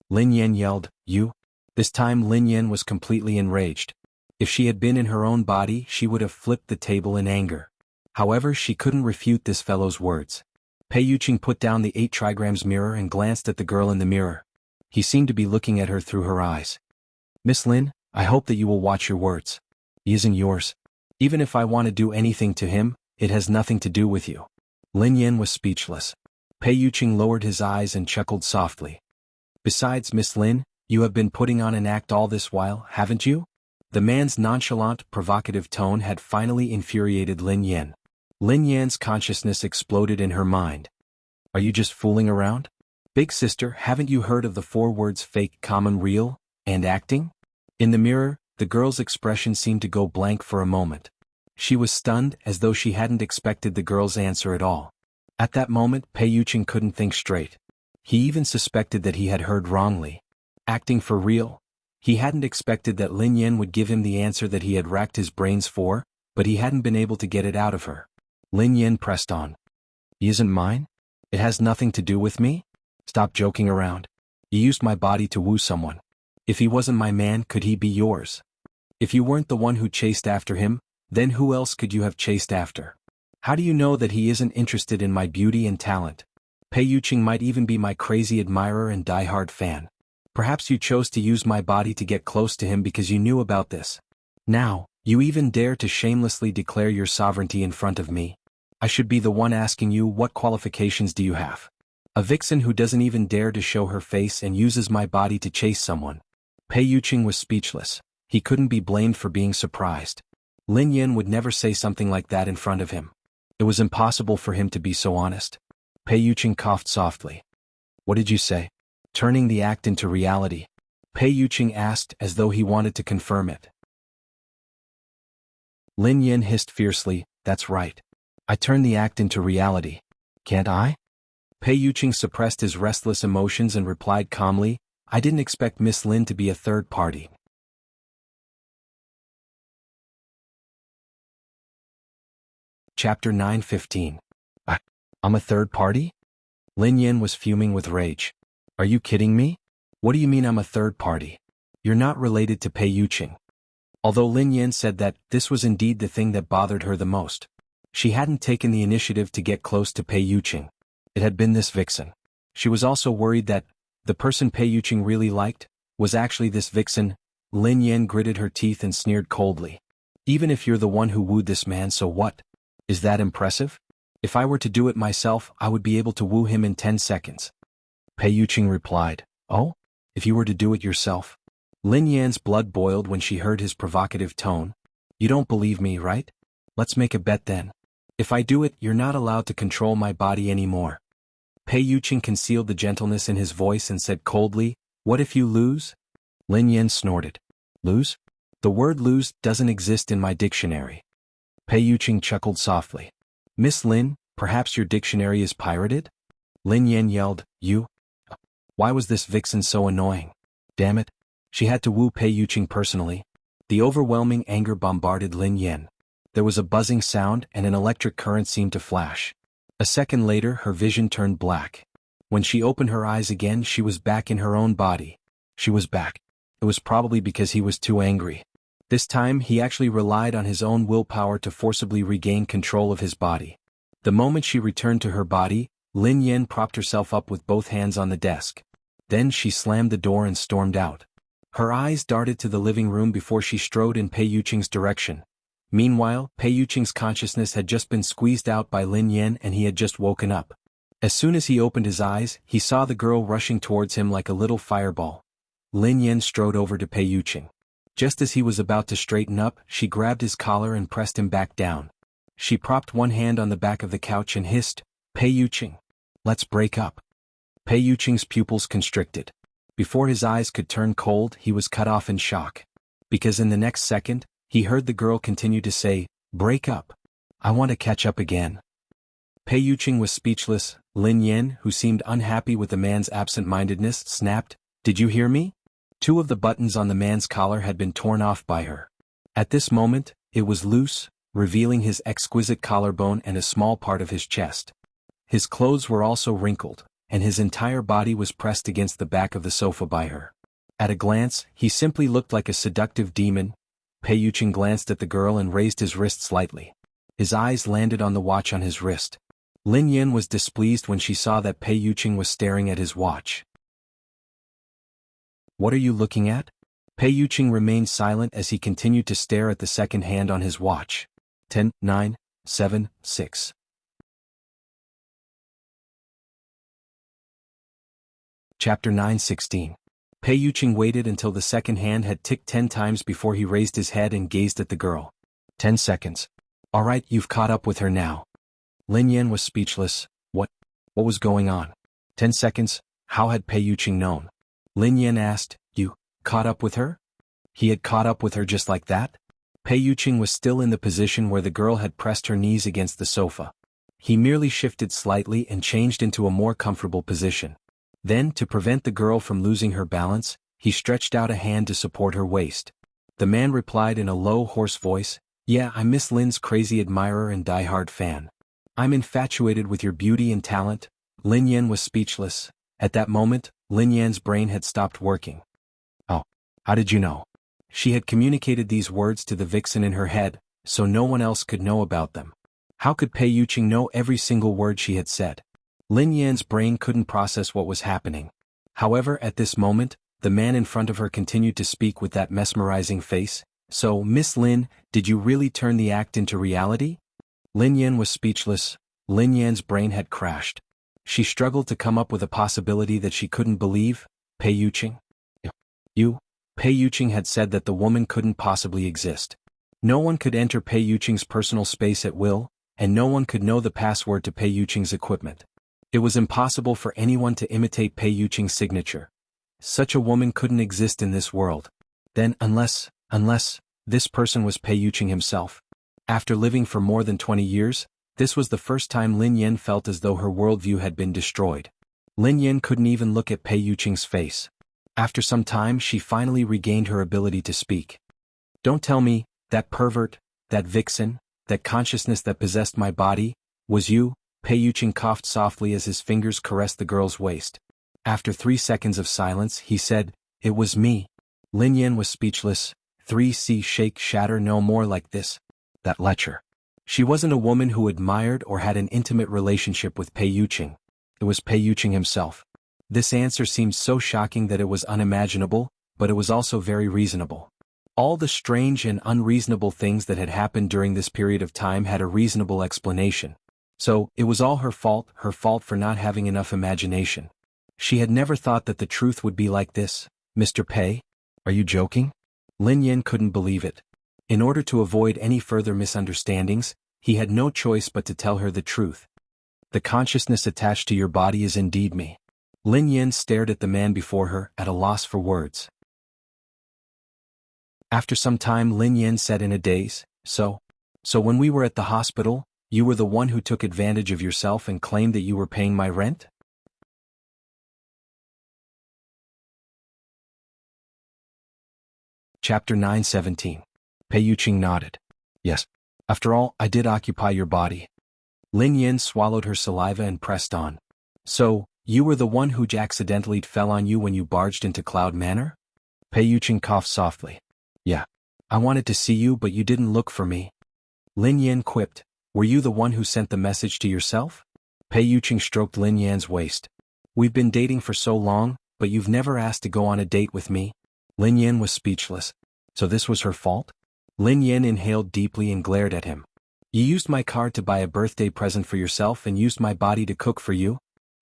Lin Yan yelled, you? This time Lin Yan was completely enraged. If she had been in her own body, she would have flipped the table in anger. However, she couldn't refute this fellow's words. Pei Yuqing put down the 8 trigrams mirror and glanced at the girl in the mirror. He seemed to be looking at her through her eyes. Miss Lin, I hope that you will watch your words. He isn't yours. Even if I want to do anything to him, it has nothing to do with you. Lin Yan was speechless. Pei Yuqing lowered his eyes and chuckled softly. Besides, Miss Lin, you have been putting on an act all this while, haven't you? The man's nonchalant, provocative tone had finally infuriated Lin Yan. Lin Yan's consciousness exploded in her mind. Are you just fooling around? Big sister, haven't you heard of the 4 words fake, common, real, and acting? In the mirror, the girl's expression seemed to go blank for a moment. She was stunned, as though she hadn't expected the girl's answer at all. At that moment, Pei Yuqing couldn't think straight. He even suspected that he had heard wrongly. Acting for real? He hadn't expected that Lin Yan would give him the answer that he had racked his brains for, but he hadn't been able to get it out of her. Lin Yan pressed on. He isn't mine? It has nothing to do with me? Stop joking around. You used my body to woo someone. If he wasn't my man, could he be yours? If you weren't the one who chased after him, then who else could you have chased after? How do you know that he isn't interested in my beauty and talent? Pei Yuqing might even be my crazy admirer and die-hard fan. Perhaps you chose to use my body to get close to him because you knew about this. Now, you even dare to shamelessly declare your sovereignty in front of me. I should be the one asking you, what qualifications do you have? A vixen who doesn't even dare to show her face and uses my body to chase someone. Pei Yuqing was speechless. He couldn't be blamed for being surprised. Lin Yan would never say something like that in front of him. It was impossible for him to be so honest. Pei Yuqing coughed softly. What did you say? Turning the act into reality. Pei Yuqing asked as though he wanted to confirm it. Lin Yan hissed fiercely, that's right. I turned the act into reality. Can't I? Pei Yuqing suppressed his restless emotions and replied calmly, I didn't expect Miss Lin to be a third party. Chapter 9:15. I'm a third party? Lin Yan was fuming with rage. Are you kidding me? What do you mean I'm a third party? You're not related to Pei Yuqing. Although Lin Yan said that, this was indeed the thing that bothered her the most. She hadn't taken the initiative to get close to Pei Yuqing. It had been this vixen. She was also worried that the person Pei Yuqing really liked was actually this vixen. Lin Yan gritted her teeth and sneered coldly. Even if you're the one who wooed this man, so what? Is that impressive? If I were to do it myself, I would be able to woo him in 10 seconds. Pei Yuqing replied, Oh? If you were to do it yourself? Lin Yan's blood boiled when she heard his provocative tone. You don't believe me, right? Let's make a bet then. If I do it, you're not allowed to control my body anymore. Pei Yuqing concealed the gentleness in his voice and said coldly, What if you lose? Lin Yan snorted. Lose? The word lose doesn't exist in my dictionary. Pei Yuqing chuckled softly. Miss Lin, perhaps your dictionary is pirated? Lin Yan yelled, You? Why was this vixen so annoying? Damn it. She had to woo Pei Yuqing personally. The overwhelming anger bombarded Lin Yan. There was a buzzing sound and an electric current seemed to flash. A second later, her vision turned black. When she opened her eyes again, she was back in her own body. She was back. It was probably because he was too angry. This time, he actually relied on his own willpower to forcibly regain control of his body. The moment she returned to her body, Lin Yan propped herself up with both hands on the desk. Then she slammed the door and stormed out. Her eyes darted to the living room before she strode in Pei Yuqing's direction. Meanwhile, Pei Yuqing's consciousness had just been squeezed out by Lin Yan and he had just woken up. As soon as he opened his eyes, he saw the girl rushing towards him like a little fireball. Lin Yan strode over to Pei Yuqing. Just as he was about to straighten up, she grabbed his collar and pressed him back down. She propped one hand on the back of the couch and hissed, Pei Yuqing, let's break up. Pei Yuqing's pupils constricted. Before his eyes could turn cold, he was cut off in shock. Because in the next second, he heard the girl continue to say, Break up. I want to catch up again. Pei Yuqing was speechless. Lin Yan, who seemed unhappy with the man's absent-mindedness, snapped, Did you hear me? 2 of the buttons on the man's collar had been torn off by her. At this moment, it was loose, revealing his exquisite collarbone and a small part of his chest. His clothes were also wrinkled, and his entire body was pressed against the back of the sofa by her. At a glance, he simply looked like a seductive demon. Pei Yuqing glanced at the girl and raised his wrist slightly. His eyes landed on the watch on his wrist. Lin Yan was displeased when she saw that Pei Yuqing was staring at his watch. What are you looking at? Pei Yuqing remained silent as he continued to stare at the second hand on his watch. 10, 9, 7, 6. Chapter 9:16. Pei Yuqing waited until the second hand had ticked 10 times before he raised his head and gazed at the girl. 10 seconds. All right, you've caught up with her now. Lin Yan was speechless. What was going on? 10 seconds, how had Pei Yuqing known? Lin Yan asked, You caught up with her? He had caught up with her just like that? Pei Yuqing was still in the position where the girl had pressed her knees against the sofa. He merely shifted slightly and changed into a more comfortable position. Then, to prevent the girl from losing her balance, he stretched out a hand to support her waist. The man replied in a low, hoarse voice, Yeah, I'm Miss Lin's crazy admirer and die-hard fan. I'm infatuated with your beauty and talent. Lin Yan was speechless. At that moment, Lin Yan's brain had stopped working. Oh, how did you know? She had communicated these words to the vixen in her head, so no one else could know about them. How could Pei Yuqing know every single word she had said? Lin Yan's brain couldn't process what was happening. However, at this moment, the man in front of her continued to speak with that mesmerizing face. So, Miss Lin, did you really turn the act into reality? Lin Yan was speechless. Lin Yan's brain had crashed. She struggled to come up with a possibility that she couldn't believe. Pei Yuqing? You? Pei Yuqing had said that the woman couldn't possibly exist. No one could enter Pei Yuqing's personal space at will, and no one could know the password to Pei Yuqing's equipment. It was impossible for anyone to imitate Pei Yuqing's signature. Such a woman couldn't exist in this world. Then, unless, this person was Pei Yuqing himself. After living for more than 20 years, this was the first time Lin Yan felt as though her worldview had been destroyed. Lin Yan couldn't even look at Pei Yuqing's face. After some time, she finally regained her ability to speak. Don't tell me, that pervert, that vixen, that consciousness that possessed my body, was you. Pei Yuqing coughed softly as his fingers caressed the girl's waist. After 3 seconds of silence, he said, "It was me." Lin Yan was speechless. 3C shake shatter no more like this. That lecher. She wasn't a woman who admired or had an intimate relationship with Pei Yuqing. It was Pei Yuqing himself. This answer seemed so shocking that it was unimaginable, but it was also very reasonable. All the strange and unreasonable things that had happened during this period of time had a reasonable explanation. So, it was all her fault for not having enough imagination. She had never thought that the truth would be like this. Mr. Pei? Are you joking? Lin Yan couldn't believe it. In order to avoid any further misunderstandings, he had no choice but to tell her the truth. The consciousness attached to your body is indeed me. Lin Yan stared at the man before her, at a loss for words. After some time, Lin Yan said in a daze, So when we were at the hospital, you were the one who took advantage of yourself and claimed that you were paying my rent? Chapter 9:17. Pei Yuqing nodded. Yes. After all, I did occupy your body. Lin Yan swallowed her saliva and pressed on. So, you were the one who accidentally fell on you when you barged into Cloud Manor? Pei Yuqing coughed softly. Yeah. I wanted to see you but you didn't look for me. Lin Yan quipped. Were you the one who sent the message to yourself? Pei Yuqing stroked Lin Yan's waist. We've been dating for so long, but you've never asked to go on a date with me. Lin Yan was speechless. So this was her fault? Lin Yan inhaled deeply and glared at him. You used my card to buy a birthday present for yourself and used my body to cook for you?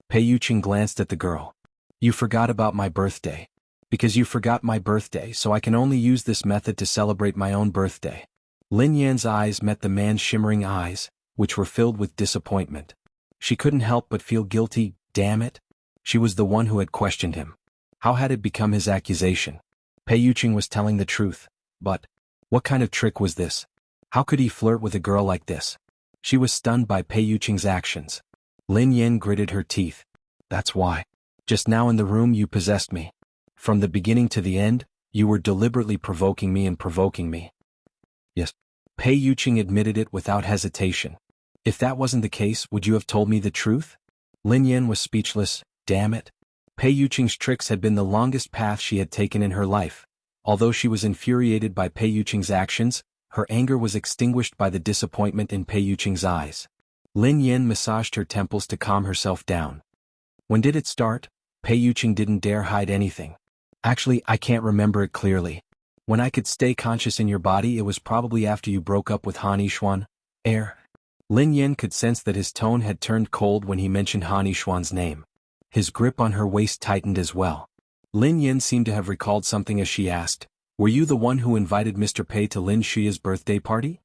Pei Yuqing glanced at the girl. You forgot about my birthday. Because you forgot my birthday, so I can only use this method to celebrate my own birthday. Lin Yan's eyes met the man's shimmering eyes, which were filled with disappointment. She couldn't help but feel guilty. Damn it. She was the one who had questioned him. How had it become his accusation? Pei Yuqing was telling the truth, but what kind of trick was this? How could he flirt with a girl like this? She was stunned by Pei Yuqing's actions. Lin Yan gritted her teeth. That's why. Just now in the room you possessed me. From the beginning to the end, you were deliberately provoking me and provoking me. Yes. Pei Yuqing admitted it without hesitation. If that wasn't the case, would you have told me the truth? Lin Yan was speechless. Damn it. Pei Yuqing's tricks had been the longest path she had taken in her life. Although she was infuriated by Pei Yuqing's actions, her anger was extinguished by the disappointment in Pei Yuqing's eyes. Lin Yan massaged her temples to calm herself down. When did it start? Pei Yuqing didn't dare hide anything. Actually, I can't remember it clearly. When I could stay conscious in your body, it was probably after you broke up with Han Yishuan. Lin Yan could sense that his tone had turned cold when he mentioned Han Yishuan's name. His grip on her waist tightened as well. Lin Yan seemed to have recalled something as she asked, Were you the one who invited Mr. Pei to Lin Xia's birthday party?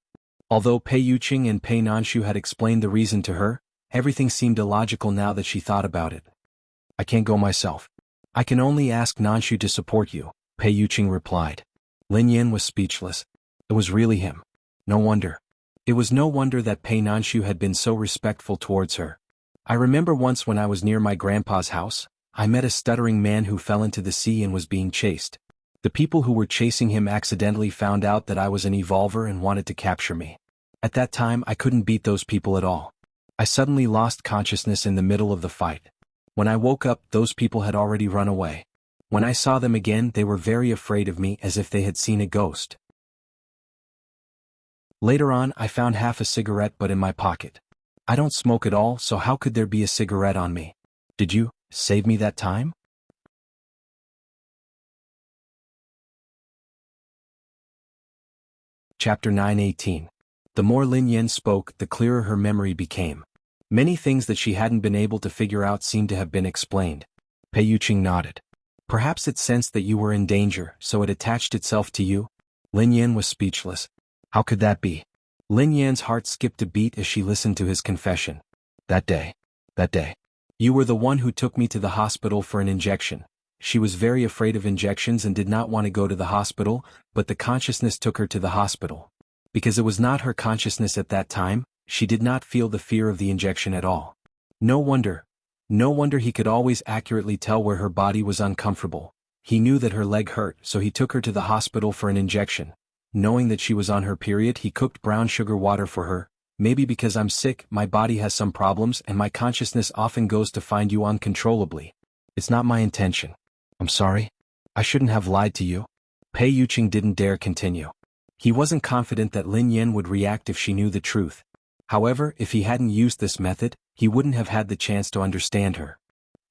Although Pei Yuqing and Pei Nanshu had explained the reason to her, everything seemed illogical now that she thought about it. I can't go myself. I can only ask Nanshu to support you, Pei Yuqing replied. Lin Yan was speechless. It was really him. No wonder. It was no wonder that Pei Nanshu had been so respectful towards her. I remember once when I was near my grandpa's house, I met a stuttering man who fell into the sea and was being chased. The people who were chasing him accidentally found out that I was an evolver and wanted to capture me. At that time I couldn't beat those people at all. I suddenly lost consciousness in the middle of the fight. When I woke up, those people had already run away. When I saw them again, they were very afraid of me, as if they had seen a ghost. Later on, I found half a cigarette but in my pocket. I don't smoke at all, so how could there be a cigarette on me? Did you save me that time? Chapter 9:18. The more Lin Yan spoke, the clearer her memory became. Many things that she hadn't been able to figure out seemed to have been explained. Pei Yuqing nodded. Perhaps it sensed that you were in danger, so it attached itself to you? Lin Yan was speechless. How could that be? Lin Yan's heart skipped a beat as she listened to his confession. That day. You were the one who took me to the hospital for an injection. She was very afraid of injections and did not want to go to the hospital, but the consciousness took her to the hospital. Because it was not her consciousness at that time, she did not feel the fear of the injection at all. No wonder he could always accurately tell where her body was uncomfortable. He knew that her leg hurt, so he took her to the hospital for an injection. Knowing that she was on her period, he cooked brown sugar water for her. Maybe because I'm sick, my body has some problems and my consciousness often goes to find you uncontrollably. It's not my intention. I'm sorry. I shouldn't have lied to you. Pei Yuqing didn't dare continue. He wasn't confident that Lin Yan would react if she knew the truth. However, if he hadn't used this method, he wouldn't have had the chance to understand her.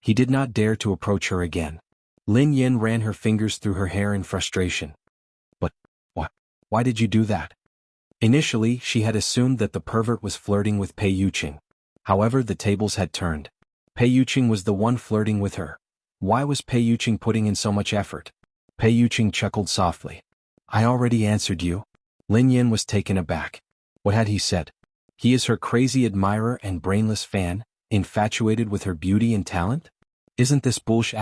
He did not dare to approach her again. Lin Yan ran her fingers through her hair in frustration. But, why did you do that? Initially, she had assumed that the pervert was flirting with Pei Yuqing. However, the tables had turned. Pei Yuqing was the one flirting with her. Why was Pei Yuqing putting in so much effort? Pei Yuqing chuckled softly. I already answered you. Lin Yan was taken aback. What had he said? He is her crazy admirer and brainless fan, infatuated with her beauty and talent? Isn't this bullshit?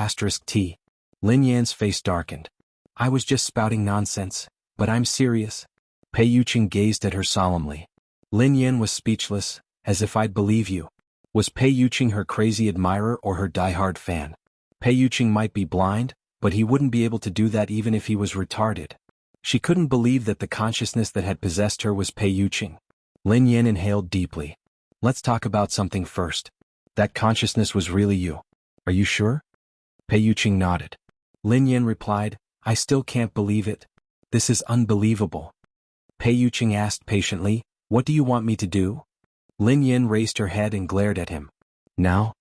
Lin Yan's face darkened. I was just spouting nonsense, but I'm serious. Pei Yuqing gazed at her solemnly. Lin Yan was speechless, as if I'd believe you. Was Pei Yuqing her crazy admirer or her die-hard fan? Pei Yuqing might be blind, but he wouldn't be able to do that even if he was retarded. She couldn't believe that the consciousness that had possessed her was Pei Yuqing. Lin Yan inhaled deeply. Let's talk about something first. That consciousness was really you. Are you sure? Pei Yuqing nodded. Lin Yan replied, I still can't believe it. This is unbelievable. Pei Yuqing asked patiently, what do you want me to do? Lin Yan raised her head and glared at him. Now?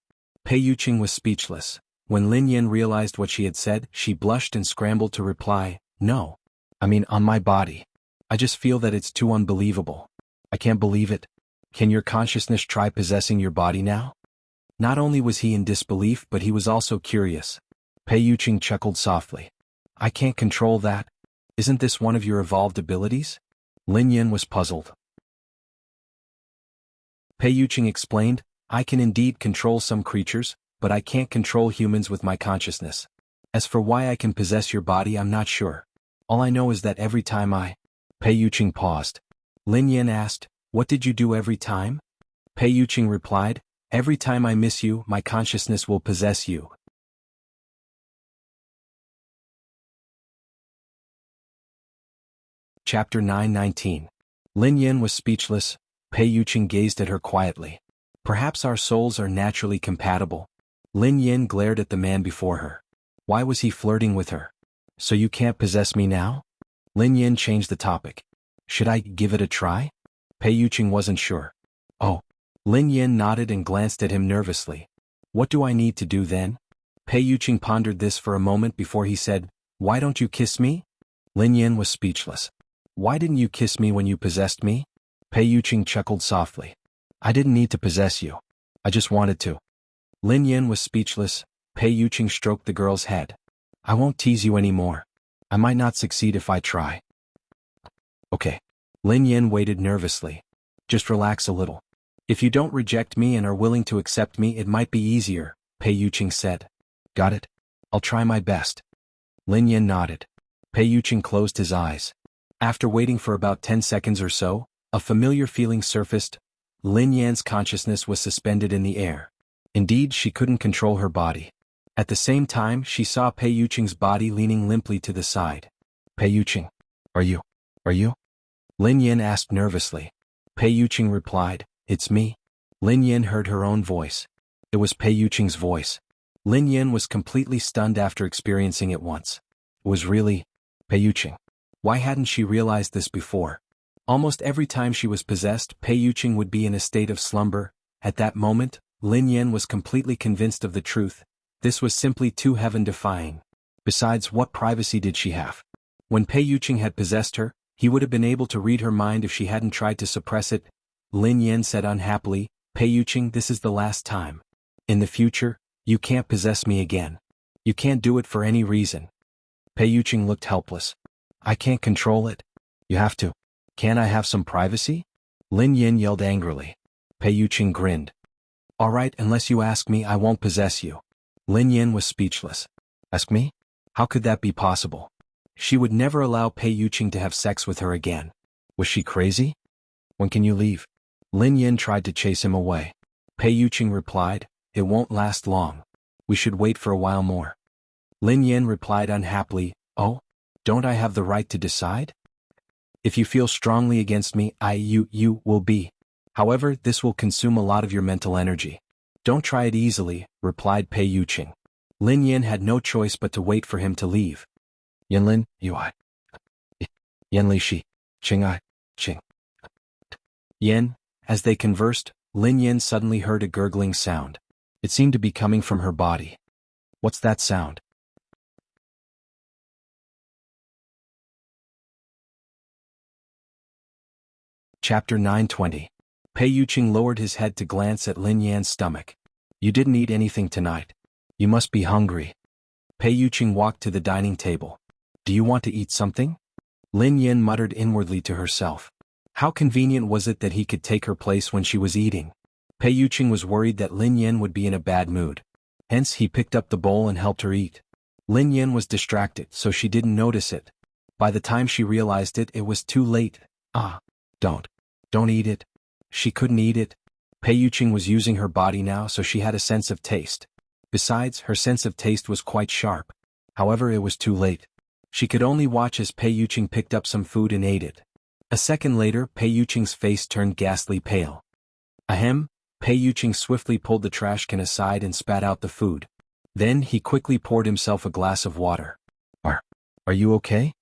Pei Yuqing was speechless. When Lin Yan realized what she had said, she blushed and scrambled to reply, no. I mean, on my body. I just feel that it's too unbelievable. I can't believe it. Can your consciousness try possessing your body now? Not only was he in disbelief, but he was also curious. Pei Yuqing chuckled softly. I can't control that. Isn't this one of your evolved abilities? Lin Yan was puzzled. Pei Yuqing explained, I can indeed control some creatures, but I can't control humans with my consciousness. As for why I can possess your body, I'm not sure. All I know is that every time Pei Yuqing paused. Lin Yan asked, what did you do every time? Pei Yuqing replied, every time I miss you, my consciousness will possess you. Chapter 9:19. Lin Yan was speechless. Pei Yuqing gazed at her quietly. Perhaps our souls are naturally compatible. Lin Yan glared at the man before her. Why was he flirting with her? So you can't possess me now? Lin Yan changed the topic. Should I give it a try? Pei Yuqing wasn't sure. Oh. Lin Yan nodded and glanced at him nervously. What do I need to do then? Pei Yuqing pondered this for a moment before he said, why don't you kiss me? Lin Yan was speechless. Why didn't you kiss me when you possessed me? Pei Yuqing chuckled softly. I didn't need to possess you. I just wanted to. Lin Yan was speechless. Pei Yuqing stroked the girl's head. I won't tease you anymore. I might not succeed if I try. Okay. Lin Yan waited nervously. Just relax a little. If you don't reject me and are willing to accept me, it might be easier, Pei Yuqing said. Got it? I'll try my best. Lin Yan nodded. Pei Yuqing closed his eyes. After waiting for about 10 seconds or so, a familiar feeling surfaced. Lin Yan's consciousness was suspended in the air. Indeed, she couldn't control her body. At the same time, she saw Pei Yuqing's body leaning limply to the side. Pei Yuqing, are you? Lin Yan asked nervously. Pei Yuqing replied, it's me. Lin Yan heard her own voice. It was Pei Yuqing's voice. Lin Yin was completely stunned after experiencing it once. It was really Pei Yuqing. Why hadn't she realized this before? Almost every time she was possessed, Pei Yuqing would be in a state of slumber. At that moment, Lin Yin was completely convinced of the truth. This was simply too heaven-defying. Besides, what privacy did she have? When Pei Yuqing had possessed her, he would have been able to read her mind if she hadn't tried to suppress it. Lin Yin said unhappily, Pei Yuqing, this is the last time. In the future, you can't possess me again. You can't do it for any reason. Pei Yuqing looked helpless. I can't control it. You have to. Can't I have some privacy? Lin Yin yelled angrily. Pei Yuqing grinned. All right, unless you ask me, I won't possess you. Lin Yin was speechless. Ask me? How could that be possible? She would never allow Pei Yuqing to have sex with her again. Was she crazy? When can you leave? Lin Yin tried to chase him away. Pei Yuqing replied, it won't last long. We should wait for a while more. Lin Yin replied unhappily, oh? Don't I have the right to decide? If you feel strongly against me, you will be. However, this will consume a lot of your mental energy. Don't try it easily, replied Pei Yuqing. Lin Yin had no choice but to wait for him to leave. Yanlin, Ui. Yanli Shi. Qing I. Qing. Yin. As they conversed, Lin Yin suddenly heard a gurgling sound. It seemed to be coming from her body. What's that sound? Chapter 920. Pei Yuqing lowered his head to glance at Lin Yan's stomach. You didn't eat anything tonight. You must be hungry. Pei Yuqing walked to the dining table. Do you want to eat something? Lin Yin muttered inwardly to herself. How convenient was it that he could take her place when she was eating? Pei Yuqing was worried that Lin Yin would be in a bad mood. Hence he picked up the bowl and helped her eat. Lin Yin was distracted, so she didn't notice it. By the time she realized it, it was too late. Don't eat it. She couldn't eat it. Pei Yuqing was using her body now, so she had a sense of taste. Besides, her sense of taste was quite sharp. However, it was too late. She could only watch as Pei Yuqing picked up some food and ate it. A second later, Pei Yuqing's face turned ghastly pale. Ahem. Pei Yuqing swiftly pulled the trash can aside and spat out the food. Then he quickly poured himself a glass of water. Are you okay?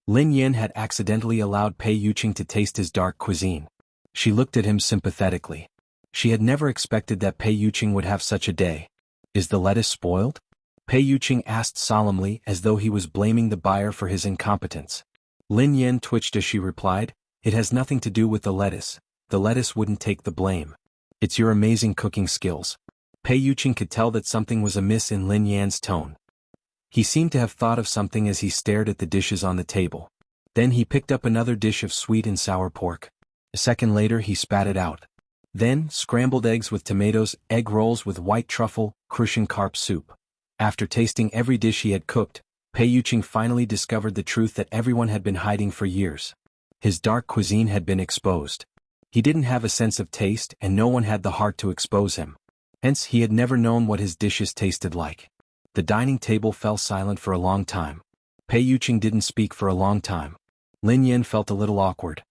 Lin Yin had accidentally allowed Pei Yuqing to taste his dark cuisine. She looked at him sympathetically. She had never expected that Pei Yuqing would have such a day. Is the lettuce spoiled? Pei Yuqing asked solemnly, as though he was blaming the buyer for his incompetence. Lin Yin twitched as she replied, it has nothing to do with the lettuce. The lettuce wouldn't take the blame. It's your amazing cooking skills. Pei Yuqing could tell that something was amiss in Lin Yan's tone. He seemed to have thought of something as he stared at the dishes on the table. Then he picked up another dish of sweet and sour pork. A second later he spat it out. Then, scrambled eggs with tomatoes, egg rolls with white truffle, Crucian carp soup. After tasting every dish he had cooked, Pei Yuqing finally discovered the truth that everyone had been hiding for years. His dark cuisine had been exposed. He didn't have a sense of taste, and no one had the heart to expose him. Hence, he had never known what his dishes tasted like. The dining table fell silent for a long time. Pei Yuqing didn't speak for a long time. Lin Yin felt a little awkward.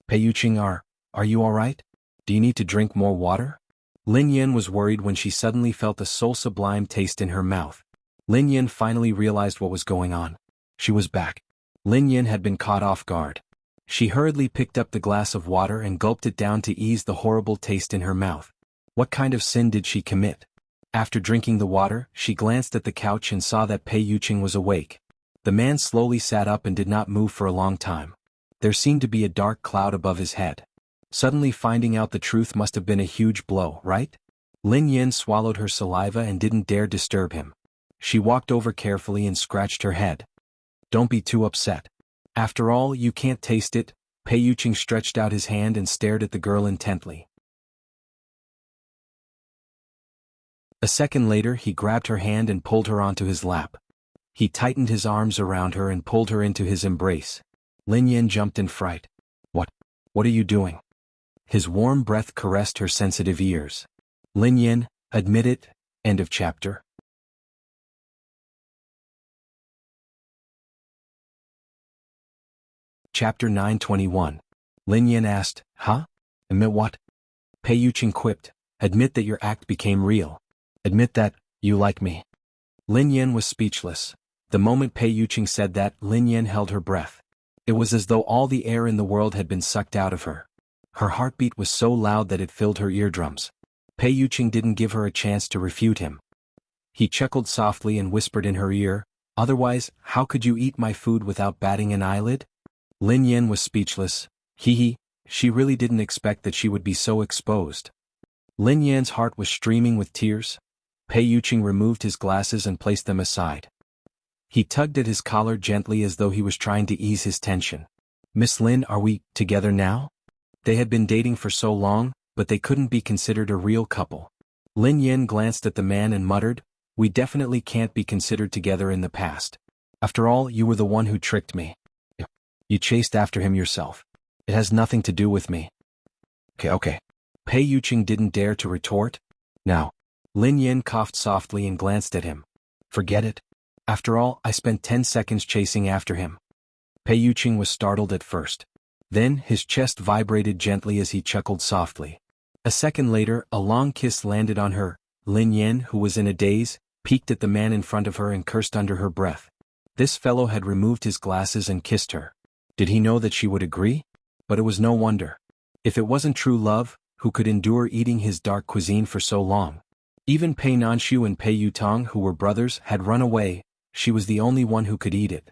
Pei Yuqing, are you all right? Do you need to drink more water? Lin Yin was worried when she suddenly felt a soul-sublime taste in her mouth. Lin Yin finally realized what was going on. She was back. Lin Yin had been caught off guard. She hurriedly picked up the glass of water and gulped it down to ease the horrible taste in her mouth. What kind of sin did she commit? After drinking the water, she glanced at the couch and saw that Pei Yuqing was awake. The man slowly sat up and did not move for a long time. There seemed to be a dark cloud above his head. Suddenly finding out the truth must have been a huge blow, right? Lin Yin swallowed her saliva and didn't dare disturb him. She walked over carefully and scratched her head. Don't be too upset. After all, you can't taste it. Pei Yuqing stretched out his hand and stared at the girl intently. A second later he grabbed her hand and pulled her onto his lap. He tightened his arms around her and pulled her into his embrace. Lin Yin jumped in fright. What are you doing? His warm breath caressed her sensitive ears. Lin Yin, admit it. End of chapter. Chapter 921. Lin Yin asked, huh? Admit what? Pei Yuqing quipped, admit that your act became real. Admit that, You like me? Lin Yan was speechless. The moment Pei Yuqing said that, Lin Yan held her breath. It was as though all the air in the world had been sucked out of her. Her heartbeat was so loud that it filled her eardrums. Pei Yuqing didn't give her a chance to refute him. He chuckled softly and whispered in her ear, "Otherwise, how could you eat my food without batting an eyelid?" Lin Yan was speechless. She really didn't expect that she would be so exposed. Lin Yan's heart was streaming with tears. Pei Yuqing removed his glasses and placed them aside. He tugged at his collar gently as though he was trying to ease his tension. "Miss Lin, are we together now?" They had been dating for so long, but they couldn't be considered a real couple. Lin Yan glanced at the man and muttered, "We definitely can't be considered together in the past. After all, you were the one who tricked me. You chased after him yourself. It has nothing to do with me." Okay. Pei Yuqing didn't dare to retort. "Now." Lin Yan coughed softly and glanced at him. "Forget it. After all, I spent 10 seconds chasing after him." Pei Yuqing was startled at first. Then, his chest vibrated gently as he chuckled softly. A second later, a long kiss landed on her. Lin Yan, who was in a daze, peeked at the man in front of her and cursed under her breath. This fellow had removed his glasses and kissed her. Did he know that she would agree? But it was no wonder. If it wasn't true love, who could endure eating his dark cuisine for so long? Even Pei Nanshu and Pei Yutong, who were brothers, had run away. She was the only one who could eat it.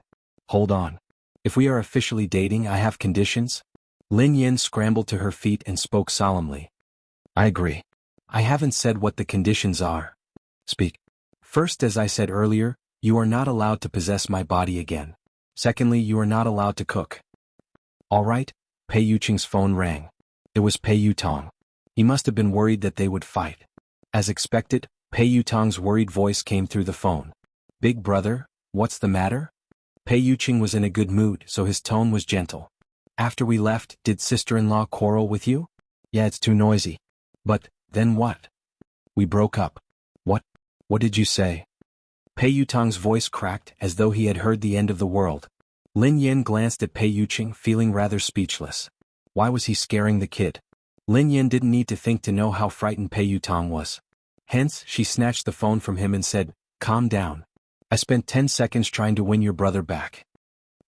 "Hold on. If we are officially dating, I have conditions?" Lin Yan scrambled to her feet and spoke solemnly. "I agree. I haven't said what the conditions are." "Speak." "First, as I said earlier, you are not allowed to possess my body again. Secondly, you are not allowed to cook." "All right." Pei Yuqing's phone rang. It was Pei Yutong. He must have been worried that they would fight. As expected, Pei Yutong's worried voice came through the phone. "Big brother, what's the matter?" Pei Yuqing was in a good mood, so his tone was gentle. "After we left, did sister-in-law quarrel with you?" "Yeah, it's too noisy." "But, then what?" "We broke up." "What? What did you say?" Pei Yutong's voice cracked as though he had heard the end of the world. Lin Yan glanced at Pei Yuqing, feeling rather speechless. Why was he scaring the kid? Lin Yan didn't need to think to know how frightened Pei Yutong was. Hence, she snatched the phone from him and said, "Calm down. I spent 10 seconds trying to win your brother back."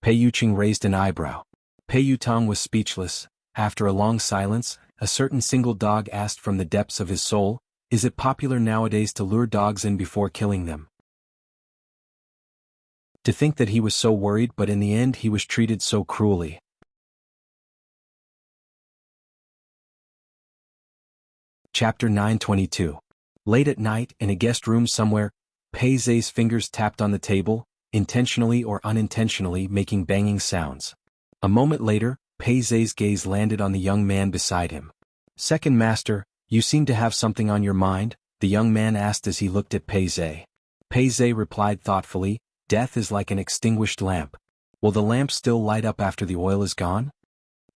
Pei Yuqing raised an eyebrow. Pei Yutong was speechless. After a long silence, a certain single dog asked from the depths of his soul, "Is it popular nowadays to lure dogs in before killing them?" To think that he was so worried, but in the end he was treated so cruelly. Chapter 922. Late at night, in a guest room somewhere, Pei Zhe's fingers tapped on the table, intentionally or unintentionally making banging sounds. A moment later, Pei Zhe's gaze landed on the young man beside him. "Second master, you seem to have something on your mind," the young man asked as he looked at Pei Zhe. Pei Zhe replied thoughtfully, "Death is like an extinguished lamp. Will the lamp still light up after the oil is gone?"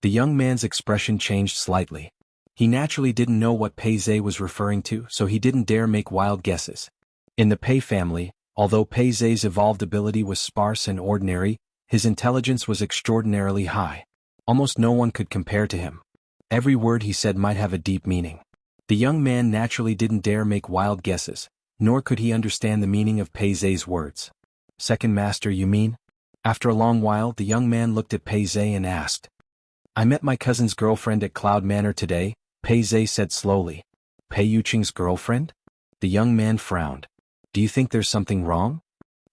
The young man's expression changed slightly. He naturally didn't know what Pei Zhe was referring to, so he didn't dare make wild guesses. In the Pei family, although Pei Zhe's evolved ability was sparse and ordinary, his intelligence was extraordinarily high. Almost no one could compare to him. Every word he said might have a deep meaning. The young man naturally didn't dare make wild guesses, nor could he understand the meaning of Pei Zhe's words. "Second master, you mean?" After a long while, the young man looked at Pei Zhe and asked. "I met my cousin's girlfriend at Cloud Manor today," Pei Zhe said slowly. "Pei Yuqing's girlfriend?" The young man frowned. "Do you think there's something wrong?"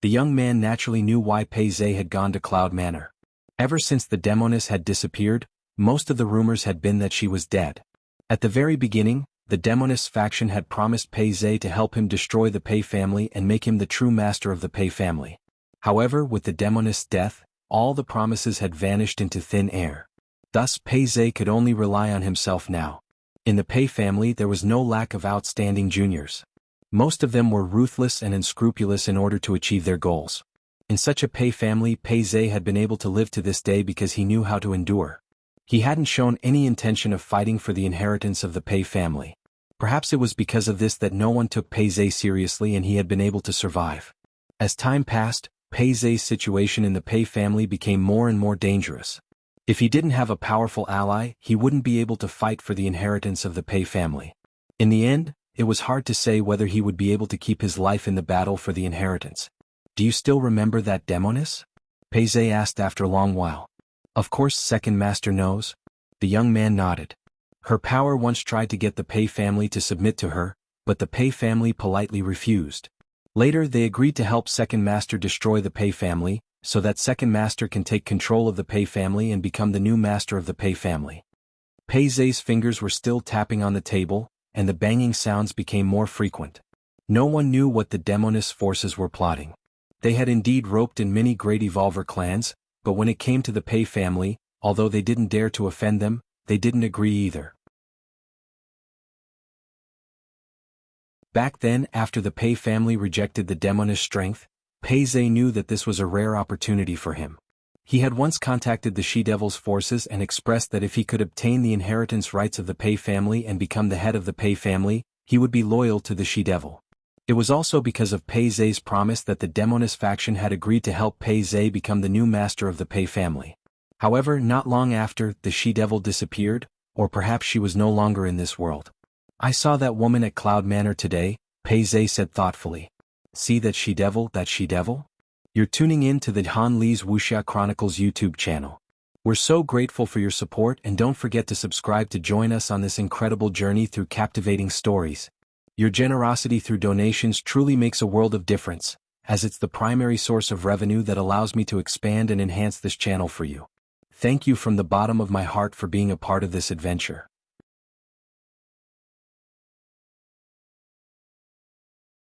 The young man naturally knew why Pei Zhe had gone to Cloud Manor. Ever since the demoness had disappeared, most of the rumors had been that she was dead. At the very beginning, the demoness faction had promised Pei Zhe to help him destroy the Pei family and make him the true master of the Pei family. However, with the demoness' death, all the promises had vanished into thin air. Thus Pei Zhe could only rely on himself now. In the Pei family there was no lack of outstanding juniors. Most of them were ruthless and unscrupulous in order to achieve their goals. In such a Pei family, Pei Zhe had been able to live to this day because he knew how to endure. He hadn't shown any intention of fighting for the inheritance of the Pei family. Perhaps it was because of this that no one took Pei Zhe seriously and he had been able to survive. As time passed, Pei Zhe's situation in the Pei family became more and more dangerous. If he didn't have a powerful ally, he wouldn't be able to fight for the inheritance of the Pei family. In the end, it was hard to say whether he would be able to keep his life in the battle for the inheritance. Do you still remember that demoness? Pei Zhe asked after a long while. Of course, second master knows. The young man nodded. Her power once tried to get the Pei family to submit to her, but the Pei family politely refused. Later they agreed to help second master destroy the Pei family, so that second master can take control of the Pei family and become the new master of the Pei family. Pei Zhe's fingers were still tapping on the table, and the banging sounds became more frequent. No one knew what the demoness forces were plotting. They had indeed roped in many great evolver clans, but when it came to the Pei family, although they didn't dare to offend them, they didn't agree either. Back then, after the Pei family rejected the demoness strength, Pei Zhe knew that this was a rare opportunity for him. He had once contacted the She-Devil's forces and expressed that if he could obtain the inheritance rights of the Pei family and become the head of the Pei family, he would be loyal to the She-Devil. It was also because of Pei Zhe's promise that the demoness faction had agreed to help Pei Zhe become the new master of the Pei family. However, not long after, the She-Devil disappeared, or perhaps she was no longer in this world. I saw that woman at Cloud Manor today, Pei Zhe said thoughtfully. See that She-Devil, that She-Devil? You're tuning in to the Han Li's Wuxia Chronicles YouTube channel. We're so grateful for your support, and don't forget to subscribe to join us on this incredible journey through captivating stories. Your generosity through donations truly makes a world of difference, as it's the primary source of revenue that allows me to expand and enhance this channel for you. Thank you from the bottom of my heart for being a part of this adventure.